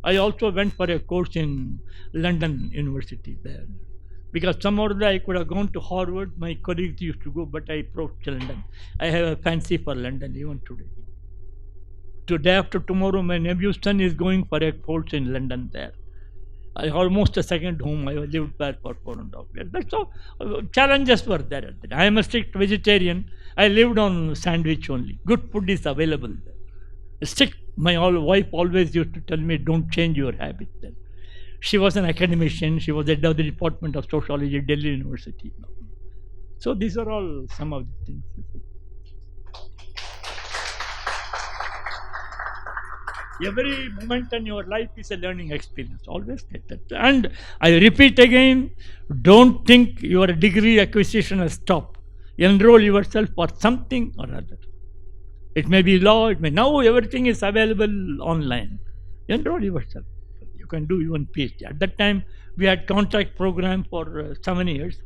Speaker 3: I also went for a course in London University there, because some other day I could have gone to Harvard. My colleagues used to go, but I approached London. I have a fancy for London even today. Today after tomorrow, my nephew's son is going for a course in London there. Almost a second home. I lived there for 4.5 years. That's all. Challenges were there. I am a strict vegetarian. I lived on sandwich only. Good food is available there. Strict. My wife always used to tell me, don't change your habit there. She was an academician. She was head of the Department of Sociology at Delhi University. So these are all some of the things. Every moment in your life is a learning experience. Always get that. And I repeat again, don't think your degree acquisition has stopped. Enroll yourself for something or other. It may be law, it may, now everything is available online. Enroll yourself. You can do even PhD. At that time, we had contract program for 7 years.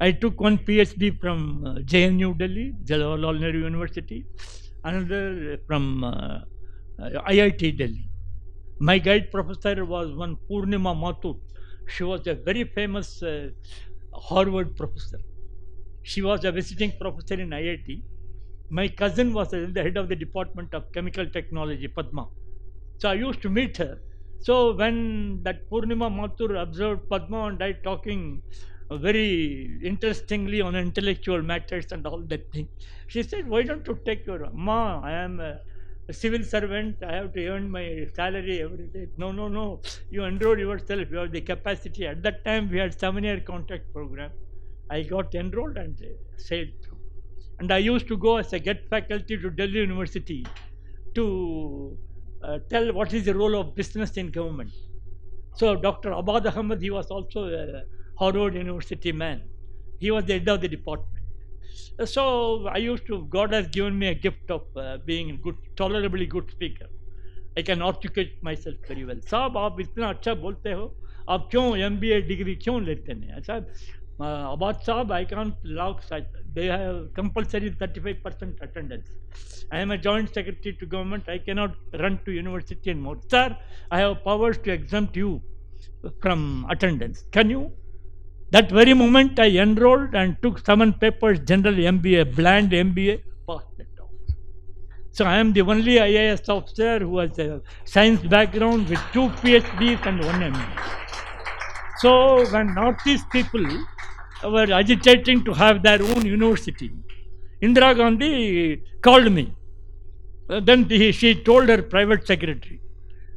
Speaker 3: I took one PhD from JNU Delhi, Jawaharlal Nehru University, another from IIT Delhi. My guide professor was one Purnima Mathur. She was a very famous Harvard professor. She was a visiting professor in IIT. My cousin was the head of the Department of Chemical Technology, Padma. So I used to meet her. So when that Purnima Mathur observed Padma and I talking very interestingly on intellectual matters and all that thing, she said, why don't you take your, Ma, I am a civil servant, I have to earn my salary every day. No, you enroll yourself, you have the capacity. At that time we had 7-year contract program. I got enrolled and sailed through. And I used to go as a guest faculty to Delhi University to tell what is the role of business in government. So Dr. Abad Ahmed, he was also a Harvard University man. He was the head of the department. So I used to, God has given me a gift of being a good, tolerably good speaker. I can articulate myself very well. साहब आप इतना अच्छा बोलते हो, आप क्यों MBA degree क्यों लेते हैं? साहब Abad साहब, I can't allow, they have compulsory 35% attendance. I am a joint secretary to government. I cannot run to university and more. Sir, I have powers to exempt you from attendance. Can you? That very moment I enrolled and took 7 papers, general MBA, bland MBA, passed it out. So I am the only IAS officer who has a science background with 2 PhDs and 1 MBA. So when Northeast people were agitating to have their own university, Indira Gandhi called me. Then she told her private secretary,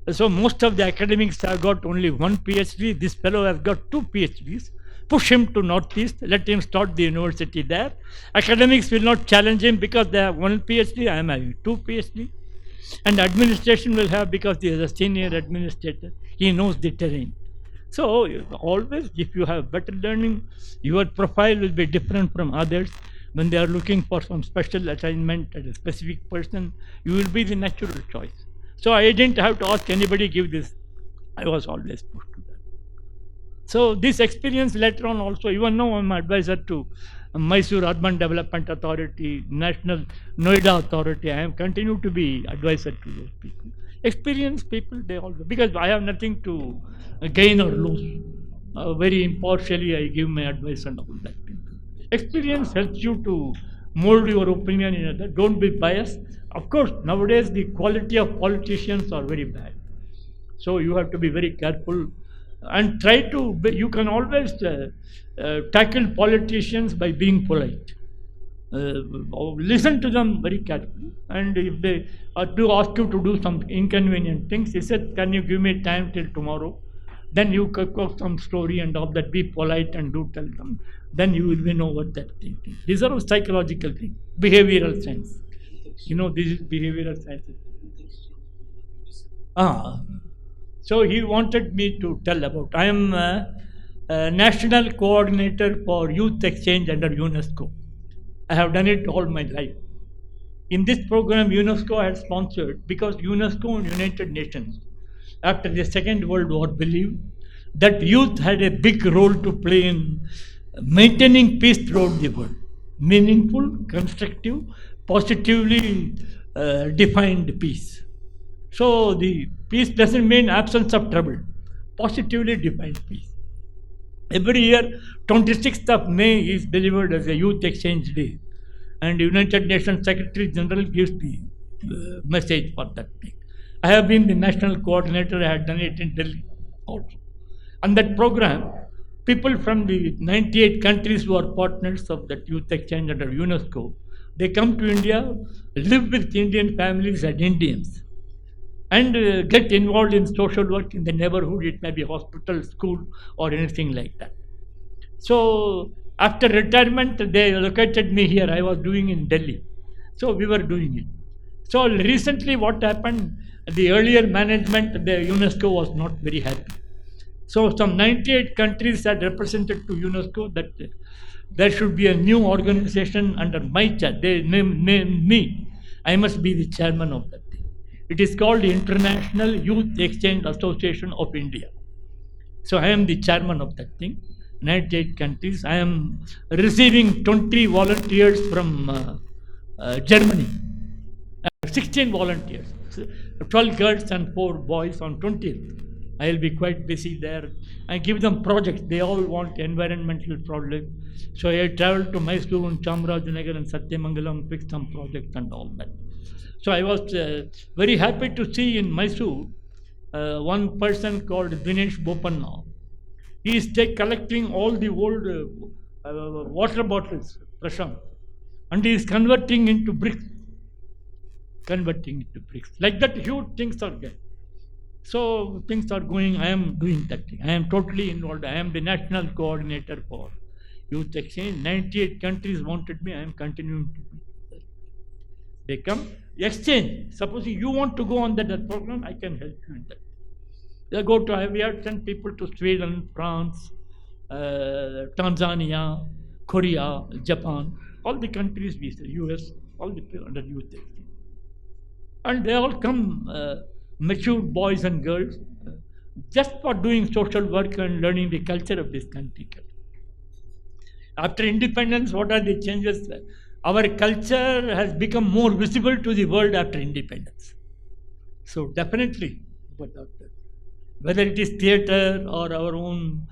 Speaker 3: so most of the academics have got only one PhD. This fellow has got 2 PhDs. Push him to Northeast. Let him start the university there. Academics will not challenge him because they have 1 PhD. I am having 2 PhD. And administration will have because he is a senior administrator. He knows the terrain. So always, if you have better learning, your profile will be different from others. When they are looking for some special assignment at a specific person, you will be the natural choice. So I didn't have to ask anybody give this. I was always pushed to that. So this experience later on also, even now I'm advisor to Mysore Urban Development Authority, National Noida Authority. I am continue to be advisor to those people. Experienced people, they also, because I have nothing to gain or lose. Very impartially I give my advice and all that. Experience helps you to mold your opinion in other. Don't be biased. Of course, nowadays the quality of politicians are very bad. So you have to be very careful and try to, you can always tackle politicians by being polite. Listen to them very carefully, and if they do ask you to do some inconvenient things, he said, can you give me time till tomorrow? Then you cook up some story and all that, be polite and do tell them. Then you will know what that thing is. These are psychological things, behavioral science. You know, this is behavioral science. So he wanted me to tell about, I am a national coordinator for youth exchange under UNESCO. I have done it all my life. In this program, UNESCO had sponsored, because UNESCO and United Nations, after the Second World War, believed that youth had a big role to play in maintaining peace throughout the world. Meaningful, constructive, positively defined peace. So the peace doesn't mean absence of trouble. Positively defined peace. Every year, 26th of May is delivered as a Youth Exchange Day, and United Nations Secretary General gives the message for that thing. I have been the national coordinator. I had done it in Delhi also. And that program, people from the 98 countries who are partners of that Youth Exchange under UNESCO, they come to India, live with Indian families and Indians, and get involved in social work in the neighborhood. It may be hospital, school, or anything like that. So after retirement, they allocated me here. I was doing in Delhi. So we were doing it. So recently what happened, the earlier management, the UNESCO was not very happy. So some 98 countries had represented to UNESCO that there should be a new organization under my chair. They named me. I must be the chairman of that thing. It is called the International Youth Exchange Association of India. So I am the chairman of that thing. 98 countries. I am receiving 20 volunteers from Germany. 16 volunteers. 12 girls and 4 boys on 20th. I will be quite busy there. I give them projects. They all want environmental projects. So I traveled to Mysore and Chamarajanagar and Satyamangalam, fixed some projects and all that. So I was very happy to see in Mysore one person called Dinesh Bopanna. He is collecting all the old water bottles, Prashant, and he is converting into bricks. Like that, huge things are there. So things are going, I am doing that thing. I am totally involved. I am the national coordinator for Youth Exchange. 98 countries wanted me. I am continuing to do that. They come, exchange. Supposing you want to go on that program, I can help you in that. We have sent people to Sweden, France, Tanzania, Korea, Japan, all the countries we say, US, all the people under Youth Exchange. And they all come, mature boys and girls, just for doing social work and learning the culture of this country. After independence, what are the changes? Our culture has become more visible to the world after independence. So definitely, whether it is theatre or our own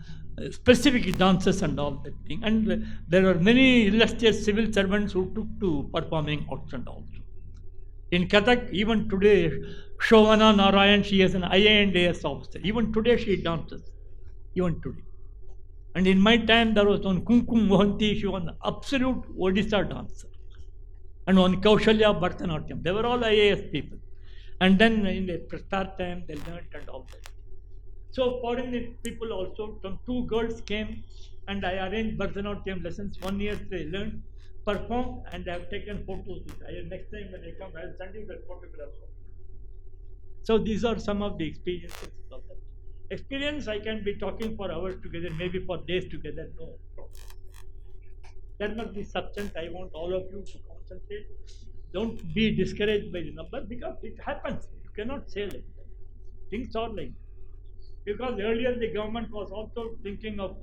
Speaker 3: specific dances and all that thing. And there are many illustrious civil servants who took to performing arts and also. In Kathak, even today, Shovana Narayan, she is an IAS officer. Even today she dances. Even today. And in my time, there was one Kumkum Mohanty, she was an absolute Odisha dancer. and one Kaushalya Bharatanatyam. They were all IAS people. And then in the start time, they learned and all that. So foreign people also, some two girls came and I arranged Bharatanatyam lessons. 1 year they learned, performed, and I have taken photos. Next time when I come, I will send you that photograph. So these are some of the experiences of that. Experience, I can be talking for hours together, maybe for days together. No. There must be substance. I want all of you to concentrate. Don't be discouraged by the number because it happens. You cannot say like that. Things are like that. Because earlier the government was also thinking of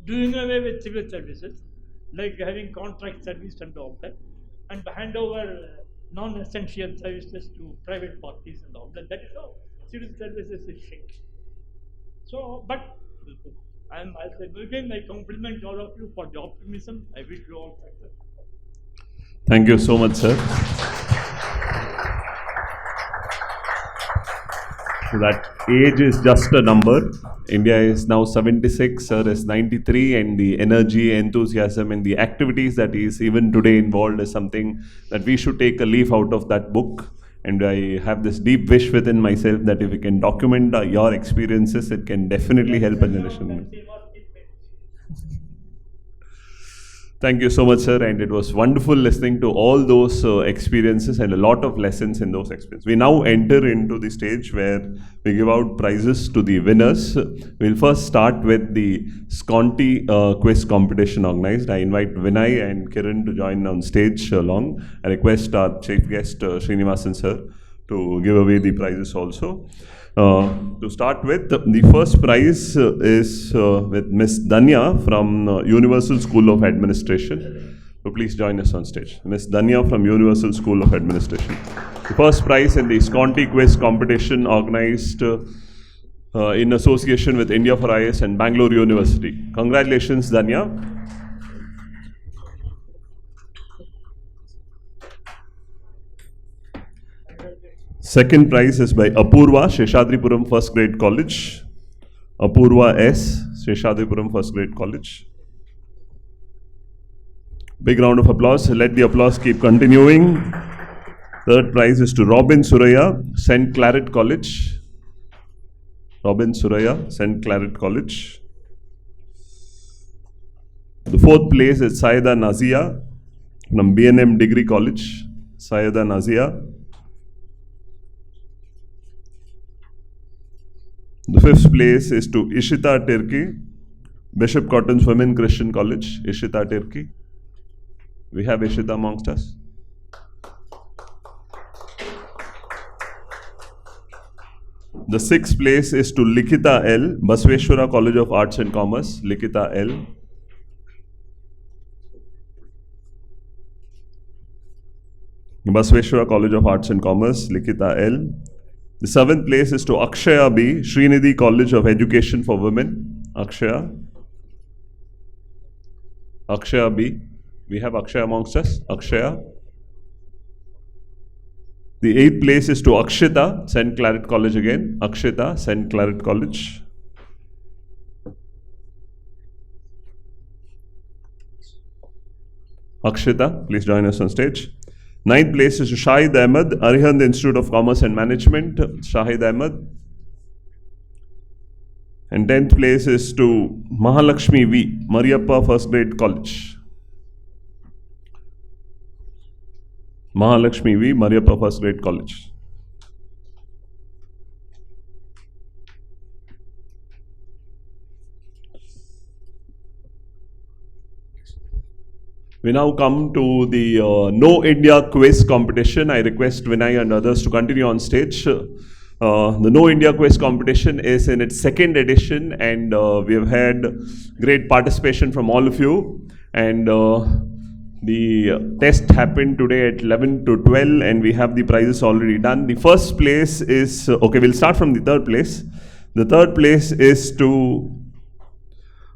Speaker 3: doing away with civil services, like having contract service and all that, and hand over non-essential services to private parties and all that. That is how civil services is shrinking. So, but again, I compliment all of you for the optimism. I wish you all success.
Speaker 1: Thank you so much, sir. So that age is just a number. India is now 76, sir is 93, and the energy, enthusiasm, and the activities that he is even today involved is something that we should take a leaf out of that book. And I have this deep wish within myself that if we can document your experiences, it can definitely help a generation. Thank you so much, sir, and it was wonderful listening to all those experiences and a lot of lessons in those experiences. We now enter into the stage where we give out prizes to the winners. We'll first start with the Sconti quiz competition organized. I invite Vinay and Kiran to join on stage along. I request our chief guest, Srinivasan sir, to give away the prizes also. To start with, the first prize is with Miss Danya from Universal School of Administration. So please join us on stage. Miss Danya from Universal School of Administration. The first prize in the Sconti quiz competition organized in association with India4IAS and Bangalore University. Congratulations, Danya. Second prize is by Apurva, Sheshadripuram First Grade College. Apurva S, Sheshadripuram First Grade College. Big round of applause. Let the applause keep continuing. Third prize is to Robin Suraya, St. Claret College. Robin Suraya, St. Claret College. The fourth place is Sayeda Nazia from B&M Degree College. Sayeda Nazia. The fifth place is to Ishita Tirki, Bishop Cotton's Women Christian College, Ishita Tirki. We have Ishita amongst us. The sixth place is to Likita L, Basveshwara College of Arts and Commerce, Likita L. Basveshwara College of Arts and Commerce, Likita L. The seventh place is to Akshaya B, Srinidhi College of Education for Women, Akshaya. Akshaya B. We have Akshaya amongst us, Akshaya. The eighth place is to Akshita, St. Claret College again, Akshita, St. Claret College. Akshita, please join us on stage. Ninth place is to Shahid Ahmed, Arihant Institute of Commerce and Management, Shahid Ahmed. And 10th place is to Mahalakshmi V, Mariappa First Grade College. Mahalakshmi V, Mariappa First Grade College. We now come to the No India quiz competition. I request Vinay and others to continue on stage. The No India quiz competition is in its second edition, and we have had great participation from all of you. And the test happened today at 11 to 12, and we have the prizes already done. The first place is, okay, we'll start from the third place. The third place is to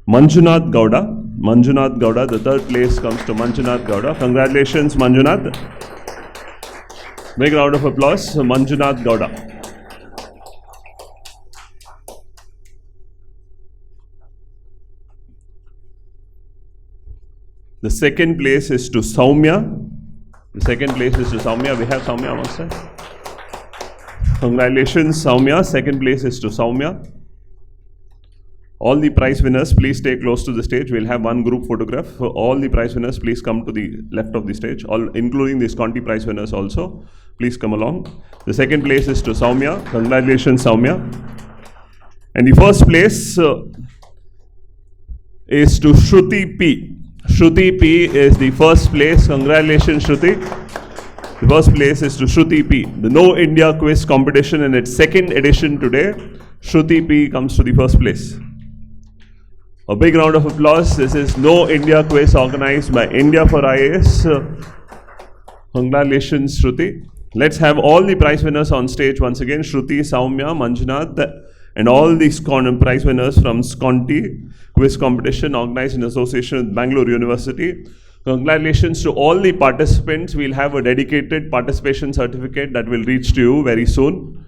Speaker 1: Manjunath Gowda. Manjunath Gowda, the third place comes to Manjunath Gowda. Congratulations, Manjunath. Big round of applause, Manjunath Gowda. The second place is to Saumya. The second place is to Soumya. We have Soumya amongst us. Congratulations, Soumya. Second place is to Soumya. All the prize winners, please stay close to the stage. We'll have one group photograph. All the prize winners, please come to the left of the stage, all, including the Sconti prize winners also. Please come along. The second place is to Soumya. Congratulations, Soumya. And the first place is to Shruti P. Shruti P is the first place. Congratulations, Shruti. The first place is to Shruti P. The No India Quiz competition in its second edition today. Shruti P comes to the first place. A big round of applause. This is No India Quiz organized by India4IAS. Congratulations, Shruti. Let's have all the prize winners on stage once again. Shruti, Soumya, Manjunath, and all these prize winners from Sconti Quiz competition organized in association with Bangalore University. Congratulations to all the participants. We'll have a dedicated participation certificate that will reach to you very soon.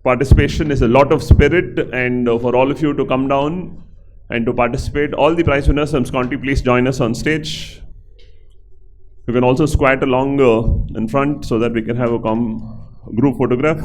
Speaker 1: Participation is a lot of spirit, and for all of you to come down and to participate. All the prize winners from Sconti, please join us on stage. You can also squat along in front so that we can have a group photograph.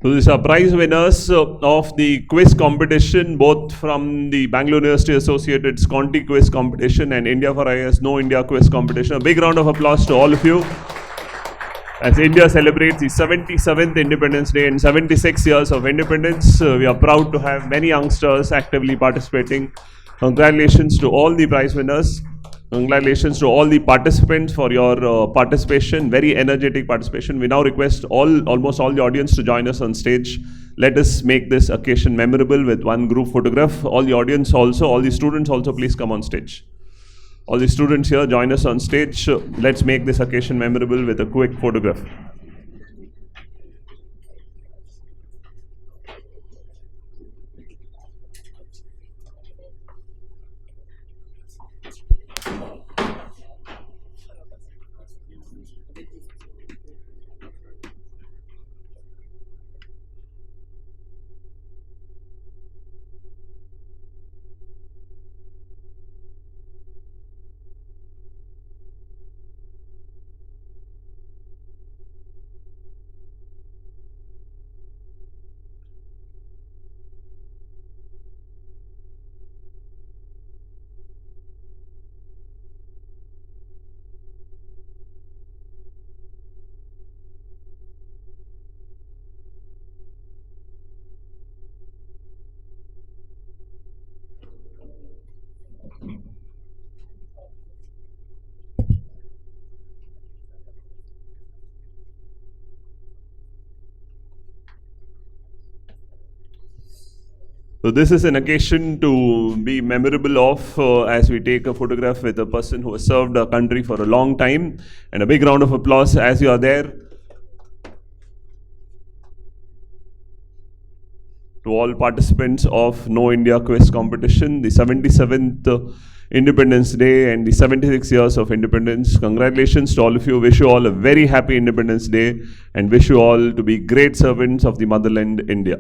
Speaker 1: So these are prize winners of the quiz competition, both from the Bangalore University Associated Sconti Quiz competition and India4IAS No India Quiz competition. A big round of applause to all of you as India celebrates the 77th Independence Day and 76 years of independence. We are proud to have many youngsters actively participating. Congratulations to all the prize winners. Congratulations to all the participants for your participation, very energetic participation. We now request almost all the audience to join us on stage. Let us make this occasion memorable with one group photograph. All the audience also, all the students also, please come on stage. All the students here, join us on stage. Let's make this occasion memorable with a quick photograph. So this is an occasion to be memorable of as we take a photograph with a person who has served our country for a long time. And a big round of applause as you are there. To all participants of No India Quiz competition, the 77th Independence Day and the 76 years of independence. Congratulations to all of you. Wish you all a very happy Independence Day and wish you all to be great servants of the motherland, India.